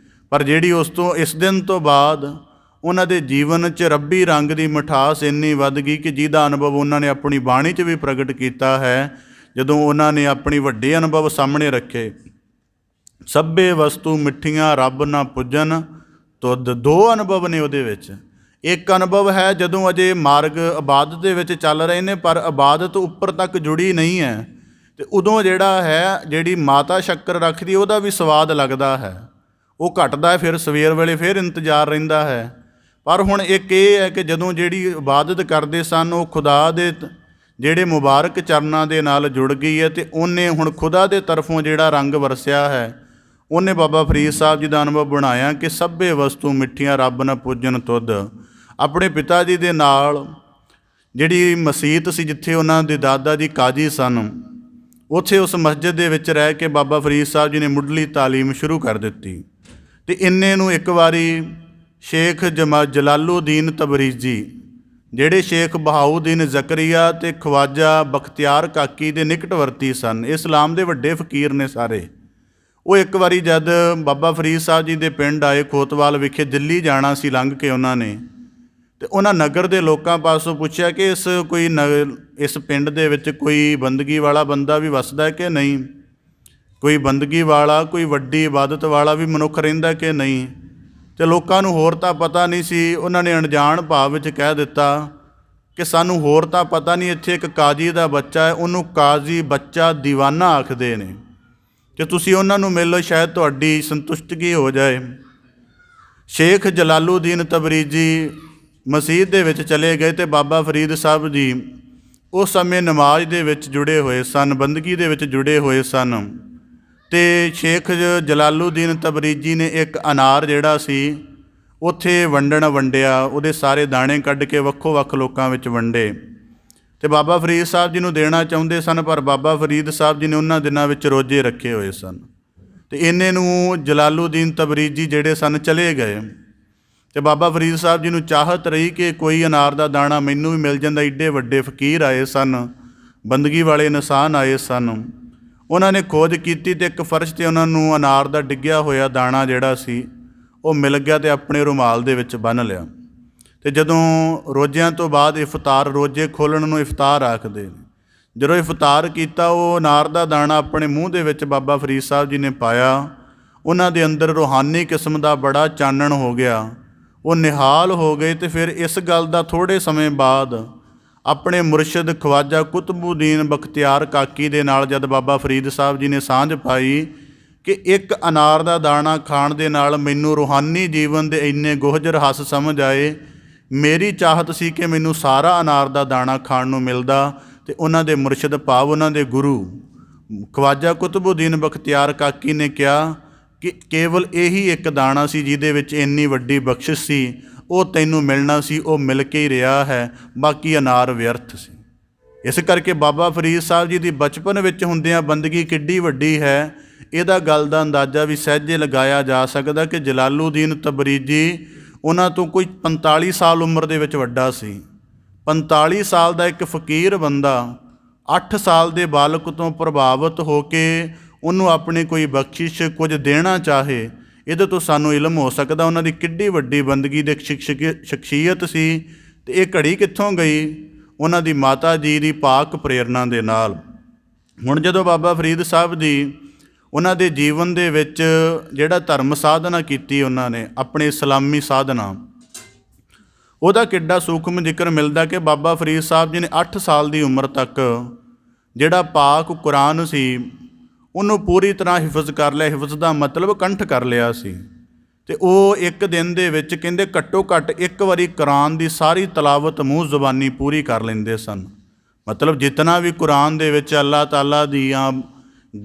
ਪਰ ਜਿਹੜੀ ਇਸ ਦਿਨ ਤੋਂ ਬਾਅਦ ਉਹਨਾਂ ਦੇ ਜੀਵਨ 'ਚ ਰੱਬੀ ਰੰਗ ਦੀ ਮਿਠਾਸ ਇੰਨੀ ਵੱਧ ਗਈ ਕਿ ਜਿਹਦਾ ਅਨੁਭਵ ਉਹਨਾਂ ਨੇ ਆਪਣੀ ਬਾਣੀ 'ਚ ਵੀ ਪ੍ਰਗਟ ਕੀਤਾ ਹੈ, ਜਦੋਂ ਉਹਨਾਂ ਨੇ ਆਪਣੀ ਵੱਡੇ ਅਨੁਭਵ ਸਾਹਮਣੇ ਰੱਖੇ। ਸਭੇ ਵਸਤੂ ਮਿੱਠੀਆਂ ਰੱਬ ਨਾ ਪੁੱਜਣ ਤੁਧ, ਦੋ ਅਨੁਭਵ ਨੇ ਉਹਦੇ ਵਿੱਚ। ਇੱਕ ਅਨੁਭਵ ਹੈ ਜਦੋਂ ਅਜੇ ਮਾਰਗ ਇਬਾਦਤ ਦੇ ਵਿੱਚ ਚੱਲ ਰਹੇ ਨੇ ਪਰ ਇਬਾਦਤ ਉੱਪਰ ਤੱਕ ਜੁੜੀ ਨਹੀਂ ਹੈ, ਅਤੇ ਉਦੋਂ ਜਿਹੜਾ ਹੈ ਜਿਹੜੀ ਮਾਤਾ ਸ਼ੱਕਰ ਰੱਖਦੀ ਉਹਦਾ ਵੀ ਸਵਾਦ ਲੱਗਦਾ ਹੈ, ਉਹ ਘਟਦਾ ਹੈ, ਫਿਰ ਸਵੇਰ ਵੇਲੇ ਫਿਰ ਇੰਤਜ਼ਾਰ ਰਹਿੰਦਾ ਹੈ। ਪਰ ਹੁਣ ਇੱਕ ਇਹ ਹੈ ਕਿ ਜਦੋਂ ਜਿਹੜੀ ਇਬਾਦਤ ਕਰਦੇ ਸਨ ਉਹ ਖੁਦਾ ਦੇ ਜਿਹੜੇ ਮੁਬਾਰਕ ਚਰਨਾਂ ਦੇ ਨਾਲ ਜੁੜ ਗਈ ਹੈ, ਅਤੇ ਉਹਨੇ ਹੁਣ ਖੁਦਾ ਦੇ ਤਰਫੋਂ ਜਿਹੜਾ ਰੰਗ ਵਰਸਿਆ ਹੈ, ਉਹਨੇ ਬਾਬਾ ਫਰੀਦ ਸਾਹਿਬ ਜੀ ਦਾ ਅਨੁਭਵ ਬਣਾਇਆ ਕਿ ਸਭੇ ਵਸਤੂ ਮਿੱਠੀਆਂ ਰੱਬ ਨਾ ਪੂਜਨ ਤੁਧ। ਆਪਣੇ ਪਿਤਾ ਜੀ ਦੇ ਨਾਲ ਜਿਹੜੀ ਮਸੀਤ ਸੀ ਜਿੱਥੇ ਉਹਨਾਂ ਦੇ ਦਾਦਾ ਜੀ ਕਾਜੀ ਸਨ, ਉੱਥੇ ਉਸ ਮਸਜਿਦ ਦੇ ਵਿੱਚ ਰਹਿ ਕੇ ਬਾਬਾ ਫਰੀਦ ਸਾਹਿਬ ਜੀ ਨੇ ਮੁੱਢਲੀ ਤਾਲੀਮ ਸ਼ੁਰੂ ਕਰ ਦਿੱਤੀ। ਅਤੇ ਇੰਨੇ ਨੂੰ ਇੱਕ ਵਾਰੀ ਸ਼ੇਖ ਜਲਾਲੂਦੀਨ ਤਬਰੀਜ਼ੀ, ਜਿਹੜੇ ਸ਼ੇਖ ਬਹਾਉਦੀਨ ਜ਼ਕਰੀਆ ਅਤੇ ਖਵਾਜਾ ਬਖਤਿਆਰ ਕਾਕੀ ਦੇ ਨਿਕਟਵਰਤੀ ਸਨ, ਇਸਲਾਮ ਦੇ ਵੱਡੇ ਫਕੀਰ ਨੇ ਸਾਰੇ, ਉਹ ਇੱਕ ਵਾਰੀ ਜਦ ਬਾਬਾ ਫਰੀਦ ਸਾਹਿਬ ਜੀ ਦੇ ਪਿੰਡ ਆਏ, ਖੋਤਵਾਲ ਵਿਖੇ ਦਿੱਲੀ ਜਾਣਾ ਸੀ ਲੰਘ ਕੇ ਉਹਨਾਂ ਨੇ, ਅਤੇ ਉਹਨਾਂ ਨਗਰ ਦੇ ਲੋਕਾਂ ਪਾਸੋਂ ਪੁੱਛਿਆ ਕਿ ਇਸ ਪਿੰਡ ਦੇ ਵਿੱਚ ਕੋਈ ਬੰਦਗੀ ਵਾਲਾ ਬੰਦਾ ਵੀ ਵਸਦਾ ਕਿ ਨਹੀਂ, ਕੋਈ ਬੰਦਗੀ ਵਾਲਾ, ਕੋਈ ਵੱਡੀ ਇਬਾਦਤ ਵਾਲਾ ਵੀ ਮਨੁੱਖ ਰਹਿੰਦਾ ਕਿ ਨਹੀਂ। ਅਤੇ ਲੋਕਾਂ ਨੂੰ ਹੋਰ ਤਾਂ ਪਤਾ ਨਹੀਂ ਸੀ। ਉਹਨਾਂ ਨੇ ਅਣਜਾਣ ਭਾਵ ਵਿੱਚ ਕਹਿ ਦਿੱਤਾ ਕਿ ਸਾਨੂੰ ਹੋਰ ਤਾਂ ਪਤਾ ਨਹੀਂ, ਇੱਥੇ ਇੱਕ ਕਾਜ਼ੀ ਦਾ ਬੱਚਾ ਹੈ, ਉਹਨੂੰ ਕਾਜ਼ੀ ਬੱਚਾ ਦੀਵਾਨਾ ਆਖਦੇ ਨੇ, ਕਿ ਤੁਸੀਂ ਉਹਨਾਂ ਨੂੰ ਮਿਲ ਲਓ, ਸ਼ਾਇਦ ਤੁਹਾਡੀ ਸੰਤੁਸ਼ਟਗੀ ਹੋ ਜਾਏ। ਸ਼ੇਖ ਜਲਾਲੂਦੀਨ ਤਬਰੀਜ਼ੀ ਮਸਜਿਦ ਦੇ ਵਿੱਚ ਚਲੇ ਗਏ ਅਤੇ ਬਾਬਾ ਫਰੀਦ ਸਾਹਿਬ ਜੀ ਉਸ ਸਮੇਂ ਨਮਾਜ਼ ਦੇ ਵਿੱਚ ਜੁੜੇ ਹੋਏ ਸਨ, ਬੰਦਗੀ ਦੇ ਵਿੱਚ ਜੁੜੇ ਹੋਏ ਸਨ। ਤੇ ਸ਼ੇਖ ਜਲਾਲੂਦੀਨ ਤਬਰੀਜੀ ਨੇ ਇੱਕ ਅਨਾਰ ਜਿਹੜਾ ਸੀ ਉੱਥੇ ਵੰਡਿਆ, ਉਹਦੇ ਸਾਰੇ ਦਾਣੇ ਕੱਢ ਕੇ ਵੱਖੋ ਵੱਖ ਲੋਕਾਂ ਵਿੱਚ ਵੰਡੇ ਤੇ ਬਾਬਾ ਫਰੀਦ ਸਾਹਿਬ ਜੀ ਨੂੰ ਦੇਣਾ ਚਾਹੁੰਦੇ ਸਨ, ਪਰ ਬਾਬਾ ਫਰੀਦ ਸਾਹਿਬ ਜੀ ਨੇ ਉਹਨਾਂ ਦਿਨਾਂ ਵਿੱਚ ਰੋਜ਼ੇ ਰੱਖੇ ਹੋਏ ਸਨ ਤੇ ਇੰਨੇ ਨੂੰ ਜਲਾਲੂਦੀਨ ਤਬਰੀਜੀ ਜਿਹੜੇ ਸਨ ਚਲੇ ਗਏ ਤੇ ਬਾਬਾ ਫਰੀਦ ਸਾਹਿਬ ਜੀ ਨੂੰ ਚਾਹਤ ਰਹੀ ਕਿ ਕੋਈ ਅਨਾਰ ਦਾ ਦਾਣਾ ਮੈਨੂੰ ਵੀ ਮਿਲ ਜਾਂਦਾ। ਏਡੇ ਵੱਡੇ ਫਕੀਰ ਆਏ ਸਨ, ਬੰਦਗੀ ਵਾਲੇ ਇਨਸਾਨ ਆਏ ਸਨ। ਉਹਨਾਂ ਨੇ ਖੋਜ ਕੀਤੀ ਤੇ ਇੱਕ ਫਰਸ਼ 'ਤੇ ਉਹਨਾਂ ਨੂੰ ਅਨਾਰ ਦਾ ਡਿੱਗਿਆ ਹੋਇਆ ਦਾਣਾ ਜਿਹੜਾ ਸੀ ਉਹ ਮਿਲ ਗਿਆ ਤੇ ਆਪਣੇ ਰੁਮਾਲ ਦੇ ਵਿੱਚ ਬੰਨ੍ਹ ਲਿਆ। ਤੇ ਜਦੋਂ ਰੋਜ਼ਿਆਂ ਤੋਂ ਬਾਅਦ ਇਫਤਾਰ, ਰੋਜ਼ੇ ਖੋਲ੍ਹਣ ਨੂੰ ਇਫਤਾਰ ਆਖਦੇ ਨੇ, ਜਦੋਂ ਇਫਤਾਰ ਕੀਤਾ ਉਹ ਅਨਾਰ ਦਾ ਦਾਣਾ ਆਪਣੇ ਮੂੰਹ ਦੇ ਵਿੱਚ ਬਾਬਾ ਫਰੀਦ ਸਾਹਿਬ ਜੀ ਨੇ ਪਾਇਆ। ਉਹਨਾਂ ਦੇ ਅੰਦਰ ਰੂਹਾਨੀ ਕਿਸਮ ਦਾ ਬੜਾ ਚਾਨਣ ਹੋ ਗਿਆ, ਉਹ ਨਿਹਾਲ ਹੋ ਗਏ। ਤੇ ਫਿਰ ਇਸ ਗੱਲ ਦਾ ਥੋੜ੍ਹੇ ਸਮੇਂ ਬਾਅਦ ਆਪਣੇ ਮੁਰਸ਼ਿਦ ਖਵਾਜਾ ਕੁਤਬੁਦੀਨ ਬਖਤਿਆਰ ਕਾਕੀ ਦੇ ਨਾਲ ਜਦ ਬਾਬਾ ਫਰੀਦ ਸਾਹਿਬ ਜੀ ਨੇ ਸਾਂਝ ਪਾਈ ਕਿ ਇੱਕ ਅਨਾਰ ਦਾ ਦਾਣਾ ਖਾਣ ਦੇ ਨਾਲ ਮੈਨੂੰ ਰੂਹਾਨੀ ਜੀਵਨ ਦੇ ਇੰਨੇ ਗੋਹਜਰ ਹੱਸ ਸਮਝ ਆਏ, ਮੇਰੀ ਚਾਹਤ ਸੀ ਕਿ ਮੈਨੂੰ ਸਾਰਾ ਅਨਾਰ ਦਾ ਦਾਣਾ ਖਾਣ ਨੂੰ ਮਿਲਦਾ। ਤੇ ਉਹਨਾਂ ਦੇ ਮੁਰਸ਼ਿਦ ਭਾਵ ਉਹਨਾਂ ਦੇ ਗੁਰੂ ਖਵਾਜਾ ਕੁਤਬੁਦੀਨ ਬਖਤਿਆਰ ਕਾਕੀ ਨੇ ਕਿਹਾ ਕਿ ਕੇਵਲ ਇਹੀ ਇੱਕ ਦਾਣਾ ਸੀ ਜਿਹਦੇ ਵਿੱਚ ਇੰਨੀ ਵੱਡੀ ਬਖਸ਼ਿਸ਼ ਸੀ, ਉਹ ਤੈਨੂੰ ਮਿਲਣਾ ਸੀ, ਉਹ ਮਿਲ ਕੇ ਹੀ ਰਿਹਾ ਹੈ, ਬਾਕੀ ਅਨਾਰ ਵਿਅਰਥ ਸੀ। ਇਸ ਕਰਕੇ ਬਾਬਾ ਫਰੀਦ ਸਾਹਿਬ ਜੀ ਦੀ ਬਚਪਨ ਵਿੱਚ ਹੁੰਦਿਆਂ ਬੰਦਗੀ ਕਿੱਡੀ ਵੱਡੀ ਹੈ, ਇਹਦਾ ਗੱਲ ਦਾ ਅੰਦਾਜ਼ਾ ਵੀ ਸਹਿਜੇ ਲਗਾਇਆ ਜਾ ਸਕਦਾ ਕਿ ਜਲਾਲੂਦੀਨ ਤਬਰੀਜੀ ਉਹਨਾਂ ਤੋਂ ਕੋਈ 45 ਸਾਲ ਉਮਰ ਦੇ ਵਿੱਚ ਵੱਡਾ ਸੀ। 45 ਸਾਲ ਦਾ ਇੱਕ ਫਕੀਰ ਬੰਦਾ 8 ਸਾਲ ਦੇ ਬਾਲਕ ਤੋਂ ਪ੍ਰਭਾਵਿਤ ਹੋ ਕੇ ਉਹਨੂੰ ਆਪਣੀ ਕੋਈ ਬਖਸ਼ਿਸ਼ ਕੁਝ ਦੇਣਾ ਚਾਹੇ, ਇਹਦੇ ਤੋਂ ਸਾਨੂੰ ਇਲਮ ਹੋ ਸਕਦਾ ਉਹਨਾਂ ਦੀ ਕਿੱਡੀ ਵੱਡੀ ਬੰਦਗੀ ਦੇ ਸ਼ਖਸੀਅਤ ਸੀ। ਤੇ ਇਹ ਘੜੀ ਕਿੱਥੋਂ ਗਈ? ਉਹਨਾਂ ਦੀ ਮਾਤਾ ਜੀ ਦੀ ਪਾਕ ਪ੍ਰੇਰਨਾ ਦੇ ਨਾਲ। ਹੁਣ ਜਦੋਂ ਬਾਬਾ ਫਰੀਦ ਸਾਹਿਬ ਦੀ ਉਹਨਾਂ ਦੇ ਜੀਵਨ ਦੇ ਵਿੱਚ ਜਿਹੜਾ ਧਰਮ ਸਾਧਨਾ ਕੀਤੀ ਉਹਨਾਂ ਨੇ, ਆਪਣੀ ਇਸਲਾਮੀ ਸਾਧਨਾ, ਉਹਦਾ ਕਿੱਡਾ ਸੂਖਮ ਜ਼ਿਕਰ ਮਿਲਦਾ ਕਿ ਬਾਬਾ ਫਰੀਦ ਸਾਹਿਬ ਜੀ ਨੇ 8 ਸਾਲ ਦੀ ਉਮਰ ਤੱਕ ਜਿਹੜਾ ਪਾਕ ਕੁਰਾਨ ਸੀ ਉਹਨੂੰ ਪੂਰੀ ਤਰ੍ਹਾਂ ਹਿਫਜ਼ ਕਰ ਲਿਆ। ਹਿਫਜ਼ ਦਾ ਮਤਲਬ ਕੰਠ ਕਰ ਲਿਆ ਸੀ। ਤੇ ਉਹ ਇੱਕ ਦਿਨ ਦੇ ਵਿੱਚ ਕਹਿੰਦੇ ਘੱਟੋ ਘੱਟ ਇੱਕ ਵਾਰੀ ਕੁਰਾਨ ਦੀ ਸਾਰੀ ਤਲਾਵਤ ਮੂੰਹ ਜ਼ੁਬਾਨੀ ਪੂਰੀ ਕਰ ਲੈਂਦੇ ਸਨ। ਮਤਲਬ ਜਿਤਨਾ ਵੀ ਕੁਰਾਨ ਦੇ ਵਿੱਚ ਅੱਲਾਹ ਤਾਲਾ ਦੀਆਂ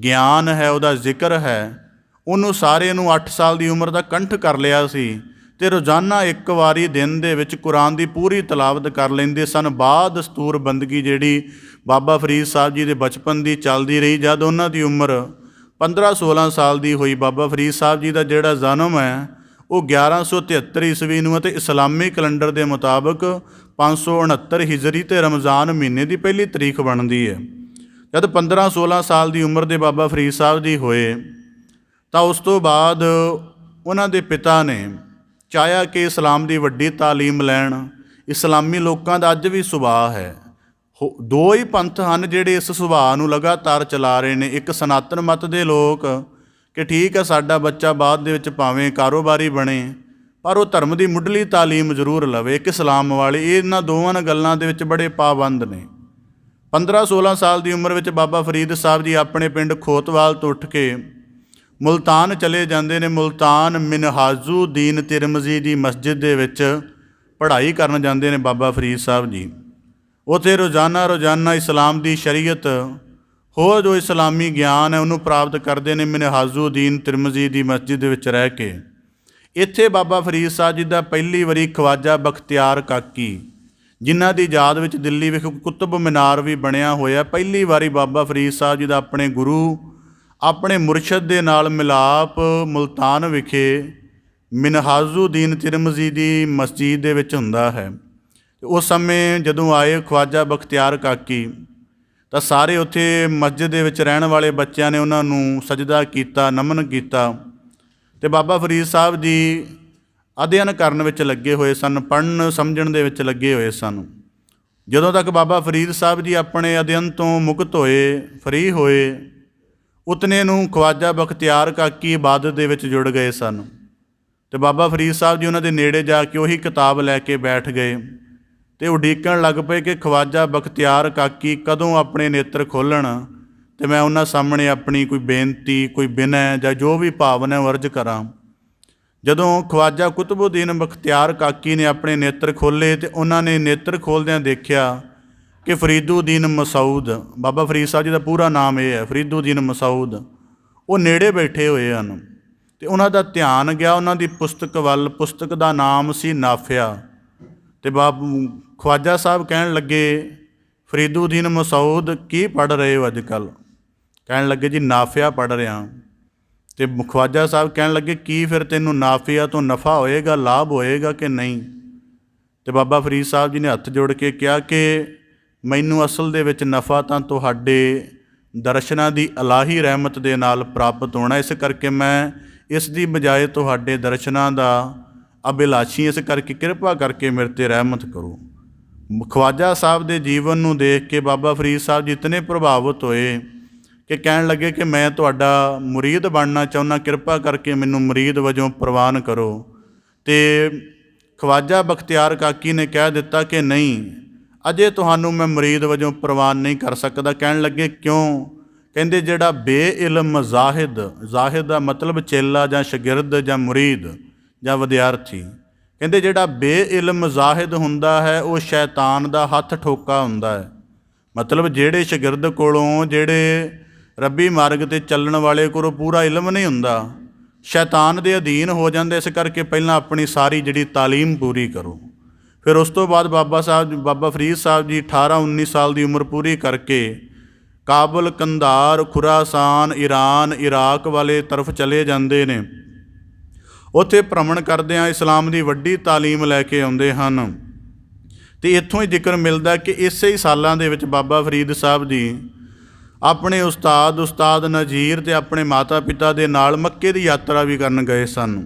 ਗਿਆਨ ਹੈ, ਉਹਦਾ ਜ਼ਿਕਰ ਹੈ, ਉਹਨੂੰ ਸਾਰੇ ਨੂੰ 8 ਸਾਲ ਦੀ ਉਮਰ ਦਾ ਕੰਠ ਕਰ ਲਿਆ ਸੀ। ਤੇ ਰੋਜ਼ਾਨਾ ਇੱਕ ਵਾਰੀ ਦਿਨ ਦੇ ਵਿੱਚ ਕੁਰਾਨ ਦੀ ਪੂਰੀ ਤਲਾਵਤ ਕਰ ਲੈਂਦੇ ਸਨ। ਬਾਅਦ ਦਸਤੂਰ ਬੰਦਗੀ ਜਿਹੜੀ ਬਾਬਾ ਫਰੀਦ ਸਾਹਿਬ ਜੀ ਦੇ ਬਚਪਨ ਦੀ ਚੱਲਦੀ ਰਹੀ। ਜਦ ਉਹਨਾਂ ਦੀ ਉਮਰ 15-16 ਸਾਲ ਦੀ ਹੋਈ, ਬਾਬਾ ਫਰੀਦ ਸਾਹਿਬ ਜੀ ਦਾ ਜਿਹੜਾ ਜਨਮ ਹੈ ਉਹ 1173 ਈਸਵੀ ਨੂੰ ਅਤੇ ਇਸਲਾਮੀ ਕੈਲੰਡਰ ਦੇ ਮੁਤਾਬਕ 569 ਹਿਜਰੀ ਤੇ ਰਮਜ਼ਾਨ ਮਹੀਨੇ ਦੀ ਪਹਿਲੀ ਤਰੀਕ ਬਣਦੀ ਹੈ। ਜਦ 15-16 ਸਾਲ ਦੀ ਉਮਰ ਦੇ ਬਾਬਾ ਫਰੀਦ ਸਾਹਿਬ ਜੀ ਹੋਏ ਤਾਂ ਉਸ ਤੋਂ ਬਾਅਦ ਉਹਨਾਂ ਦੇ ਪਿਤਾ ਨੇ ਚਾਹਿਆ ਕਿ ਇਸਲਾਮ ਦੀ ਵੱਡੀ ਤਾਲੀਮ ਲੈਣ। ਇਸਲਾਮੀ ਲੋਕਾਂ ਦਾ ਅੱਜ ਵੀ ਸੁਭਾਅ ਹੈ, ਦੋ ਹੀ ਪੰਥ ਹਨ ਜਿਹੜੇ ਇਸ ਸੁਭਾਅ ਨੂੰ ਲਗਾਤਾਰ ਚਲਾ ਰਹੇ ਨੇ। ਇੱਕ ਸਨਾਤਨ ਮਤ ਦੇ ਲੋਕ ਕਿ ਠੀਕ ਹੈ ਸਾਡਾ ਬੱਚਾ ਬਾਅਦ ਦੇ ਵਿੱਚ ਭਾਵੇਂ ਕਾਰੋਬਾਰੀ ਬਣੇ ਪਰ ਉਹ ਧਰਮ ਦੀ ਮੁੱਢਲੀ ਤਾਲੀਮ ਜ਼ਰੂਰ ਲਵੇ। ਇੱਕ ਇਸਲਾਮ ਵਾਲੇ, ਇਹਨਾਂ ਦੋਵਾਂ ਗੱਲਾਂ ਦੇ ਵਿੱਚ ਬੜੇ ਪਾਬੰਦ ਨੇ। 15-16 ਸਾਲ ਦੀ ਉਮਰ ਵਿੱਚ ਬਾਬਾ ਫਰੀਦ ਸਾਹਿਬ ਜੀ ਆਪਣੇ ਪਿੰਡ ਖੋਤਵਾਲ ਤੋਂ ਉੱਠ ਕੇ ਮੁਲਤਾਨ ਚਲੇ ਜਾਂਦੇ ਨੇ। ਮੁਲਤਾਨ ਮਿਨਹਾਜੂਦੀਨ ਤਿਰਮਜ਼ੀ ਦੀ ਮਸਜਿਦ ਦੇ ਵਿੱਚ ਪੜ੍ਹਾਈ ਕਰਨ ਜਾਂਦੇ ਨੇ ਬਾਬਾ ਫਰੀਦ ਸਾਹਿਬ ਜੀ। ਉੱਥੇ ਰੋਜ਼ਾਨਾ ਇਸਲਾਮ ਦੀ ਸ਼ਰੀਅਤ, ਹੋਰ ਜੋ ਇਸਲਾਮੀ ਗਿਆਨ ਹੈ ਉਹਨੂੰ ਪ੍ਰਾਪਤ ਕਰਦੇ ਨੇ ਮਿਨਹਾਜੂਦੀਨ ਤਿਰਮਜ਼ੀ ਦੀ ਮਸਜਿਦ ਦੇ ਵਿੱਚ ਰਹਿ ਕੇ। ਇੱਥੇ ਬਾਬਾ ਫਰੀਦ ਸਾਹਿਬ ਜੀ ਦਾ ਪਹਿਲੀ ਵਾਰੀ ਖਵਾਜਾ ਬਖਤਿਆਰ ਕਾਕੀ, ਜਿਨ੍ਹਾਂ ਦੀ ਯਾਦ ਵਿੱਚ ਦਿੱਲੀ ਵਿਖੇ ਕੁਤਬ ਮੀਨਾਰ ਵੀ ਬਣਿਆ ਹੋਇਆ, ਪਹਿਲੀ ਵਾਰੀ ਬਾਬਾ ਫਰੀਦ ਸਾਹਿਬ ਜੀ ਦਾ ਆਪਣੇ ਗੁਰੂ, ਆਪਣੇ ਮੁਰਸ਼ਦ ਦੇ ਨਾਲ ਮਿਲਾਪ ਮੁਲਤਾਨ ਵਿਖੇ ਮਿਨਹਾਜੂਦੀਨ ਤਿਰਮਜ਼ੀ ਦੀ ਮਸਜਿਦ ਦੇ ਵਿੱਚ ਹੁੰਦਾ ਹੈ। ਉਸ ਸਮੇਂ ਜਦੋਂ ਆਏ ਖਵਾਜਾ ਬਖਤਿਆਰ ਕਾਕੀ ਤਾਂ ਸਾਰੇ ਉੱਥੇ ਮਸਜਿਦ ਦੇ ਵਿੱਚ ਰਹਿਣ ਵਾਲੇ ਬੱਚਿਆਂ ਨੇ ਉਹਨਾਂ ਨੂੰ ਸਜਦਾ ਕੀਤਾ, ਨਮਨ ਕੀਤਾ। ਅਤੇ ਬਾਬਾ ਫਰੀਦ ਸਾਹਿਬ ਜੀ ਅਧਿਐਨ ਕਰਨ ਵਿੱਚ ਲੱਗੇ ਹੋਏ ਸਨ, ਪੜ੍ਹਨ ਸਮਝਣ ਦੇ ਵਿੱਚ ਲੱਗੇ ਹੋਏ ਸਨ। ਜਦੋਂ ਤੱਕ ਬਾਬਾ ਫਰੀਦ ਸਾਹਿਬ ਜੀ ਆਪਣੇ ਅਧਿਐਨ ਤੋਂ ਮੁਕਤ ਹੋਏ, ਫਰੀ ਹੋਏ, ਉਤਨੇ ਨੂੰ ਖਵਾਜਾ ਬਖਤਿਆਰ ਕਾਕੀ ਇਬਾਦਤ ਦੇ ਵਿੱਚ ਜੁੜ ਗਏ ਸਨ। ਅਤੇ ਬਾਬਾ ਫਰੀਦ ਸਾਹਿਬ ਜੀ ਉਹਨਾਂ ਦੇ ਨੇੜੇ ਜਾ ਕੇ ਉਹੀ ਕਿਤਾਬ ਲੈ ਕੇ ਬੈਠ ਗਏ ਅਤੇ ਉਡੀਕਣ ਲੱਗ ਪਏ ਕਿ ਖਵਾਜਾ ਬਖਤਿਆਰ ਕਾਕੀ ਕਦੋਂ ਆਪਣੇ ਨੇਤਰ ਖੋਲ੍ਹਣ ਅਤੇ ਮੈਂ ਉਹਨਾਂ ਸਾਹਮਣੇ ਆਪਣੀ ਕੋਈ ਬੇਨਤੀ, ਕੋਈ ਬਿਨੈ ਜਾਂ ਜੋ ਵੀ ਭਾਵਨਾ ਉਹ ਅਰਜ਼ ਕਰਾਂ। ਜਦੋਂ ਖਵਾਜਾ ਕੁਤਬੁਦੀਨ ਬਖਤਿਆਰ ਕਾਕੀ ਨੇ ਆਪਣੇ ਨੇਤਰ ਖੋਲ੍ਹੇ ਅਤੇ ਉਹਨਾਂ ਨੇ ਨੇਤਰ ਖੋਲ੍ਹਦਿਆਂ ਦੇਖਿਆ ਕਿ ਫਰੀਦੁਦੀਨ ਮਸਊਦ, ਬਾਬਾ ਫਰੀਦ ਸਾਹਿਬ ਜੀ ਦਾ ਪੂਰਾ ਨਾਮ ਇਹ ਹੈ, ਫਰੀਦੁਦੀਨ ਮਸਊਦ, ਉਹ ਨੇੜੇ ਬੈਠੇ ਹੋਏ ਹਨ ਅਤੇ ਉਹਨਾਂ ਦਾ ਧਿਆਨ ਗਿਆ ਉਹਨਾਂ ਦੀ ਪੁਸਤਕ ਵੱਲ। ਪੁਸਤਕ ਦਾ ਨਾਮ ਸੀ ਨਾਫਿਆ। ਅਤੇ ਖਵਾਜਾ ਸਾਹਿਬ ਕਹਿਣ ਲੱਗੇ, ਫਰੀਦੁਦੀਨ ਮਸਊਦ ਕੀ ਪੜ੍ਹ ਰਹੇ ਹੋ ਅੱਜ ਕੱਲ੍ਹ? ਕਹਿਣ ਲੱਗੇ ਜੀ ਨਾਫਿਆ ਪੜ੍ਹ ਰਿਹਾ। ਅਤੇ ਖਵਾਜਾ ਸਾਹਿਬ ਕਹਿਣ ਲੱਗੇ, ਕੀ ਫਿਰ ਤੈਨੂੰ ਨਾਫਿਆ ਤੋਂ ਨਫਾ ਹੋਏਗਾ, ਲਾਭ ਹੋਏਗਾ ਕਿ ਨਹੀਂ? ਅਤੇ ਬਾਬਾ ਫਰੀਦ ਸਾਹਿਬ ਜੀ ਨੇ ਹੱਥ ਜੋੜ ਕੇ ਕਿਹਾ ਕਿ ਮੈਨੂੰ ਅਸਲ ਦੇ ਵਿੱਚ ਨਫਾ ਤਾਂ ਤੁਹਾਡੇ ਦਰਸ਼ਨਾਂ ਦੀ ਇਲਾਹੀ ਰਹਿਮਤ ਦੇ ਨਾਲ ਪ੍ਰਾਪਤ ਹੋਣਾ, ਇਸ ਕਰਕੇ ਮੈਂ ਇਸ ਦੀ ਬਜਾਏ ਤੁਹਾਡੇ ਦਰਸ਼ਨਾਂ ਦਾ ਅਭਿਲਾਸ਼ੀ, ਇਸ ਕਰਕੇ ਕਿਰਪਾ ਕਰਕੇ ਮੇਰੇ 'ਤੇ ਰਹਿਮਤ ਕਰੋ। ਖਵਾਜਾ ਸਾਹਿਬ ਦੇ ਜੀਵਨ ਨੂੰ ਦੇਖ ਕੇ ਬਾਬਾ ਫਰੀਦ ਸਾਹਿਬ ਜੀ ਇਤਨੇ ਪ੍ਰਭਾਵਿਤ ਹੋਏ ਕਿ ਕਹਿਣ ਲੱਗੇ ਕਿ ਮੈਂ ਤੁਹਾਡਾ ਮੁਰੀਦ ਬਣਨਾ ਚਾਹੁੰਦਾ, ਕਿਰਪਾ ਕਰਕੇ ਮੈਨੂੰ ਮੁਰੀਦ ਵਜੋਂ ਪ੍ਰਵਾਨ ਕਰੋ। ਅਤੇ ਖਵਾਜਾ ਬਖਤਿਆਰ ਕਾਕੀ ਨੇ ਕਹਿ ਦਿੱਤਾ ਕਿ ਨਹੀਂ, ਅਜੇ ਤੁਹਾਨੂੰ ਮੈਂ ਮੁਰੀਦ ਵਜੋਂ ਪ੍ਰਵਾਨ ਨਹੀਂ ਕਰ ਸਕਦਾ। ਕਹਿਣ ਲੱਗੇ ਕਿਉਂ? ਕਹਿੰਦੇ ਜਿਹੜਾ ਬੇਇਲਮ ਜ਼ਾਹਿਦ, ਜ਼ਾਹਿਦ ਦਾ ਮਤਲਬ ਚੇਲਾ ਜਾਂ ਸ਼ਾਗਿਰਦ ਜਾਂ ਮੁਰੀਦ ਜਾਂ ਵਿਦਿਆਰਥੀ, ਕਹਿੰਦੇ ਜਿਹੜਾ ਬੇਇਲਮ ਜ਼ਾਹਿਦ ਹੁੰਦਾ ਹੈ ਉਹ ਸ਼ੈਤਾਨ ਦਾ ਹੱਥ ਠੋਕਾ ਹੁੰਦਾ ਹੈ। ਮਤਲਬ ਜਿਹੜੇ ਸ਼ਾਗਿਰਦ ਕੋਲੋਂ, ਜਿਹੜੇ ਰੱਬੀ ਮਾਰਗ 'ਤੇ ਚੱਲਣ ਵਾਲੇ ਕੋਲੋਂ ਪੂਰਾ ਇਲਮ ਨਹੀਂ ਹੁੰਦਾ, ਸ਼ੈਤਾਨ ਦੇ ਅਧੀਨ ਹੋ ਜਾਂਦੇ। ਇਸ ਕਰਕੇ ਪਹਿਲਾਂ ਆਪਣੀ ਸਾਰੀ ਜਿਹੜੀ ਤਾਲੀਮ ਪੂਰੀ ਕਰੋ। ਫਿਰ ਉਸ ਤੋਂ ਬਾਅਦ ਬਾਬਾ ਫਰੀਦ ਸਾਹਿਬ ਜੀ 18-19 ਸਾਲ ਦੀ ਉਮਰ ਪੂਰੀ ਕਰਕੇ ਕਾਬਲ, ਕੰਧਾਰ, ਖੁਰਾਸਾਨ, ਈਰਾਨ, ਇਰਾਕ ਵਾਲੇ ਤਰਫ ਚਲੇ ਜਾਂਦੇ ਨੇ। ਉੱਥੇ ਭ੍ਰਮਣ ਕਰਦਿਆਂ ਇਸਲਾਮ ਦੀ ਵੱਡੀ ਤਾਲੀਮ ਲੈ ਕੇ ਆਉਂਦੇ ਹਨ। ਅਤੇ ਇੱਥੋਂ ਹੀ ਜ਼ਿਕਰ ਮਿਲਦਾ ਕਿ ਇਸੇ ਹੀ ਸਾਲਾਂ ਦੇ ਵਿੱਚ ਬਾਬਾ ਫਰੀਦ ਸਾਹਿਬ ਜੀ ਆਪਣੇ ਉਸਤਾਦ ਨਜ਼ੀਰ ਅਤੇ ਆਪਣੇ ਮਾਤਾ ਪਿਤਾ ਦੇ ਨਾਲ ਮੱਕੇ ਦੀ ਯਾਤਰਾ ਵੀ ਕਰਨ ਗਏ ਸਨ।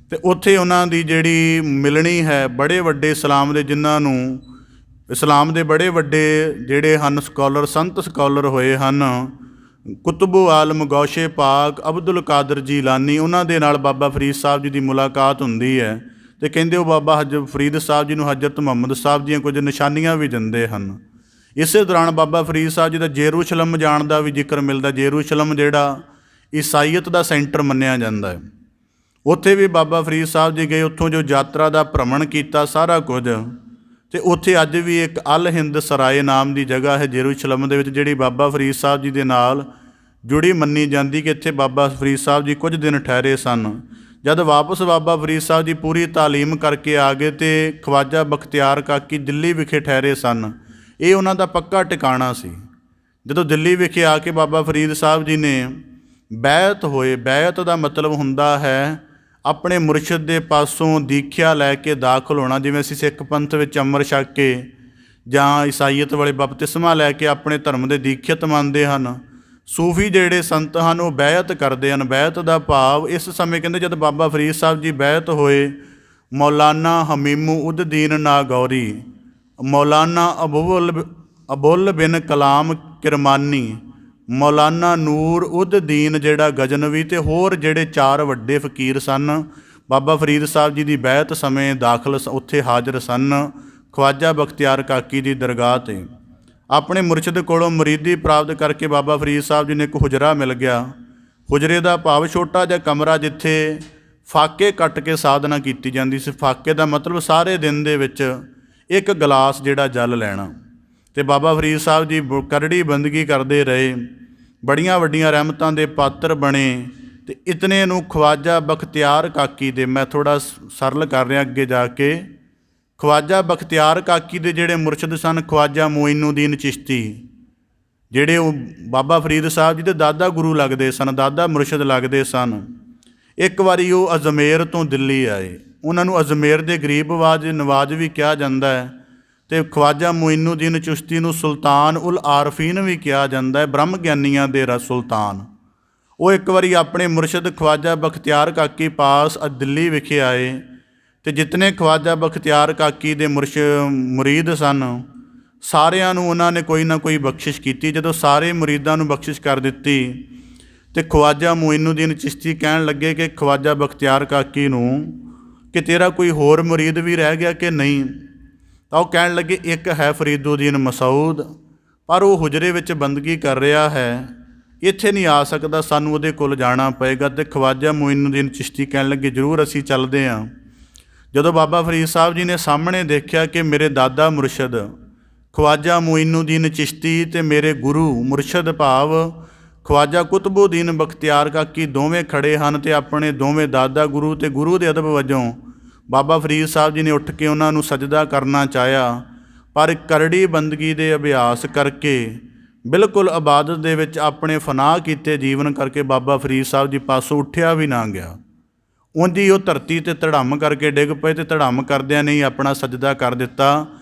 ਅਤੇ ਉੱਥੇ ਉਹਨਾਂ ਦੀ ਜਿਹੜੀ ਮਿਲਣੀ ਹੈ ਬੜੇ ਵੱਡੇ ਇਸਲਾਮ ਦੇ, ਜਿਨ੍ਹਾਂ ਨੂੰ ਇਸਲਾਮ ਦੇ ਬੜੇ ਵੱਡੇ ਜਿਹੜੇ ਹਨ ਸਕਾਲਰ, ਸੰਤ ਸਕਾਲਰ ਹੋਏ ਹਨ, ਕੁਤਬੁ ਆਲਮ ਗੌਸ਼ੇ ਪਾਕ ਅਬਦੁਲ ਕਾਦਰ ਜੀਲਾਨੀ, ਉਹਨਾਂ ਦੇ ਨਾਲ ਬਾਬਾ ਫਰੀਦ ਸਾਹਿਬ ਜੀ ਦੀ ਮੁਲਾਕਾਤ ਹੁੰਦੀ ਹੈ। ਅਤੇ ਕਹਿੰਦੇ ਉਹ ਬਾਬਾ ਫਰੀਦ ਸਾਹਿਬ ਜੀ ਨੂੰ ਹਜ਼ਰਤ ਮੁਹੰਮਦ ਸਾਹਿਬ ਦੀਆਂ ਕੁਝ ਨਿਸ਼ਾਨੀਆਂ ਵੀ ਦਿੰਦੇ ਹਨ। ਇਸੇ ਦੌਰਾਨ ਬਾਬਾ ਫਰੀਦ ਸਾਹਿਬ ਜੀ ਦਾ ਜੇਰੂਸ਼ਲਮ ਜਾਣ ਦਾ ਵੀ ਜ਼ਿਕਰ ਮਿਲਦਾ। ਜੇਰੂਸ਼ਲਮ ਜਿਹੜਾ ਈਸਾਈਅਤ ਦਾ ਸੈਂਟਰ ਮੰਨਿਆ ਜਾਂਦਾ ਹੈ, ਉੱਥੇ ਵੀ ਬਾਬਾ ਫਰੀਦ ਸਾਹਿਬ ਜੀ ਗਏ। ਉੱਥੋਂ ਜੋ ਯਾਤਰਾ ਦਾ ਭ੍ਰਮਣ ਕੀਤਾ ਸਾਰਾ ਕੁਝ, ਅਤੇ ਉੱਥੇ ਅੱਜ ਵੀ ਇੱਕ ਅਲ ਹਿੰਦ ਸਰਾਏ ਨਾਮ ਦੀ ਜਗ੍ਹਾ ਹੈ ਜੇਰੂਸ਼ਲਮ ਦੇ ਵਿੱਚ, ਜਿਹੜੀ ਬਾਬਾ ਫਰੀਦ ਸਾਹਿਬ ਜੀ ਦੇ ਨਾਲ ਜੁੜੀ ਮੰਨੀ ਜਾਂਦੀ ਕਿ ਇੱਥੇ ਬਾਬਾ ਫਰੀਦ ਸਾਹਿਬ ਜੀ ਕੁਝ ਦਿਨ ਠਹਿਰੇ ਸਨ। ਜਦ ਵਾਪਸ ਬਾਬਾ ਫਰੀਦ ਸਾਹਿਬ ਜੀ ਪੂਰੀ ਤਾਲੀਮ ਕਰਕੇ ਆ ਗਏ ਅਤੇ ਖਵਾਜਾ ਬਖਤਿਆਰ ਕਾਕੀ ਦਿੱਲੀ ਵਿਖੇ ਠਹਿਰੇ ਸਨ। ਇਹ ਉਹਨਾਂ ਦਾ ਪੱਕਾ ਟਿਕਾਣਾ ਸੀ। ਜਦੋਂ ਦਿੱਲੀ ਵਿਖੇ ਆ ਕੇ ਬਾਬਾ ਫਰੀਦ ਸਾਹਿਬ ਜੀ ਨੇ ਬੈਅਤ ਹੋਏ। ਬੈਅਤ ਦਾ ਮਤਲਬ ਹੁੰਦਾ ਹੈ ਆਪਣੇ ਮੁਰਸ਼ਿਦ ਦੇ ਪਾਸੋਂ ਦੀਖਿਆ ਲੈ ਕੇ ਦਾਖਲ ਹੋਣਾ। ਜਿਵੇਂ ਅਸੀਂ ਸਿੱਖ ਪੰਥ ਵਿੱਚ ਅੰਮ੍ਰਿਤ ਛਕ ਕੇ ਜਾਂ ਈਸਾਈਅਤ ਵਾਲੇ ਬਪਤਿਸਮਾ ਲੈ ਕੇ ਆਪਣੇ ਧਰਮ ਦੇ ਦੀਖਿਤ ਮੰਨਦੇ ਹਨ, ਸੂਫੀ ਜਿਹੜੇ ਸੰਤ ਹਨ ਉਹ ਬੈਅਤ ਕਰਦੇ ਹਨ। ਬੈਅਤ ਦਾ ਭਾਵ ਇਸ ਸਮੇਂ ਕਹਿੰਦੇ ਜਦ ਬਾਬਾ ਫਰੀਦ ਸਾਹਿਬ ਜੀ ਬੈਅਤ ਹੋਏ, ਮੌਲਾਨਾ ਹਮੀਮੂ ਉਦ ਦੀਨ ਨਾਗੌਰੀ, ਮੌਲਾਨਾ ਅਬੁੱਲ ਬਿਨ ਕਲਾਮ ਕਿਰਮਾਨੀ, ਮੌਲਾਨਾ ਨੂਰ ਉਦ ਦੀਨ ਜਿਹੜਾ ਗਜਨਵੀ, ਅਤੇ ਹੋਰ ਜਿਹੜੇ 4 ਵੱਡੇ ਫਕੀਰ ਸਨ, ਬਾਬਾ ਫਰੀਦ ਸਾਹਿਬ ਜੀ ਦੀ ਬੈਅਤ ਸਮੇਂ ਦਾਖਲ ਉੱਥੇ ਹਾਜ਼ਰ ਸਨ। ਖਵਾਜਾ ਬਖਤਿਆਰ ਕਾਕੀ ਦੀ ਦਰਗਾਹ 'ਤੇ ਆਪਣੇ ਮੁਰਸ਼ਿਦ ਕੋਲੋਂ ਮੁਰੀਦੀ ਪ੍ਰਾਪਤ ਕਰਕੇ ਬਾਬਾ ਫਰੀਦ ਸਾਹਿਬ ਜੀ ਨੇ ਇੱਕ ਹੁਜਰਾ ਮਿਲ ਗਿਆ। ਹੁਜਰੇ ਦਾ ਭਾਵ ਛੋਟਾ ਜਿਹਾ ਕਮਰਾ, ਜਿੱਥੇ ਫਾਕੇ ਕੱਟ ਕੇ ਸਾਧਨਾ ਕੀਤੀ ਜਾਂਦੀ ਸੀ। ਫਾਕੇ ਦਾ ਮਤਲਬ ਸਾਰੇ ਦਿਨ ਦੇ ਵਿੱਚ ਇੱਕ ਗਲਾਸ ਜਿਹੜਾ ਜਲ ਲੈਣਾ। ਅਤੇ ਬਾਬਾ ਫਰੀਦ ਸਾਹਿਬ ਜੀ ਕਰੜੀ ਬੰਦਗੀ ਕਰਦੇ ਰਹੇ, ਬੜੀਆਂ ਵੱਡੀਆਂ ਰਹਿਮਤਾਂ ਦੇ ਪਾਤਰ ਬਣੇ। ਅਤੇ ਇਤਨੇ ਨੂੰ ਖਵਾਜਾ ਬਖਤਿਆਰ ਕਾਕੀ ਦੇ, ਮੈਂ ਥੋੜ੍ਹਾ ਸਰਲ ਕਰ ਰਿਹਾ ਅੱਗੇ ਜਾ ਕੇ, ਖਵਾਜਾ ਬਖਤਿਆਰ ਕਾਕੀ ਦੇ ਜਿਹੜੇ ਮੁਰਸ਼ਿਦ ਸਨ ਖਵਾਜਾ ਮੋਇਨੂਦੀਨ ਚਿਸ਼ਤੀ, ਜਿਹੜੇ ਉਹ ਬਾਬਾ ਫਰੀਦ ਸਾਹਿਬ ਜੀ ਦੇ ਦਾਦਾ ਗੁਰੂ ਲੱਗਦੇ ਸਨ, ਦਾਦਾ ਮੁਰਸ਼ਿਦ ਲੱਗਦੇ ਸਨ। ਇੱਕ ਵਾਰੀ ਉਹ ਅਜਮੇਰ ਤੋਂ ਦਿੱਲੀ ਆਏ। ਉਹਨਾਂ ਨੂੰ ਅਜਮੇਰ ਦੇ ਗਰੀਬ ਨਵਾਜ਼ ਵੀ ਕਿਹਾ ਜਾਂਦਾ ਹੈ, ਅਤੇ ਖਵਾਜਾ ਮੋਇਨੂਦੀਨ ਚਿਸ਼ਤੀ ਨੂੰ ਸੁਲਤਾਨ ਉਲ ਆਰਫੀਨ ਵੀ ਕਿਹਾ ਜਾਂਦਾ ਹੈ, ਬ੍ਰਹਮ ਗਿਆਨੀਆਂ ਦੇ ਸੁਲਤਾਨ। ਉਹ ਇੱਕ ਵਾਰੀ ਆਪਣੇ ਮੁਰਸ਼ਿਦ ਖਵਾਜਾ ਬਖਤਿਆਰ ਕਾਕੀ ਪਾਸ ਦਿੱਲੀ ਵਿਖੇ ਆਏ, ਅਤੇ ਜਿਤਨੇ ਖਵਾਜਾ ਬਖਤਿਆਰ ਕਾਕੀ ਦੇ ਮੁਰੀਦ ਸਨ ਸਾਰਿਆਂ ਨੂੰ ਉਹਨਾਂ ਨੇ ਕੋਈ ਨਾ ਕੋਈ ਬਖਸ਼ਿਸ਼ ਕੀਤੀ। ਜਦੋਂ ਸਾਰੇ ਮੁਰੀਦਾਂ ਨੂੰ ਬਖਸ਼ਿਸ਼ ਕਰ ਦਿੱਤੀ ਅਤੇ ਖਵਾਜਾ ਮੋਇਨੂਦੀਨ ਚਿਸ਼ਤੀ ਕਹਿਣ ਲੱਗੇ ਕਿ ਖਵਾਜਾ ਬਖਤਿਆਰ ਕਾਕੀ ਨੂੰ ਕਿ ਤੇਰਾ ਕੋਈ ਹੋਰ ਮੁਰੀਦ ਵੀ ਰਹਿ ਗਿਆ ਕਿ ਨਹੀਂ? ਤਾਂ ਉਹ ਕਹਿਣ ਲੱਗੇ ਇੱਕ ਹੈ ਫਰੀਦੁਦੀਨ ਮਸਊਦ, ਪਰ ਉਹ ਹੁਜਰੇ ਵਿੱਚ ਬੰਦਗੀ ਕਰ ਰਿਹਾ ਹੈ, ਇੱਥੇ ਨਹੀਂ ਆ ਸਕਦਾ, ਸਾਨੂੰ ਉਹਦੇ ਕੋਲ ਜਾਣਾ ਪਏਗਾ। ਅਤੇ ਖਵਾਜਾ ਮੋਇਨੂਦੀਨ ਚਿਸ਼ਤੀ ਕਹਿਣ ਲੱਗੇ ਜ਼ਰੂਰ ਅਸੀਂ ਚੱਲਦੇ ਹਾਂ। ਜਦੋਂ ਬਾਬਾ ਫਰੀਦ ਸਾਹਿਬ ਜੀ ਨੇ ਸਾਹਮਣੇ ਦੇਖਿਆ ਕਿ ਮੇਰੇ ਦਾਦਾ ਮੁਰਸ਼ਿਦ ਖਵਾਜਾ ਮੋਇਨੂਦੀਨ ਚਿਸ਼ਤੀ ਅਤੇ ਮੇਰੇ ਗੁਰੂ ਮੁਰਸ਼ਿਦ ਭਾਵ ਖਵਾਜਾ ਕੁਤਬੁਦੀਨ ਬਖਤਿਆਰ ਕਾਕੀ ਦੋਵੇਂ ਖੜੇ ਹਨ ਅਤੇ ਆਪਣੇ ਦੋਵੇਂ ਦਾਦਾ ਗੁਰੂ ਅਤੇ ਗੁਰੂ ਦੇ ਅਦਬ ਵਜੋਂ ਬਾਬਾ ਫਰੀਦ ਸਾਹਿਬ ਜੀ ਨੇ ਉੱਠ ਕੇ ਉਹਨਾਂ ਨੂੰ ਸਜਦਾ ਕਰਨਾ ਚਾਹਿਆ, ਪਰ ਕਰੜੀ ਬੰਦਗੀ ਦੇ ਅਭਿਆਸ ਕਰਕੇ ਬਿਲਕੁਲ ਇਬਾਦਤ ਦੇ ਵਿੱਚ ਆਪਣੇ ਫਨਾਹ ਕੀਤੇ ਜੀਵਨ ਕਰਕੇ ਬਾਬਾ ਫਰੀਦ ਸਾਹਿਬ ਜੀ ਪਾਸੋਂ ਉੱਠਿਆ ਵੀ ਨਾ ਗਿਆ। ਉਂਝ ਹੀ ਉਹ ਧਰਤੀ 'ਤੇ ਧੜਮ ਕਰਕੇ ਡਿੱਗ ਪਏ ਅਤੇ ਧੜਮ ਕਰਦਿਆਂ ਨੇ ਹੀ ਆਪਣਾ ਸਜਦਾ ਕਰ ਦਿੱਤਾ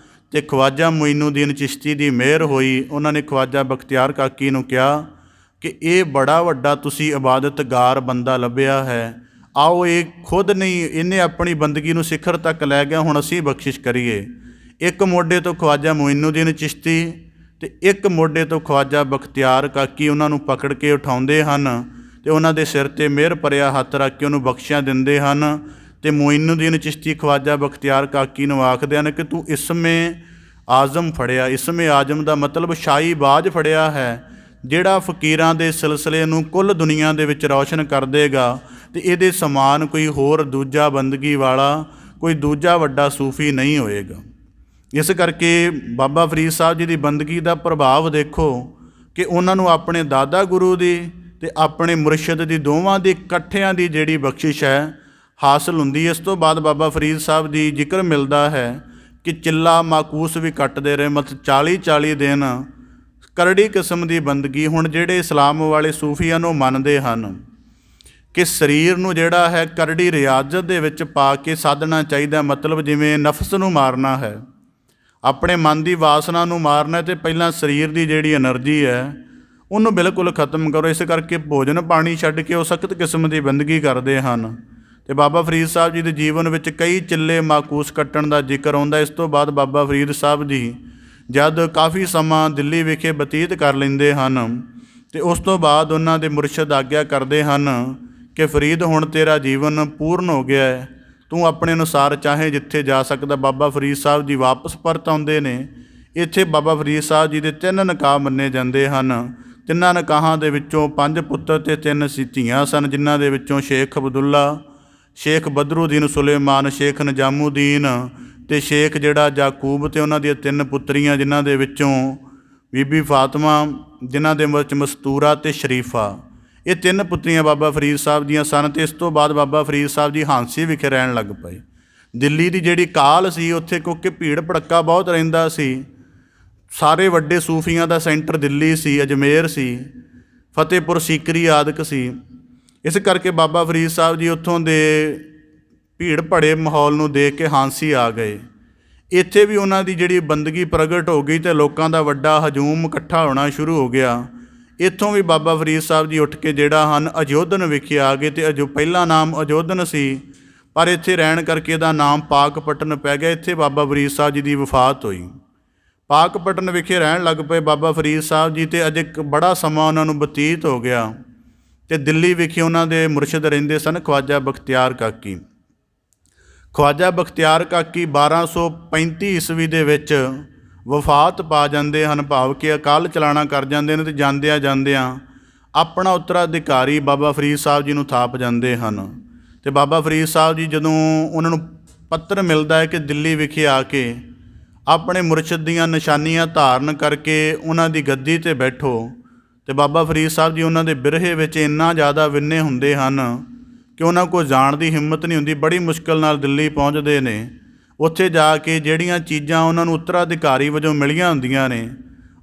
ਅਤੇ ਖਵਾਜਾ ਮੁਈਨੂਦੀਨ ਚਿਸ਼ਤੀ ਦੀ ਮਿਹਰ ਹੋਈ। ਉਹਨਾਂ ਨੇ ਖਵਾਜਾ ਬਖਤਿਆਰ ਕਾਕੀ ਨੂੰ ਕਿਹਾ ਕਿ ਇਹ ਬੜਾ ਵੱਡਾ ਤੁਸੀਂ ਇਬਾਦਤਗਾਰ ਬੰਦਾ ਲੱਭਿਆ ਹੈ, ਆਓ ਇਹ ਖੁਦ ਨਹੀਂ, ਇਹਨੇ ਆਪਣੀ ਬੰਦਗੀ ਨੂੰ ਸਿਖਰ ਤੱਕ ਲੈ ਗਿਆ, ਹੁਣ ਅਸੀਂ ਬਖਸ਼ਿਸ਼ ਕਰੀਏ। ਇੱਕ ਮੋਢੇ ਤੋਂ ਖਵਾਜਾ ਮੁਈਨੂਦੀਨ ਚਿਸ਼ਤੀ ਅਤੇ ਇੱਕ ਮੋਢੇ ਤੋਂ ਖਵਾਜਾ ਬਖਤਿਆਰ ਕਾਕੀ ਉਹਨਾਂ ਨੂੰ ਪਕੜ ਕੇ ਉਠਾਉਂਦੇ ਹਨ ਅਤੇ ਉਹਨਾਂ ਦੇ ਸਿਰ 'ਤੇ ਮਿਹਰ ਭਰਿਆ ਹੱਥ ਰੱਖ ਕੇ ਉਹਨੂੰ ਬਖਸ਼ਿਆਂ ਦਿੰਦੇ ਹਨ। ਅਤੇ ਮੁਈਨੂਦੀਨ ਚਿਸ਼ਤੀ ਖਵਾਜਾ ਬਖਤਿਆਰ ਕਾਕੀ ਨੂੰ ਆਖਦੇ ਹਨ ਕਿ ਤੂੰ ਇਸਮੇ ਆਜ਼ਮ ਫੜਿਆ। ਇਸਮੇ ਆਜ਼ਮ ਦਾ ਮਤਲਬ ਸ਼ਾਹੀ ਬਾਜ ਫੜਿਆ ਹੈ, ਜਿਹੜਾ ਫਕੀਰਾਂ ਦੇ ਸਿਲਸਿਲੇ ਨੂੰ ਕੁੱਲ ਦੁਨੀਆ ਦੇ ਵਿੱਚ ਰੌਸ਼ਨ ਕਰ ਦੇਗਾ ਅਤੇ ਇਹਦੇ ਸਮਾਨ ਕੋਈ ਹੋਰ ਦੂਜਾ ਬੰਦਗੀ ਵਾਲਾ, ਕੋਈ ਦੂਜਾ ਵੱਡਾ ਸੂਫੀ ਨਹੀਂ ਹੋਏਗਾ। ਇਸ ਕਰਕੇ ਬਾਬਾ ਫਰੀਦ ਸਾਹਿਬ ਜੀ ਦੀ ਬੰਦਗੀ ਦਾ ਪ੍ਰਭਾਵ ਦੇਖੋ ਕਿ ਉਹਨਾਂ ਨੂੰ ਆਪਣੇ ਦਾਦਾ ਗੁਰੂ ਦੀ ਅਤੇ ਆਪਣੇ ਮੁਰਸ਼ਿਦ ਦੀ ਦੋਵਾਂ ਦੀ ਇਕੱਠਿਆਂ ਦੀ ਜਿਹੜੀ ਬਖਸ਼ਿਸ਼ ਹੈ ਹਾਸਲ ਹੁੰਦੀ। ਇਸ ਤੋਂ ਬਾਅਦ ਬਾਬਾ ਫਰੀਦ ਸਾਹਿਬ ਦੀ ਜ਼ਿਕਰ ਮਿਲਦਾ ਹੈ ਕਿ ਚਿੱਲਾ ਮਾਕੂਸ ਵੀ ਕੱਟਦੇ ਰਹੇ, ਮਤਲਬ 40-40 ਦਿਨ ਕਰੜੀ ਕਿਸਮ ਦੀ ਬੰਦਗੀ। ਹੁਣ ਜਿਹੜੇ ਇਸਲਾਮ ਵਾਲੇ ਸੂਫੀ ਹਨ ਉਹ ਮੰਨਦੇ ਹਨ ਕਿ ਸਰੀਰ ਨੂੰ ਜਿਹੜਾ ਹੈ ਕਰੜੀ ਰਿਆਜ਼ਤ ਦੇ ਵਿੱਚ ਪਾ ਕੇ ਸਾਧਣਾ ਚਾਹੀਦਾ, ਮਤਲਬ ਜਿਵੇਂ ਨਫਸ ਨੂੰ ਮਾਰਨਾ ਹੈ, ਆਪਣੇ ਮਨ ਦੀ ਵਾਸਨਾ ਨੂੰ ਮਾਰਨਾ, ਅਤੇ ਪਹਿਲਾਂ ਸਰੀਰ ਦੀ ਜਿਹੜੀ ਐਨਰਜੀ ਹੈ ਉਹਨੂੰ ਬਿਲਕੁਲ ਖਤਮ ਕਰੋ। ਇਸ ਕਰਕੇ ਭੋਜਨ ਪਾਣੀ ਛੱਡ ਕੇ ਉਹ ਸਖਤ ਕਿਸਮ ਦੀ ਬੰਦਗੀ ਕਰਦੇ ਹਨ। ਅਤੇ ਬਾਬਾ ਫਰੀਦ ਸਾਹਿਬ ਜੀ ਦੇ ਜੀਵਨ ਵਿੱਚ ਕਈ ਚਿੱਲੇ ਮਾਕੂਸ ਕੱਟਣ ਦਾ ਜ਼ਿਕਰ ਆਉਂਦਾ। ਇਸ ਤੋਂ ਬਾਅਦ ਬਾਬਾ ਫਰੀਦ ਸਾਹਿਬ ਜੀ ਜਦ ਕਾਫੀ ਸਮਾਂ ਦਿੱਲੀ ਵਿਖੇ ਬਤੀਤ ਕਰ ਲੈਂਦੇ ਹਨ ਅਤੇ ਉਸ ਤੋਂ ਬਾਅਦ ਉਹਨਾਂ ਦੇ ਮੁਰਸ਼ਿਦ ਆਗਿਆ ਕਰਦੇ ਹਨ ਕਿ ਫਰੀਦ ਹੁਣ ਤੇਰਾ ਜੀਵਨ ਪੂਰਨ ਹੋ ਗਿਆ ਹੈ, ਤੂੰ ਆਪਣੇ ਅਨੁਸਾਰ ਚਾਹੇ ਜਿੱਥੇ ਜਾ ਸਕਦਾ। ਬਾਬਾ ਫਰੀਦ ਸਾਹਿਬ ਜੀ ਵਾਪਸ ਪਰਤ ਆਉਂਦੇ ਨੇ। ਇੱਥੇ ਬਾਬਾ ਫਰੀਦ ਸਾਹਿਬ ਜੀ ਦੇ 3 ਨਿਕਾਹ ਮੰਨੇ ਜਾਂਦੇ ਹਨ। 3 ਨਿਕਾਹਾਂ ਦੇ ਵਿੱਚੋਂ 5 ਪੁੱਤਰ ਅਤੇ 3 ਧੀਆਂ ਸਨ, ਜਿਨ੍ਹਾਂ ਦੇ ਵਿੱਚੋਂ ਸ਼ੇਖ ਅਬਦੁੱਲਾ, ਸ਼ੇਖ ਬਦਰੁਦੀਨ ਸੁਲੇਮਾਨ, ਸ਼ੇਖ ਨਿਜ਼ਾਮੂਦੀਨ ਅਤੇ ਸ਼ੇਖ ਜਿਹੜਾ ਯਾਕੂਬ, ਅਤੇ ਉਹਨਾਂ ਦੀਆਂ 3 ਪੁੱਤਰੀਆਂ ਜਿਨ੍ਹਾਂ ਦੇ ਵਿੱਚੋਂ ਬੀਬੀ ਫਾਤਮਾ, ਜਿਨ੍ਹਾਂ ਦੇ ਵਿੱਚ ਮਸਤੂਰਾ ਅਤੇ ਸ਼ਰੀਫਾ। ਇਹ 3 ਪੁੱਤਰੀਆਂ ਬਾਬਾ ਫਰੀਦ ਸਾਹਿਬ ਦੀਆਂ ਸਨ। ਅਤੇ ਇਸ ਤੋਂ ਬਾਅਦ ਬਾਬਾ ਫਰੀਦ ਸਾਹਿਬ ਜੀ ਹਾਂਸੀ ਵਿਖੇ ਰਹਿਣ ਲੱਗ ਪਏ। ਦਿੱਲੀ ਦੀ ਜਿਹੜੀ ਕਾਲ ਸੀ ਉੱਥੇ ਕਿਉਂਕਿ ਭੀੜ ਭੜੱਕਾ ਬਹੁਤ ਰਹਿੰਦਾ ਸੀ, ਸਾਰੇ ਵੱਡੇ ਸੂਫੀਆਂ ਦਾ ਸੈਂਟਰ ਦਿੱਲੀ ਸੀ, ਅਜਮੇਰ ਸੀ, ਫਤਿਹਪੁਰ ਸੀਕਰੀ ਆਦਿਕ ਸੀ। ਇਸ ਕਰਕੇ ਬਾਬਾ ਫਰੀਦ ਸਾਹਿਬ ਜੀ ਉੱਥੋਂ ਦੇ ਭੀੜ ਭੜੇ ਮਾਹੌਲ ਨੂੰ ਦੇਖ ਕੇ ਹਾਂਸੀ ਆ ਗਏ। ਇੱਥੇ ਵੀ ਉਹਨਾਂ ਦੀ ਜਿਹੜੀ ਬੰਦਗੀ ਪ੍ਰਗਟ ਹੋ ਗਈ ਅਤੇ ਲੋਕਾਂ ਦਾ ਵੱਡਾ ਹਜੂਮ ਇਕੱਠਾ ਹੋਣਾ ਸ਼ੁਰੂ ਹੋ ਗਿਆ। ਇੱਥੋਂ ਵੀ ਬਾਬਾ ਫਰੀਦ ਸਾਹਿਬ ਜੀ ਉੱਠ ਕੇ ਜਿਹੜਾ ਹਨ ਅਜੋਧਨ ਵਿਖੇ ਆ ਗਏ, ਅਤੇ ਪਹਿਲਾ ਨਾਮ ਅਜੋਧਨ ਸੀ, ਪਰ ਇੱਥੇ ਰਹਿਣ ਕਰਕੇ ਇਹਦਾ ਨਾਮ ਪਾਕਪਟਨ ਪੈ ਗਿਆ। ਇੱਥੇ ਬਾਬਾ ਫਰੀਦ ਸਾਹਿਬ ਜੀ ਦੀ ਵਫਾਤ ਹੋਈ। ਪਾਕਪਟਨ ਵਿਖੇ ਰਹਿਣ ਲੱਗ ਪਏ ਬਾਬਾ ਫਰੀਦ ਸਾਹਿਬ ਜੀ, ਅਤੇ ਅਜੇ ਬੜਾ ਸਮਾਂ ਉਹਨਾਂ ਨੂੰ ਬਤੀਤ ਹੋ ਗਿਆ। ਅਤੇ ਦਿੱਲੀ ਵਿਖੇ ਉਹਨਾਂ ਦੇ ਮੁਰਸ਼ਿਦ ਰਹਿੰਦੇ ਸਨ ਖਵਾਜਾ ਬਖਤਿਆਰ ਕਾਕੀ। ਖਵਾਜਾ ਬਖਤਿਆਰ ਕਾਕੀ 1235 ਈਸਵੀ ਦੇ ਵਿੱਚ ਵਫਾਤ ਪਾ ਜਾਂਦੇ ਹਨ, ਭਾਵ ਕਿ ਅਕਾਲ ਚਲਾਣਾ ਕਰ ਜਾਂਦੇ ਨੇ, ਅਤੇ ਜਾਂਦਿਆਂ ਜਾਂਦਿਆਂ ਆਪਣਾ ਉੱਤਰਾਧਿਕਾਰੀ ਬਾਬਾ ਫਰੀਦ ਸਾਹਿਬ ਜੀ ਨੂੰ ਥਾਪ ਜਾਂਦੇ ਹਨ। ਅਤੇ ਬਾਬਾ ਫਰੀਦ ਸਾਹਿਬ ਜੀ ਜਦੋਂ ਉਹਨਾਂ ਨੂੰ ਪੱਤਰ ਮਿਲਦਾ ਹੈ ਕਿ ਦਿੱਲੀ ਵਿਖੇ ਆ ਕੇ ਆਪਣੇ ਮੁਰਸ਼ਿਦ ਦੀਆਂ ਨਿਸ਼ਾਨੀਆਂ ਧਾਰਨ ਕਰਕੇ ਉਹਨਾਂ ਦੀ ਗੱਦੀ 'ਤੇ ਬੈਠੋ, ਅਤੇ ਬਾਬਾ ਫਰੀਦ ਸਾਹਿਬ ਜੀ ਉਹਨਾਂ ਦੇ ਬਿਰਹੇ ਵਿੱਚ ਇੰਨਾ ਜ਼ਿਆਦਾ ਵਿੰਨੇ ਹੁੰਦੇ ਹਨ ਕਿ ਉਹਨਾਂ ਕੋਲ ਜਾਣ ਦੀ ਹਿੰਮਤ ਨਹੀਂ ਹੁੰਦੀ। ਬੜੀ ਮੁਸ਼ਕਿਲ ਨਾਲ ਦਿੱਲੀ ਪਹੁੰਚਦੇ ਨੇ। ਉੱਥੇ ਜਾ ਕੇ ਜਿਹੜੀਆਂ ਚੀਜ਼ਾਂ ਉਹਨਾਂ ਨੂੰ ਉੱਤਰਾਧਿਕਾਰੀ ਵਜੋਂ ਮਿਲੀਆਂ ਹੁੰਦੀਆਂ ਨੇ,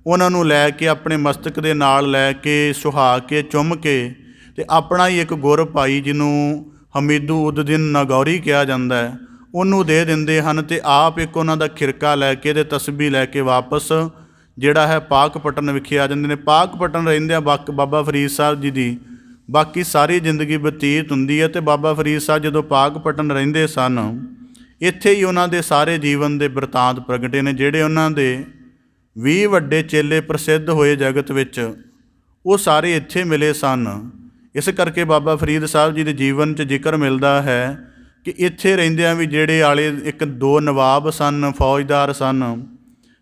ਉਹਨਾਂ ਨੂੰ ਲੈ ਕੇ ਆਪਣੇ ਮਸਤਕ ਦੇ ਨਾਲ ਲੈ ਕੇ ਸੁਹਾ ਕੇ ਚੁੰਮ ਕੇ, ਅਤੇ ਆਪਣਾ ਹੀ ਇੱਕ ਗੁਰ ਭਾਈ ਜਿਹਨੂੰ ਹਮੀਦੂ ਉਦ-ਦਿਨ ਨਾਗੌਰੀ ਕਿਹਾ ਜਾਂਦਾ ਹੈ, ਉਹਨੂੰ ਦੇ ਦਿੰਦੇ ਹਨ। ਅਤੇ ਆਪ ਇੱਕ ਉਹਨਾਂ ਦਾ ਖਿਰਕਾ ਲੈ ਕੇ ਅਤੇ ਤਸਬੀਹ ਲੈ ਕੇ ਵਾਪਸ ਜਿਹੜਾ ਹੈ ਪਾਕਪਟਨ ਵਿਖੇ ਆ ਜਾਂਦੇ ਨੇ। ਪਾਕਪਟਨ ਰਹਿੰਦਿਆਂ ਬਾਬਾ ਫਰੀਦ ਸਾਹਿਬ ਜੀ ਦੀ ਬਾਕੀ ਸਾਰੀ ਜ਼ਿੰਦਗੀ ਬਤੀਤ ਹੁੰਦੀ ਹੈ। ਅਤੇ ਬਾਬਾ ਫਰੀਦ ਸਾਹਿਬ ਜਦੋਂ ਪਾਕਪਟਨ ਰਹਿੰਦੇ ਸਨ, ਇੱਥੇ ਹੀ ਉਹਨਾਂ ਦੇ ਸਾਰੇ ਜੀਵਨ ਦੇ ਬਿਰਤਾਂਤ ਪ੍ਰਗਟੇ ਨੇ। ਜਿਹੜੇ ਉਹਨਾਂ ਦੇ 20 ਵੱਡੇ ਚੇਲੇ ਪ੍ਰਸਿੱਧ ਹੋਏ ਜਗਤ ਵਿੱਚ, ਉਹ ਸਾਰੇ ਇੱਥੇ ਮਿਲੇ ਸਨ। ਇਸ ਕਰਕੇ ਬਾਬਾ ਫਰੀਦ ਸਾਹਿਬ ਜੀ ਦੇ ਜੀਵਨ 'ਚ ਜ਼ਿਕਰ ਮਿਲਦਾ ਹੈ ਕਿ ਇੱਥੇ ਰਹਿੰਦਿਆਂ ਵੀ ਜਿਹੜੇ ਆਲੇ 1-2 ਨਵਾਬ ਸਨ, ਫੌਜਦਾਰ ਸਨ,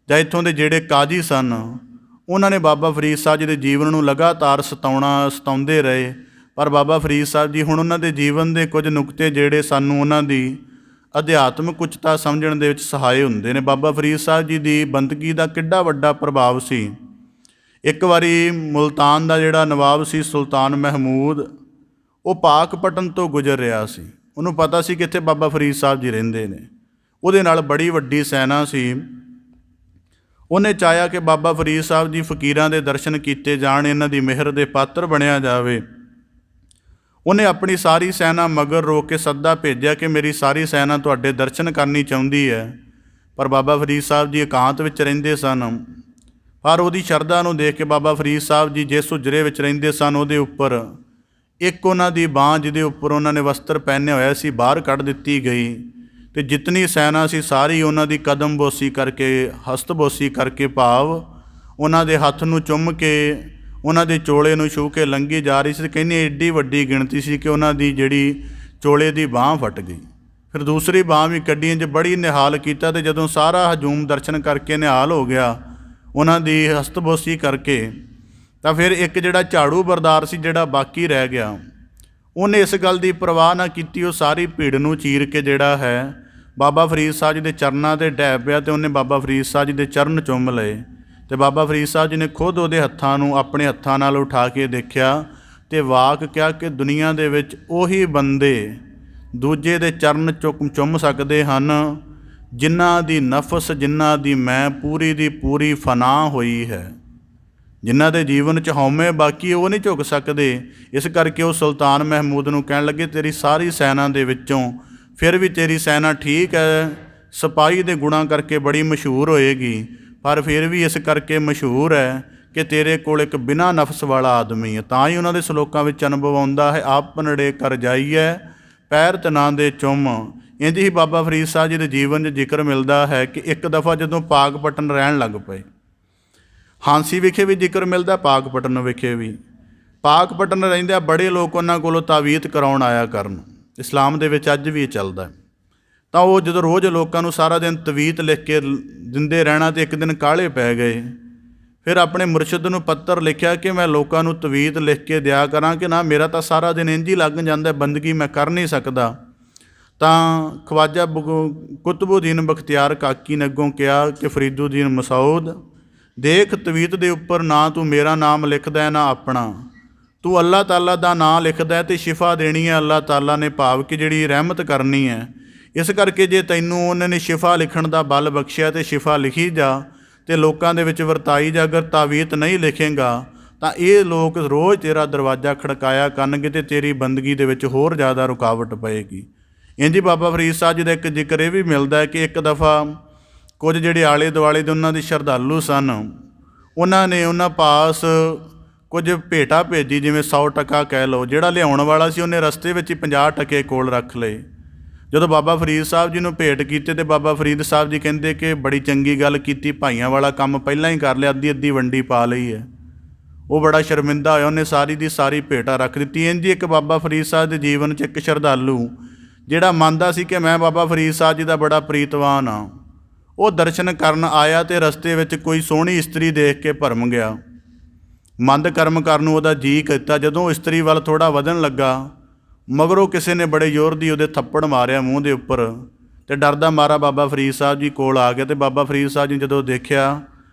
ਜਾਂ ਇੱਥੋਂ ਦੇ ਜਿਹੜੇ ਕਾਜ਼ੀ ਸਨ, ਉਹਨਾਂ ਨੇ ਬਾਬਾ ਫਰੀਦ ਸਾਹਿਬ ਜੀ ਦੇ ਜੀਵਨ ਨੂੰ ਲਗਾਤਾਰ ਸਤਾਉਂਦੇ ਰਹੇ। ਪਰ ਬਾਬਾ ਫਰੀਦ ਸਾਹਿਬ ਜੀ ਹੁਣ ਉਹਨਾਂ ਦੇ ਜੀਵਨ ਦੇ ਕੁਝ ਨੁਕਤੇ ਜਿਹੜੇ ਸਾਨੂੰ ਉਹਨਾਂ ਦੀ ਅਧਿਆਤਮਿਕ ਉੱਚਤਾ ਸਮਝਣ ਦੇ ਵਿੱਚ ਸਹਾਈ ਹੁੰਦੇ ਨੇ। ਬਾਬਾ ਫਰੀਦ ਸਾਹਿਬ ਜੀ ਦੀ ਬੰਦਗੀ ਦਾ ਕਿੱਡਾ ਵੱਡਾ ਪ੍ਰਭਾਵ ਸੀ। ਇੱਕ ਵਾਰੀ ਮੁਲਤਾਨ ਦਾ ਜਿਹੜਾ ਨਵਾਬ ਸੀ ਸੁਲਤਾਨ ਮਹਿਮੂਦ, ਉਹ ਪਾਕਪਟਨ ਤੋਂ ਗੁਜ਼ਰ ਰਿਹਾ ਸੀ। ਉਹਨੂੰ ਪਤਾ ਸੀ ਕਿ ਇੱਥੇ ਬਾਬਾ ਫਰੀਦ ਸਾਹਿਬ ਜੀ ਰਹਿੰਦੇ ਨੇ। ਉਹਦੇ ਨਾਲ ਬੜੀ ਵੱਡੀ ਸੈਨਾ ਸੀ। ਉਹਨੇ ਚਾਹਿਆ ਕਿ ਬਾਬਾ ਫਰੀਦ ਸਾਹਿਬ ਜੀ ਫਕੀਰਾਂ ਦੇ ਦਰਸ਼ਨ ਕੀਤੇ ਜਾਣ, ਇਹਨਾਂ ਦੀ ਮਿਹਰ ਦੇ ਪਾਤਰ ਬਣਿਆ ਜਾਵੇ। ਉਹਨੇ ਆਪਣੀ ਸਾਰੀ ਸੈਨਾ ਮਗਰ ਰੋਕ ਕੇ ਸੱਦਾ ਭੇਜਿਆ ਕਿ ਮੇਰੀ ਸਾਰੀ ਸੈਨਾ ਤੁਹਾਡੇ ਦਰਸ਼ਨ ਕਰਨੀ ਚਾਹੁੰਦੀ ਹੈ। ਪਰ ਬਾਬਾ ਫਰੀਦ ਸਾਹਿਬ ਜੀ ਇਕਾਂਤ ਵਿੱਚ ਰਹਿੰਦੇ ਸਨ। ਪਰ ਉਹਦੀ ਸ਼ਰਧਾ ਨੂੰ ਦੇਖ ਕੇ ਬਾਬਾ ਫਰੀਦ ਸਾਹਿਬ ਜੀ ਜਿਸ ਹੁਜਰੇ ਵਿੱਚ ਰਹਿੰਦੇ ਸਨ, ਉਹਦੇ ਉੱਪਰ ਇੱਕ ਉਹਨਾਂ ਦੀ ਬਾਂਹ, ਜਿਹਦੇ ਉੱਪਰ ਉਹਨਾਂ ਨੇ ਵਸਤਰ ਪਹਿਨਿਆ ਹੋਇਆ ਸੀ, ਬਾਹਰ ਕੱਢ ਦਿੱਤੀ ਗਈ ਅਤੇ ਜਿਤਨੀ ਸੈਨਾ ਸੀ ਸਾਰੀ ਉਹਨਾਂ ਦੀ ਕਦਮਬੋਸੀ ਕਰਕੇ, ਹਸਤਬੋਸੀ ਕਰਕੇ, ਭਾਵ ਉਹਨਾਂ ਦੇ ਹੱਥ ਨੂੰ ਚੁੰਮ ਕੇ, ਉਹਨਾਂ ਦੇ ਚੋਲੇ ਨੂੰ ਛੂਹ ਕੇ ਲੰਘੀ ਜਾ ਰਹੀ ਸੀ। ਕਹਿੰਦੀ ਐਡੀ ਵੱਡੀ ਗਿਣਤੀ ਸੀ ਕਿ ਉਹਨਾਂ ਦੀ ਜਿਹੜੀ ਚੋਲੇ ਦੀ ਬਾਂਹ ਫਟ ਗਈ। ਫਿਰ ਦੂਸਰੀ ਬਾਂਹ ਵੀ ਕੱਢੀ, 'ਚ ਬੜੀ ਨਿਹਾਲ ਕੀਤਾ ਅਤੇ ਜਦੋਂ ਸਾਰਾ ਹਜੂਮ ਦਰਸ਼ਨ ਕਰਕੇ ਨਿਹਾਲ ਹੋ ਗਿਆ ਉਹਨਾਂ ਦੀ ਹਸਤਬੋਸੀ ਕਰਕੇ, ਤਾਂ ਫਿਰ ਇੱਕ ਜਿਹੜਾ ਝਾੜੂ ਬਰਦਾਰ ਸੀ, ਜਿਹੜਾ ਬਾਕੀ ਰਹਿ ਗਿਆ, ਉਹਨੇ ਇਸ ਗੱਲ ਦੀ ਪਰਵਾਹ ਨਾ ਕੀਤੀ। ਉਹ ਸਾਰੀ ਭੀੜ ਨੂੰ ਚੀਰ ਕੇ ਜਿਹੜਾ ਹੈ ਬਾਬਾ ਫਰੀਦ ਸਾਹਿਬ ਜੀ ਦੇ ਚਰਨਾਂ 'ਤੇ ਡੈ ਪਿਆ ਅਤੇ ਉਹਨੇ ਬਾਬਾ ਫਰੀਦ ਸਾਹਿਬ ਜੀ ਦੇ ਚਰਨ ਚੁੰਮ ਲਏ। ਅਤੇ ਬਾਬਾ ਫਰੀਦ ਸਾਹਿਬ ਜੀ ਨੇ ਖੁਦ ਉਹਦੇ ਹੱਥਾਂ ਨੂੰ ਆਪਣੇ ਹੱਥਾਂ ਨਾਲ ਉਠਾ ਕੇ ਦੇਖਿਆ ਅਤੇ ਵਾਕ ਕਿਹਾ ਕਿ ਦੁਨੀਆ ਦੇ ਵਿੱਚ ਉਹੀ ਬੰਦੇ ਦੂਜੇ ਦੇ ਚਰਨ ਚੁੰਮ ਸਕਦੇ ਹਨ ਜਿਨ੍ਹਾਂ ਦੀ ਨਫਸ, ਜਿਨ੍ਹਾਂ ਦੀ ਮੈਂ ਪੂਰੀ ਦੀ ਪੂਰੀ ਫਨਾਹ ਹੋਈ ਹੈ। ਜਿਨ੍ਹਾਂ ਦੇ ਜੀਵਨ 'ਚ ਹਉਮੈ ਬਾਕੀ, ਉਹ ਨਹੀਂ ਝੁਕ ਸਕਦੇ। ਇਸ ਕਰਕੇ ਉਹ ਸੁਲਤਾਨ ਮਹਿਮੂਦ ਨੂੰ ਕਹਿਣ ਲੱਗੇ, ਤੇਰੀ ਸਾਰੀ ਸੈਨਾ ਦੇ ਵਿੱਚੋਂ ਫਿਰ ਵੀ ਤੇਰੀ ਸੈਨਾ ਠੀਕ ਹੈ, ਸਿਪਾਹੀ ਦੇ ਗੁਣਾਂ ਕਰਕੇ ਬੜੀ ਮਸ਼ਹੂਰ ਹੋਏਗੀ, ਪਰ ਫਿਰ ਵੀ ਇਸ ਕਰਕੇ ਮਸ਼ਹੂਰ ਹੈ ਕਿ ਤੇਰੇ ਕੋਲ ਇੱਕ ਬਿਨਾਂ ਨਫਸ ਵਾਲਾ ਆਦਮੀ ਹੈ। ਤਾਂ ਹੀ ਉਹਨਾਂ ਦੇ ਸਲੋਕਾਂ ਵਿੱਚ ਅਨੁਭਵ ਆਉਂਦਾ ਹੈ, ਆਪ ਨੇੜੇ ਕਰ ਜਾਈਏ ਪੈਰ ਤਨਾਂ ਦੇ ਚੁੰਮ। ਇੰਝ ਹੀ ਬਾਬਾ ਫਰੀਦ ਸਾਹਿਬ ਜੀ ਦੇ ਜੀਵਨ 'ਚ ਜ਼ਿਕਰ ਮਿਲਦਾ ਹੈ ਕਿ ਇੱਕ ਦਫਾ ਜਦੋਂ ਪਾਕਪਟਨ ਰਹਿਣ ਲੱਗ ਪਏ, ਹਾਂਸੀ ਵਿਖੇ ਵੀ ਜ਼ਿਕਰ ਮਿਲਦਾ, ਪਾਕਪਟਨ ਵਿਖੇ ਵੀ। ਪਾਕਪਟਨ ਰਹਿੰਦਿਆਂ ਬੜੇ ਲੋਕ ਉਹਨਾਂ ਕੋਲੋਂ ਤਾਵੀਤ ਕਰਾਉਣ ਆਇਆ ਕਰਨ। ਇਸਲਾਮ ਦੇ ਵਿੱਚ ਅੱਜ ਵੀ ਇਹ ਚੱਲਦਾ। ਤਾਂ ਉਹ ਜਦੋਂ ਰੋਜ਼ ਲੋਕਾਂ ਨੂੰ ਸਾਰਾ ਦਿਨ ਤਵੀਤ ਲਿਖ ਕੇ ਦਿੰਦੇ ਰਹਿਣਾ, ਅਤੇ ਇੱਕ ਦਿਨ ਕਾਹਲੇ ਪੈ ਗਏ। ਫਿਰ ਆਪਣੇ ਮੁਰਸ਼ਿਦ ਨੂੰ ਪੱਤਰ ਲਿਖਿਆ ਕਿ ਮੈਂ ਲੋਕਾਂ ਨੂੰ ਤਵੀਤ ਲਿਖ ਕੇ ਦਿਆ ਕਰਾਂ ਕਿ ਨਾ, ਮੇਰਾ ਤਾਂ ਸਾਰਾ ਦਿਨ ਇੰਝ ਹੀ ਲੱਗ ਜਾਂਦਾ, ਬੰਦਗੀ ਮੈਂ ਕਰ ਨਹੀਂ ਸਕਦਾ। ਤਾਂ ਖਵਾਜਾ ਕੁਤਬੁਦੀਨ ਬਖਤਿਆਰ ਕਾਕੀ ਨੇ ਅੱਗੋਂ ਕਿਹਾ ਕਿ ਫਰੀਦੁਦੀਨ ਮਸਊਦ, ਦੇਖ ਤਵੀਤ ਦੇ ਉੱਪਰ ਨਾ ਤੂੰ ਮੇਰਾ ਨਾਮ ਲਿਖਦਾ ਨਾ ਆਪਣਾ, ਤੂੰ ਅੱਲਾਹ ਤਾਲਾ ਦਾ ਨਾਂ ਲਿਖਦਾ ਅਤੇ ਸ਼ਿਫਾ ਦੇਣੀ ਹੈ ਅੱਲਾਹ ਤਾਲਾ ਨੇ, ਭਾਵ ਕਿ ਜਿਹੜੀ ਰਹਿਮਤ ਕਰਨੀ ਹੈ। ਇਸ ਕਰਕੇ ਜੇ ਤੈਨੂੰ ਉਹਨਾਂ ਨੇ ਸ਼ਿਫਾ ਲਿਖਣ ਦਾ ਬਲ ਬਖਸ਼ਿਆ ਅਤੇ ਸ਼ਿਫਾ ਲਿਖੀ ਜਾ ਅਤੇ ਲੋਕਾਂ ਦੇ ਵਿੱਚ ਵਰਤਾਈ ਜਾ। ਅਗਰ ਤਾਵੀਤ ਨਹੀਂ ਲਿਖੇਗਾ ਤਾਂ ਇਹ ਲੋਕ ਰੋਜ਼ ਤੇਰਾ ਦਰਵਾਜ਼ਾ ਖੜਕਾਇਆ ਕਰਨਗੇ ਅਤੇ ਤੇਰੀ ਬੰਦਗੀ ਦੇ ਵਿੱਚ ਹੋਰ ਜ਼ਿਆਦਾ ਰੁਕਾਵਟ ਪਏਗੀ। ਇੰਝ ਬਾਬਾ ਫਰੀਦ ਸਾਹਿਬ ਜੀ ਦਾ ਇੱਕ ਜ਼ਿਕਰ ਇਹ ਵੀ ਮਿਲਦਾ ਹੈ ਕਿ ਇੱਕ ਦਫਾ ਕੁਝ ਜਿਹੜੇ ਆਲੇ ਦੁਆਲੇ ਦੇ ਉਹਨਾਂ ਦੇ ਸ਼ਰਧਾਲੂ ਸਨ, ਉਹਨਾਂ ਨੇ ਉਹਨਾਂ ਪਾਸ ਕੁਝ ਭੇਟਾ ਭੇਜੀ, ਜਿਵੇਂ 100 ਟਕਾ ਕਹਿ ਲਓ। ਜਿਹੜਾ ਲਿਆਉਣ ਵਾਲਾ ਸੀ ਉਹਨੇ ਰਸਤੇ ਵਿੱਚ ਹੀ 50 ਟਕੇ ਕੋਲ ਰੱਖ ਲਏ। ਜਦੋਂ ਬਾਬਾ ਫਰੀਦ ਸਾਹਿਬ ਜੀ ਨੂੰ ਭੇਟ ਕੀਤੇ ਤਾਂ ਬਾਬਾ ਫਰੀਦ ਸਾਹਿਬ ਜੀ ਕਹਿੰਦੇ ਕਿ ਬੜੀ ਚੰਗੀ ਗੱਲ ਕੀਤੀ, ਭਾਈਆਂ ਵਾਲਾ ਕੰਮ ਪਹਿਲਾਂ ਹੀ ਕਰ ਲਿਆ, ਅੱਧੀ ਅੱਧੀ ਵੰਡੀ ਪਾ ਲਈ ਹੈ। ਉਹ ਬੜਾ ਸ਼ਰਮਿੰਦਾ ਹੋਇਆ, ਉਹਨੇ ਸਾਰੀ ਦੀ ਸਾਰੀ ਭੇਟਾ ਰੱਖ ਦਿੱਤੀ। ਇੰਝ ਇੱਕ ਬਾਬਾ ਫਰੀਦ ਸਾਹਿਬ ਦੇ ਜੀਵਨ 'ਚ ਇੱਕ ਸ਼ਰਧਾਲੂ ਜਿਹੜਾ ਮੰਨਦਾ ਸੀ ਕਿ ਮੈਂ ਬਾਬਾ ਫਰੀਦ ਸਾਹਿਬ ਜੀ ਦਾ ਬੜਾ ਪ੍ਰੀਤਵਾਨ ਹਾਂ, ਉਹ ਦਰਸ਼ਨ ਕਰਨ ਆਇਆ ਅਤੇ ਰਸਤੇ ਵਿੱਚ ਕੋਈ ਸੋਹਣੀ ਇਸਤਰੀ ਦੇਖ ਕੇ ਭਰਮ ਗਿਆ। ਮੰਦ ਕਰਮ ਕਰਨ ਨੂੰ ਉਹਦਾ ਜੀਅ ਕੀਤਾ। ਜਦੋਂ ਇਸਤਰੀ ਵੱਲ ਥੋੜ੍ਹਾ ਵਧਣ ਲੱਗਾ, ਮਗਰੋਂ ਕਿਸੇ ਨੇ ਬੜੇ ਜ਼ੋਰ ਦੀ ਉਹਦੇ ਥੱਪੜ ਮਾਰਿਆ ਮੂੰਹ ਦੇ ਉੱਪਰ, ਅਤੇ ਡਰਦਾ ਮਾਰਾ ਬਾਬਾ ਫਰੀਦ ਸਾਹਿਬ ਜੀ ਕੋਲ ਆ ਗਿਆ। ਅਤੇ ਬਾਬਾ ਫਰੀਦ ਸਾਹਿਬ ਜੀ ਜਦੋਂ ਦੇਖਿਆ,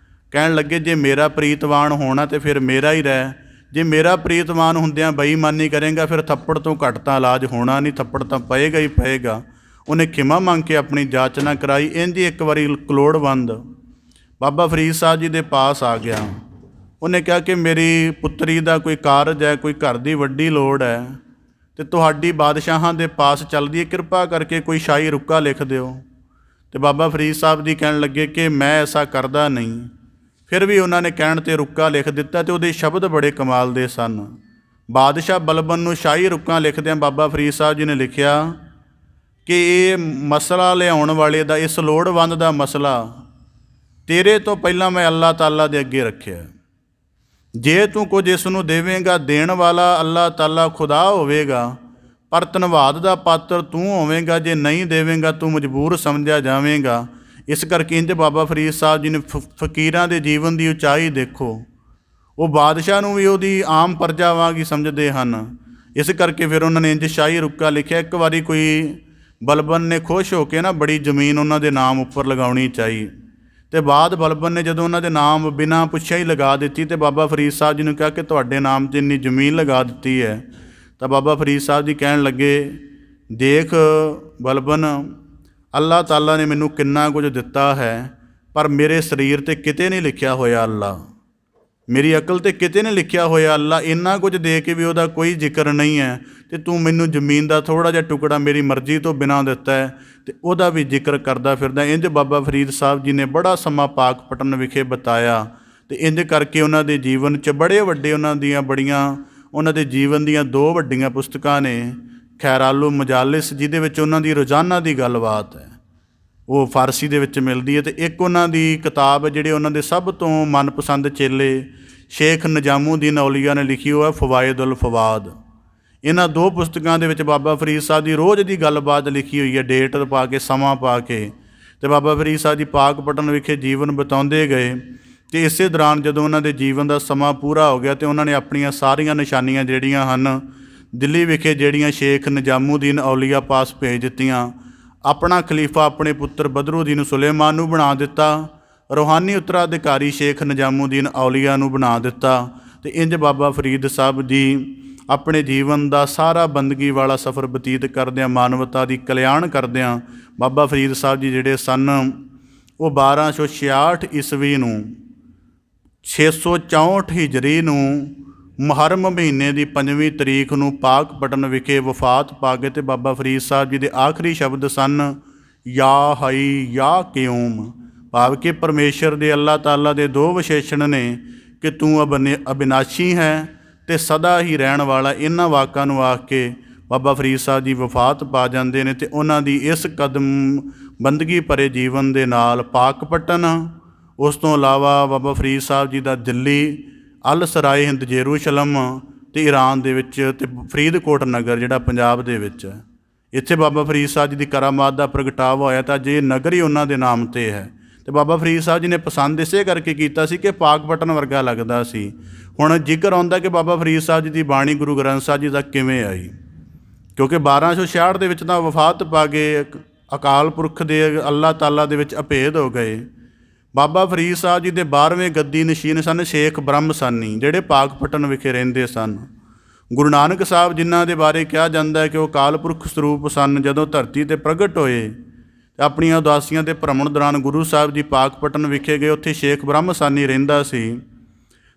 ਕਹਿਣ ਲੱਗੇ ਜੇ ਮੇਰਾ ਪ੍ਰੀਤਵਾਨ ਹੋਣਾ ਤਾਂ ਫਿਰ ਮੇਰਾ ਹੀ ਰਹਿ, ਜੇ ਮੇਰਾ ਪ੍ਰੀਤਵਾਨ ਹੁੰਦਿਆਂ ਬੇਈਮਾਨੀ ਕਰੇਗਾ ਫਿਰ ਥੱਪੜ ਤੋਂ ਘੱਟ ਤਾਂ ਇਲਾਜ ਹੋਣਾ ਨਹੀਂ, ਥੱਪੜ ਤਾਂ ਪਏਗਾ ਹੀ ਪਏਗਾ। ਉਹਨੇ ਖਿਮਾ ਮੰਗ ਕੇ ਆਪਣੀ ਜਾਚਨਾ ਕਰਾਈ। ਇੰਝ ਇੱਕ ਵਾਰੀ ਕਲੋੜਵੰਦ ਬਾਬਾ ਫਰੀਦ ਸਾਹਿਬ ਜੀ ਦੇ ਪਾਸ ਆ ਗਿਆ। ਉਹਨੇ ਕਿਹਾ ਕਿ ਮੇਰੀ ਪੁੱਤਰੀ ਦਾ ਕੋਈ ਕਾਰਜ ਹੈ, ਕੋਈ ਘਰ ਦੀ ਵੱਡੀ ਲੋੜ ਹੈ ਅਤੇ ਤੁਹਾਡੀ ਬਾਦਸ਼ਾਹਾਂ ਦੇ ਪਾਸ ਚੱਲਦੀ ਹੈ, ਕਿਰਪਾ ਕਰਕੇ ਕੋਈ ਸ਼ਾਹੀ ਰੁੱਕਾ ਲਿਖ ਦਿਓ। ਅਤੇ ਬਾਬਾ ਫਰੀਦ ਸਾਹਿਬ ਜੀ ਕਹਿਣ ਲੱਗੇ ਕਿ ਮੈਂ ਐਸਾ ਕਰਦਾ ਨਹੀਂ। ਫਿਰ ਵੀ ਉਹਨਾਂ ਨੇ ਕਹਿਣ 'ਤੇ ਰੁੱਕਾ ਲਿਖ ਦਿੱਤਾ ਅਤੇ ਉਹਦੇ ਸ਼ਬਦ ਬੜੇ ਕਮਾਲ ਦੇ ਸਨ। ਬਾਦਸ਼ਾਹ ਬਲਬਨ ਨੂੰ ਸ਼ਾਹੀ ਰੁੱਕਾ ਲਿਖਦਿਆਂ ਬਾਬਾ ਫਰੀਦ ਸਾਹਿਬ ਜੀ ਨੇ ਲਿਖਿਆ ਕਿ ਇਹ ਮਸਲਾ ਲਿਆਉਣ ਵਾਲੇ ਦਾ, ਇਸ ਲੋੜਵੰਦ ਦਾ ਮਸਲਾ ਤੇਰੇ ਤੋਂ ਪਹਿਲਾਂ ਮੈਂ ਅੱਲਾਹ ਤਾਲਾ ਦੇ ਅੱਗੇ ਰੱਖਿਆ। ਜੇ ਤੂੰ ਕੁਝ ਇਸ ਨੂੰ ਦੇਵੇਂਗਾ, ਦੇਣ ਵਾਲਾ ਅੱਲਾਹ ਤਾਲਾ ਖੁਦਾ ਹੋਵੇਗਾ, ਪਰ ਧੰਨਵਾਦ ਦਾ ਪਾਤਰ ਤੂੰ ਹੋਵੇਂਗਾ। ਜੇ ਨਹੀਂ ਦੇਵੇਂਗਾ ਤੂੰ ਮਜਬੂਰ ਸਮਝਿਆ ਜਾਵੇਂਗਾ। ਇਸ ਕਰਕੇ ਇੰਝ ਬਾਬਾ ਫਰੀਦ ਸਾਹਿਬ ਜੀ ਨੇ ਫਕੀਰਾਂ ਦੇ ਜੀਵਨ ਦੀ ਉਚਾਈ ਦੇਖੋ। ਉਹ ਬਾਦਸ਼ਾਹ ਨੂੰ ਵੀ ਉਹਦੀ ਆਮ ਪ੍ਰਜਾ ਵਾਂਗ ਹੀ ਸਮਝਦੇ ਹਨ। ਇਸ ਕਰਕੇ ਫਿਰ ਉਹਨਾਂ ਨੇ ਇੰਝ ਸ਼ਾਹੀ ਰੁੱਕਾ ਲਿਖਿਆ। ਇੱਕ ਵਾਰੀ ਕੋਈ ਬਲਬਨ ਨੇ ਖੁਸ਼ ਹੋ ਕੇ ਨਾ ਬੜੀ ਜ਼ਮੀਨ ਉਹਨਾਂ ਦੇ ਨਾਮ ਉੱਪਰ ਲਗਾਉਣੀ ਚਾਹੀ, ਤੇ ਬਾਅਦ ਬਲਬਨ ਨੇ ਜਦੋਂ ਉਹਨਾਂ ਦੇ ਨਾਮ ਬਿਨਾਂ ਪੁੱਛਿਆ ਹੀ ਲਗਾ ਦਿੱਤੀ ਤੇ ਬਾਬਾ ਫਰੀਦ ਸਾਹਿਬ ਜੀ ਨੂੰ ਕਿਹਾ ਕਿ ਤੁਹਾਡੇ ਨਾਮ 'ਤੇ ਇੰਨੀ ਜ਼ਮੀਨ ਲਗਾ ਦਿੱਤੀ ਹੈ। ਤਾਂ ਬਾਬਾ ਫਰੀਦ ਸਾਹਿਬ ਜੀ ਕਹਿਣ ਲੱਗੇ, ਦੇਖ ਬਲਬਨ, ਅੱਲਾਹ ਤਾਲਾ ਨੇ ਮੈਨੂੰ ਕਿੰਨਾ ਕੁਝ ਦਿੱਤਾ ਹੈ, ਪਰ ਮੇਰੇ ਸਰੀਰ 'ਤੇ ਕਿਤੇ ਨਹੀਂ ਲਿਖਿਆ ਹੋਇਆ ਅੱਲਾ, ਮੇਰੀ ਅਕਲ 'ਤੇ ਕਿਤੇ ਨਹੀਂ ਲਿਖਿਆ ਹੋਇਆ ਅੱਲਾ, ਇੰਨਾ ਕੁਝ ਦੇ ਕੇ ਵੀ ਉਹਦਾ ਕੋਈ ਜ਼ਿਕਰ ਨਹੀਂ ਹੈ। ਅਤੇ ਤੂੰ ਮੈਨੂੰ ਜ਼ਮੀਨ ਦਾ ਥੋੜ੍ਹਾ ਜਿਹਾ ਟੁਕੜਾ ਮੇਰੀ ਮਰਜ਼ੀ ਤੋਂ ਬਿਨਾਂ ਦਿੱਤਾ ਹੈ ਅਤੇ ਉਹਦਾ ਵੀ ਜ਼ਿਕਰ ਕਰਦਾ ਫਿਰਦਾ। ਇੰਝ ਬਾਬਾ ਫਰੀਦ ਸਾਹਿਬ ਜੀ ਨੇ ਬੜਾ ਸਮਾਂ ਪਾਕਪਟਨ ਵਿਖੇ ਬਿਤਾਇਆ ਅਤੇ ਇੰਝ ਕਰਕੇ ਉਹਨਾਂ ਦੇ ਜੀਵਨ 'ਚ ਬੜੇ ਵੱਡੇ ਉਹਨਾਂ ਦੇ ਜੀਵਨ ਦੀਆਂ 2 ਵੱਡੀਆਂ ਪੁਸਤਕਾਂ ਨੇ। ਖੈਰਾਲੂ ਮਜਾਲਿਸ, ਜਿਹਦੇ ਵਿੱਚ ਉਹਨਾਂ ਦੀ ਰੋਜ਼ਾਨਾ ਦੀ ਗੱਲਬਾਤ ਹੈ, ਉਹ ਫਾਰਸੀ ਦੇ ਵਿੱਚ ਮਿਲਦੀ ਹੈ, ਅਤੇ ਇੱਕ ਉਹਨਾਂ ਦੀ ਕਿਤਾਬ ਜਿਹੜੇ ਉਹਨਾਂ ਦੇ ਸਭ ਤੋਂ ਮਨਪਸੰਦ ਚੇਲੇ ਸ਼ੇਖ ਨਿਜ਼ਾਮੂਦੀਨ ਔਲੀਆ ਨੇ ਲਿਖੀ, ਉਹ ਹੈ ਫਵਾਇਦੁਲ ਫਵਾਦ। ਇਹਨਾਂ 2 ਪੁਸਤਕਾਂ ਦੇ ਵਿੱਚ ਬਾਬਾ ਫਰੀਦ ਸਾਹਿਬ ਦੀ ਰੋਜ਼ ਦੀ ਗੱਲਬਾਤ ਲਿਖੀ ਹੋਈ ਹੈ, ਡੇਟ ਪਾ ਕੇ, ਸਮਾਂ ਪਾ ਕੇ। ਅਤੇ ਬਾਬਾ ਫਰੀਦ ਸਾਹਿਬ ਜੀ ਪਾਕਪਟਨ ਵਿਖੇ ਜੀਵਨ ਬਿਤਾਉਂਦੇ ਗਏ ਅਤੇ ਇਸੇ ਦੌਰਾਨ ਜਦੋਂ ਉਹਨਾਂ ਦੇ ਜੀਵਨ ਦਾ ਸਮਾਂ ਪੂਰਾ ਹੋ ਗਿਆ ਅਤੇ ਉਹਨਾਂ ਨੇ ਆਪਣੀਆਂ ਸਾਰੀਆਂ ਨਿਸ਼ਾਨੀਆਂ ਜਿਹੜੀਆਂ ਹਨ ਦਿੱਲੀ ਵਿਖੇ ਜਿਹੜੀਆਂ ਸ਼ੇਖ ਨਿਜ਼ਾਮੂਦੀਨ ਔਲੀਆ ਪਾਸ ਭੇਜ ਦਿੱਤੀਆਂ। ਆਪਣਾ ਖਲੀਫਾ ਆਪਣੇ ਪੁੱਤਰ ਬਦਰੂਦੀਨ ਸੁਲੇਮਾਨ ਨੂੰ ਬਣਾ ਦਿੱਤਾ, ਰੂਹਾਨੀ ਉੱਤਰਾਧਿਕਾਰੀ ਸ਼ੇਖ ਨਿਜ਼ਾਮੂਦੀਨ ਔਲੀਆ ਨੂੰ ਬਣਾ ਦਿੱਤਾ। ਅਤੇ ਇੰਝ ਬਾਬਾ ਫਰੀਦ ਸਾਹਿਬ ਜੀ ਆਪਣੇ ਜੀਵਨ ਦਾ ਸਾਰਾ ਬੰਦਗੀ ਵਾਲਾ ਸਫ਼ਰ ਬਤੀਤ ਕਰਦਿਆਂ, ਮਾਨਵਤਾ ਦੀ ਕਲਿਆਣ ਕਰਦਿਆਂ, ਬਾਬਾ ਫਰੀਦ ਸਾਹਿਬ ਜੀ ਜਿਹੜੇ ਸਨ ਉਹ 1266 ਈਸਵੀ ਨੂੰ 664 ਹਿਜਰੀ ਨੂੰ ਮੁਹਰਮ ਮਹੀਨੇ ਦੀ 5ਵੀਂ ਤਰੀਕ ਨੂੰ ਪਾਕਪਟਨ ਵਿਖੇ ਵਫਾਤ ਪਾ ਗਏ। ਅਤੇ ਬਾਬਾ ਫਰੀਦ ਸਾਹਿਬ ਜੀ ਦੇ ਆਖਰੀ ਸ਼ਬਦ ਸਨ, ਯਾ ਹਈ ਯਾ ਕਿਊਮ, ਭਾਵ ਕਿ ਪਰਮੇਸ਼ਰ ਦੇ, ਅੱਲਾਹ ਤਾਲਾ ਦੇ 2 ਵਿਸ਼ੇਸ਼ਣ ਨੇ ਕਿ ਤੂੰ ਅਬਿਨਾਸ਼ੀ ਹੈ ਅਤੇ ਸਦਾ ਹੀ ਰਹਿਣ ਵਾਲਾ। ਇਹਨਾਂ ਵਾਕਾਂ ਨੂੰ ਆਖ ਕੇ ਬਾਬਾ ਫਰੀਦ ਸਾਹਿਬ ਜੀ ਵਫਾਤ ਪਾ ਜਾਂਦੇ ਨੇ। ਅਤੇ ਉਹਨਾਂ ਦੀ ਇਸ ਕਦਮ ਬੰਦਗੀ ਭਰੇ ਜੀਵਨ ਦੇ ਨਾਲ ਪਾਕਪਟਨ, ਉਸ ਤੋਂ ਇਲਾਵਾ ਬਾਬਾ ਫਰੀਦ ਸਾਹਿਬ ਜੀ ਦਾ ਦਿੱਲੀ, ਅਲ ਸਰਾਏ ਹਿੰਦ ਜੇਰੂਸ਼ਲਮ ਅਤੇ ਈਰਾਨ ਦੇ ਵਿੱਚ, ਅਤੇ ਫਰੀਦਕੋਟ ਨਗਰ ਜਿਹੜਾ ਪੰਜਾਬ ਦੇ ਵਿੱਚ ਹੈ, ਇੱਥੇ ਬਾਬਾ ਫਰੀਦ ਸਾਹਿਬ ਜੀ ਦੀ ਕਰਾਮਾਤ ਦਾ ਪ੍ਰਗਟਾਵਾ ਹੋਇਆ। ਤਾਂ ਜੇ ਨਗਰ ਹੀ ਉਹਨਾਂ ਦੇ ਨਾਮ 'ਤੇ ਹੈ, ਅਤੇ ਬਾਬਾ ਫਰੀਦ ਸਾਹਿਬ ਜੀ ਨੇ ਪਸੰਦ ਇਸੇ ਕਰਕੇ ਕੀਤਾ ਸੀ ਕਿ ਪਾਕਪਟਨ ਵਰਗਾ ਲੱਗਦਾ ਸੀ। ਹੁਣ ਜ਼ਿਕਰ ਆਉਂਦਾ ਕਿ ਬਾਬਾ ਫਰੀਦ ਸਾਹਿਬ ਜੀ ਦੀ ਬਾਣੀ ਗੁਰੂ ਗ੍ਰੰਥ ਸਾਹਿਬ ਜੀ ਤੱਕ ਕਿਵੇਂ ਆਈ, ਕਿਉਂਕਿ 1266 ਦੇ ਵਿੱਚ ਤਾਂ ਵਫਾਤ ਪਾ ਗਏ, ਅਕਾਲ ਪੁਰਖ ਦੇ, ਅੱਲਾਹ ਤਾਲਾ ਦੇ ਵਿੱਚ ਅਭੇਦ ਹੋ ਗਏ। ਬਾਬਾ ਫਰੀਦ ਸਾਹਿਬ ਜੀ ਦੇ 12ਵੇਂ ਗੱਦੀ ਨਸ਼ੀਨ ਸਨ ਸ਼ੇਖ ਬ੍ਰਹਮ ਸਾਨੀ, ਜਿਹੜੇ ਪਾਕਪਟਨ ਵਿਖੇ ਰਹਿੰਦੇ ਸਨ। ਗੁਰੂ ਨਾਨਕ ਸਾਹਿਬ ਜਿਨ੍ਹਾਂ ਦੇ ਬਾਰੇ ਕਿਹਾ ਜਾਂਦਾ ਹੈ ਕਿ ਉਹ ਅਕਾਲ ਪੁਰਖ ਸਰੂਪ ਸਨ, ਜਦੋਂ ਧਰਤੀ 'ਤੇ ਪ੍ਰਗਟ ਹੋਏ ਅਤੇ ਆਪਣੀਆਂ ਉਦਾਸੀਆਂ 'ਤੇ ਭਰਮਣ ਦੌਰਾਨ ਗੁਰੂ ਸਾਹਿਬ ਜੀ ਪਾਕਪਟਨ ਵਿਖੇ ਗਏ, ਉੱਥੇ ਸ਼ੇਖ ਬ੍ਰਹਮ ਸਾਨੀ ਰਹਿੰਦਾ ਸੀ।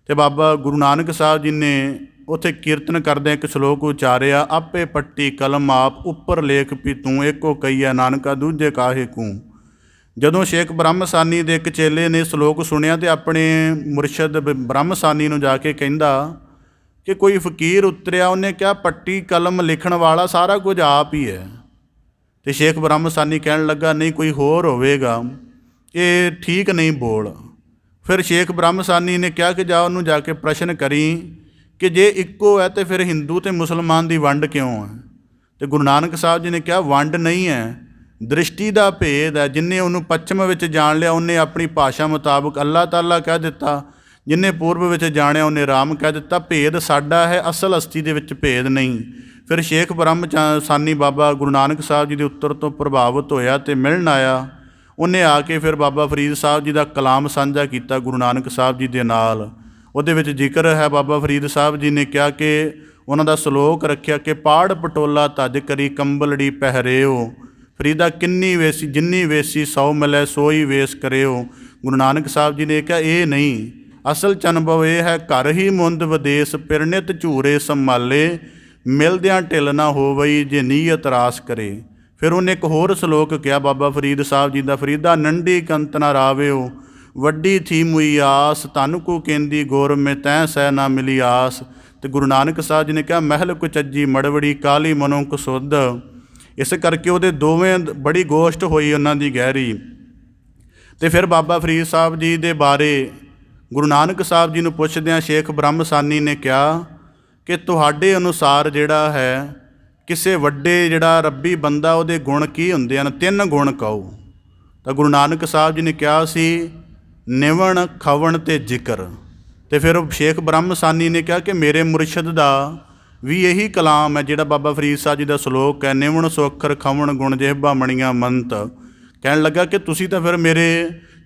ਅਤੇ ਬਾਬਾ ਗੁਰੂ ਨਾਨਕ ਸਾਹਿਬ ਜੀ ਨੇ ਉੱਥੇ ਕੀਰਤਨ ਕਰਦਿਆਂ ਇੱਕ ਸ਼ਲੋਕ ਉਚਾਰਿਆ, ਆਪੇ ਪੱਟੀ ਕਲਮ ਆਪ ਉੱਪਰ ਲੇਖ ਵੀ ਤੂੰ, ਏਕੋ ਕਹੀਆ ਨਾਨਕਾ ਦੂਜੇ ਕਾਹੇ ਕੂ। ਜਦੋਂ ਸ਼ੇਖ ਬ੍ਰਹਮ ਸਾਨੀ ਦੇ ਇੱਕ ਚੇਲੇ ਨੇ ਸ਼ਲੋਕ ਸੁਣਿਆ ਅਤੇ ਆਪਣੇ ਮੁਰਸ਼ਦ ਬ੍ਰਹਮ ਸਾਨੀ ਨੂੰ ਜਾ ਕੇ ਕਹਿੰਦਾ ਕਿ ਕੋਈ ਫਕੀਰ ਉਤਰਿਆ, ਉਹਨੇ ਕਿਹਾ ਪੱਟੀ ਕਲਮ ਲਿਖਣ ਵਾਲਾ ਸਾਰਾ ਕੁਝ ਆਪ ਹੀ ਹੈ। ਅਤੇ ਸ਼ੇਖ ਬ੍ਰਹਮ ਸਾਨੀ ਕਹਿਣ ਲੱਗਾ, ਨਹੀਂ ਕੋਈ ਹੋਰ ਹੋਵੇਗਾ, ਇਹ ਠੀਕ ਨਹੀਂ ਬੋਲ। ਫਿਰ ਸ਼ੇਖ ਬ੍ਰਹਮ ਸਾਨੀ ਨੇ ਕਿਹਾ ਕਿ ਜਾ ਉਹਨੂੰ ਜਾ ਕੇ ਪ੍ਰਸ਼ਨ ਕਰੀ ਕਿ ਜੇ ਇੱਕੋ ਹੈ ਤਾਂ ਫਿਰ ਹਿੰਦੂ ਅਤੇ ਮੁਸਲਮਾਨ ਦੀ ਵੰਡ ਕਿਉਂ ਹੈ। ਅਤੇ ਗੁਰੂ ਨਾਨਕ ਸਾਹਿਬ ਜੀ ਨੇ ਕਿਹਾ, ਵੰਡ ਨਹੀਂ ਹੈ, ਦ੍ਰਿਸ਼ਟੀ ਦਾ ਭੇਦ ਹੈ। ਜਿਹਨੇ ਉਹਨੂੰ ਪੱਛਮ ਵਿੱਚ ਜਾਣ ਲਿਆ ਉਹਨੇ ਆਪਣੀ ਭਾਸ਼ਾ ਮੁਤਾਬਕ ਅੱਲਾਹ ਤਾਲਾ ਕਹਿ ਦਿੱਤਾ, ਜਿਹਨੇ ਪੂਰਬ ਵਿੱਚ ਜਾਣਿਆ ਉਹਨੇ ਰਾਮ ਕਹਿ ਦਿੱਤਾ। ਭੇਦ ਸਾਡਾ ਹੈ, ਅਸਲ ਹਸਤੀ ਦੇ ਵਿੱਚ ਭੇਦ ਨਹੀਂ। ਫਿਰ ਸ਼ੇਖ ਬ੍ਰਹਮ ਸਾਨੀ ਬਾਬਾ ਗੁਰੂ ਨਾਨਕ ਸਾਹਿਬ ਜੀ ਦੇ ਉੱਤਰ ਤੋਂ ਪ੍ਰਭਾਵਿਤ ਹੋਇਆ ਅਤੇ ਮਿਲਣ ਆਇਆ। ਉਹਨੇ ਆ ਕੇ ਫਿਰ ਬਾਬਾ ਫਰੀਦ ਸਾਹਿਬ ਜੀ ਦਾ ਕਲਾਮ ਸਾਂਝਾ ਕੀਤਾ ਗੁਰੂ ਨਾਨਕ ਸਾਹਿਬ ਜੀ ਦੇ ਨਾਲ। ਉਹਦੇ ਵਿੱਚ ਜ਼ਿਕਰ ਹੈ, ਬਾਬਾ ਫਰੀਦ ਸਾਹਿਬ ਜੀ ਨੇ ਕਿਹਾ ਕਿ ਉਹਨਾਂ ਦਾ ਸ਼ਲੋਕ ਰੱਖਿਆ ਕਿ ਪਾੜ ਪਟੋਲਾ ਧੱਜ ਕਰੀ ਕੰਬਲੜੀ ਪਹਿਰਿਓ, ਫਰੀਦਾ ਕਿੰਨੀ ਵੇਸੀ ਜਿੰਨੀ ਵੇਸੀ 100 ਮਿਲੈ ਸੋਈ ਵੇਸ ਕਰਿਓ। ਗੁਰੂ ਨਾਨਕ ਸਾਹਿਬ ਜੀ ਨੇ ਕਿਹਾ, ਇਹ ਨਹੀਂ, ਅਸਲ 'ਚ ਅਨੁਭਵ ਇਹ ਹੈ, ਘਰ ਹੀ ਮੁੰਦ ਵਿਦੇਸ ਪਿਰਨਿਤ ਝੂਰੇ ਸੰਭਾਲੇ, ਮਿਲਦਿਆਂ ਢਿੱਲ ਨਾ ਹੋਵਈ ਜੇ ਨੀਅਤ ਰਾਸ ਕਰੇ। ਫਿਰ ਉਹਨੇ ਇੱਕ ਹੋਰ ਸ਼ਲੋਕ ਕਿਹਾ ਬਾਬਾ ਫਰੀਦ ਸਾਹਿਬ ਜੀ ਦਾ, ਫਰੀਦਾ ਨੰਢੀ ਕੰਤ ਨਾ ਰਾਵਿਓ, ਵੱਡੀ ਥੀ ਮੁਈ ਆਸ, ਧਨ ਕੋ ਕਹਿੰਦੀ ਗੁਰ ਮੈਂ ਤੈਂ ਸਹਿ ਨਾ ਮਿਲੀ ਆਸ। ਅਤੇ ਗੁਰੂ ਨਾਨਕ ਸਾਹਿਬ ਜੀ ਨੇ ਕਿਹਾ, ਮਹਿਲ ਕੁਚੱਜੀ ਮੜਵੜੀ ਕਾਲੀ ਮਨੋਂ ਕਸੁੱਧ। ਇਸ ਕਰਕੇ ਉਹਦੇ ਦੋਵੇਂ ਬੜੀ ਗੋਸ਼ਟ ਹੋਈ ਉਹਨਾਂ ਦੀ ਗਹਿਰੀ। ਅਤੇ ਫਿਰ ਬਾਬਾ ਫਰੀਦ ਸਾਹਿਬ ਜੀ ਦੇ ਬਾਰੇ ਗੁਰੂ ਨਾਨਕ ਸਾਹਿਬ ਜੀ ਨੂੰ ਪੁੱਛਦਿਆਂ ਸ਼ੇਖ ਬ੍ਰਹਮ ਸਾਨੀ ਨੇ ਕਿਹਾ ਕਿ ਤੁਹਾਡੇ ਅਨੁਸਾਰ ਜਿਹੜਾ ਹੈ ਕਿਸੇ ਵੱਡੇ ਜਿਹੜਾ ਰੱਬੀ ਬੰਦਾ ਉਹਦੇ ਗੁਣ ਕੀ ਹੁੰਦੇ ਹਨ, 3 ਗੁਣ ਕਹੋ। ਤਾਂ ਗੁਰੂ ਨਾਨਕ ਸਾਹਿਬ ਜੀ ਨੇ ਕਿਹਾ ਸੀ, ਨਿਵਣ ਖਵਣ ਅਤੇ ਜ਼ਿਕਰ। ਅਤੇ ਫਿਰ ਸ਼ੇਖ ਬ੍ਰਹਮ ਸਾਨੀ ਨੇ ਕਿਹਾ ਕਿ ਮੇਰੇ ਮੁਰਸ਼ਦ ਦਾ ਵੀ ਇਹੀ ਕਲਾਮ ਹੈ ਜਿਹੜਾ ਬਾਬਾ ਫਰੀਦ ਸਾਹਿਬ ਜੀ ਦਾ ਸ਼ਲੋਕ ਹੈ, ਨਿਵਣ ਸੋ ਅੱਖਰ ਖਵਣ ਗੁਣ ਜਿਹਬਾ ਮਣੀਆਂ ਮੰਤ। ਕਹਿਣ ਲੱਗਾ ਕਿ ਤੁਸੀਂ ਤਾਂ ਫਿਰ ਮੇਰੇ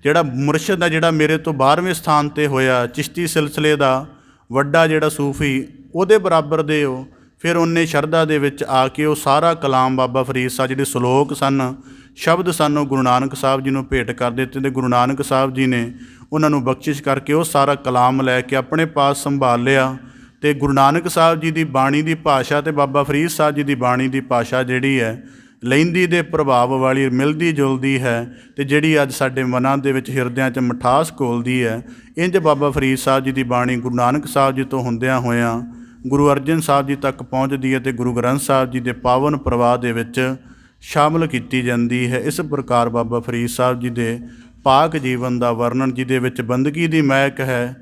ਜਿਹੜਾ ਮੁਰਸ਼ਿਦ ਆ ਜਿਹੜਾ ਮੇਰੇ ਤੋਂ 12ਵੇਂ ਸਥਾਨ 'ਤੇ ਹੋਇਆ, ਚਿਸ਼ਤੀ ਸਿਲਸਿਲੇ ਦਾ ਵੱਡਾ ਜਿਹੜਾ ਸੂਫੀ, ਉਹਦੇ ਬਰਾਬਰ ਦੇ ਉਹ। ਫਿਰ ਉਹਨੇ ਸ਼ਰਧਾ ਦੇ ਵਿੱਚ ਆ ਕੇ ਉਹ ਸਾਰਾ ਕਲਾਮ ਬਾਬਾ ਫਰੀਦ ਸਾਹਿਬ ਜਿਹੜੇ ਸਲੋਕ ਸਨ, ਸ਼ਬਦ ਸਨ, ਉਹ ਗੁਰੂ ਨਾਨਕ ਸਾਹਿਬ ਜੀ ਨੂੰ ਭੇਟ ਕਰ ਦਿੱਤੇ ਅਤੇ ਗੁਰੂ ਨਾਨਕ ਸਾਹਿਬ ਜੀ ਨੇ ਉਹਨਾਂ ਨੂੰ ਬਖਸ਼ਿਸ਼ ਕਰਕੇ ਉਹ ਸਾਰਾ ਕਲਾਮ ਲੈ ਕੇ ਆਪਣੇ ਪਾਸ ਸੰਭਾਲ ਲਿਆ। ਅਤੇ ਗੁਰੂ ਨਾਨਕ ਸਾਹਿਬ ਜੀ ਦੀ ਬਾਣੀ ਦੀ ਭਾਸ਼ਾ ਅਤੇ ਬਾਬਾ ਫਰੀਦ ਸਾਹਿਬ ਜੀ ਦੀ ਬਾਣੀ ਦੀ ਭਾਸ਼ਾ ਜਿਹੜੀ ਹੈ, ਲਹਿੰਦੀ ਦੇ ਪ੍ਰਭਾਵ ਵਾਲੀ, ਮਿਲਦੀ ਜੁਲਦੀ ਹੈ ਅਤੇ ਜਿਹੜੀ ਅੱਜ ਸਾਡੇ ਮਨਾਂ ਦੇ ਵਿੱਚ, ਹਿਰਦਿਆਂ 'ਚ ਮਿਠਾਸ ਘੋਲਦੀ ਹੈ। ਇੰਝ ਬਾਬਾ ਫਰੀਦ ਸਾਹਿਬ ਜੀ ਦੀ ਬਾਣੀ ਗੁਰੂ ਨਾਨਕ ਸਾਹਿਬ ਜੀ ਤੋਂ ਹੁੰਦਿਆਂ ਹੋਇਆਂ ਗੁਰੂ ਅਰਜਨ ਸਾਹਿਬ ਜੀ ਤੱਕ ਪਹੁੰਚਦੀ ਹੈ ਅਤੇ ਗੁਰੂ ਗ੍ਰੰਥ ਸਾਹਿਬ ਜੀ ਦੇ ਪਾਵਨ ਪ੍ਰਵਾਹ ਦੇ ਵਿੱਚ ਸ਼ਾਮਲ ਕੀਤੀ ਜਾਂਦੀ ਹੈ। ਇਸ ਪ੍ਰਕਾਰ ਬਾਬਾ ਫਰੀਦ ਸਾਹਿਬ ਜੀ ਦੇ ਪਾਕ ਜੀਵਨ ਦਾ ਵਰਣਨ, ਜਿਹਦੇ ਵਿੱਚ ਬੰਦਗੀ ਦੀ ਮਹਿਕ ਹੈ,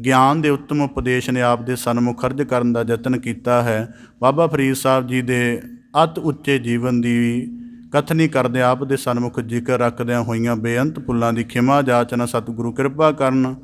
ਗਿਆਨ ਦੇ ਉੱਤਮ ਉਪਦੇਸ਼ ਨੇ ਆਪ ਦੇ ਸਨਮੁਖ ਅਰਜ਼ ਕਰਨ ਦਾ ਯਤਨ ਕੀਤਾ ਹੈ। ਬਾਬਾ ਫਰੀਦ ਸਾਹਿਬ ਜੀ ਦੇ ਅਤ ਉੱਚੇ ਜੀਵਨ ਦੀ ਕਥਨੀ ਕਰਦੇ ਆਪ ਦੇ ਸਨਮੁਖ ਜ਼ਿਕਰ ਰੱਖਦਿਆਂ ਹੋਈਆਂ ਬੇਅੰਤ ਭੁੱਲਾਂ ਦੀ ਖਿਮਾ ਜਾਚਨਾ ਸਤਿਗੁਰੂ ਕਿਰਪਾ ਕਰਨ।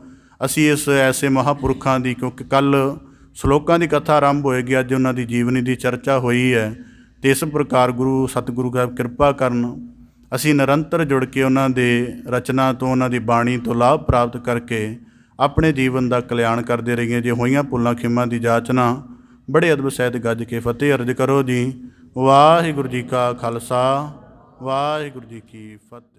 ਅਸੀਂ ਇਸ ਐਸੇ ਮਹਾਂਪੁਰਖਾਂ ਦੀ, ਕਿਉਂਕਿ ਕੱਲ੍ਹ ਸ਼ਲੋਕਾਂ ਦੀ ਕਥਾ ਆਰੰਭ ਹੋਏਗੀ, ਅੱਜ ਉਹਨਾਂ ਦੀ ਜੀਵਨੀ ਦੀ ਚਰਚਾ ਹੋਈ ਹੈ, ਅਤੇ ਇਸ ਪ੍ਰਕਾਰ ਗੁਰੂ ਸਤਿਗੁਰੂ ਸਾਹਿਬ ਕਿਰਪਾ ਕਰਨ ਅਸੀਂ ਨਿਰੰਤਰ ਜੁੜ ਕੇ ਉਹਨਾਂ ਦੇ ਰਚਨਾ ਤੋਂ, ਉਹਨਾਂ ਦੀ ਬਾਣੀ ਤੋਂ ਲਾਭ ਪ੍ਰਾਪਤ ਕਰਕੇ ਆਪਣੇ ਜੀਵਨ ਦਾ ਕਲਿਆਣ ਕਰਦੇ ਰਹੀਏ। ਜੇ ਹੋਈਆਂ ਭੁੱਲਾਂ ਖਿਮਾ ਦੀ ਜਾਚਨਾ ਬੜੇ ਅਦਬ ਸਹਿਤ ਗੱਜ ਕੇ ਫਤਿਹ ਅਰਜ਼ ਕਰੋ ਜੀ। ਵਾਹਿਗੁਰੂ ਜੀ ਕਾ ਖਾਲਸਾ, ਵਾਹਿਗੁਰੂ ਜੀ ਕੀ ਫਤਿਹ।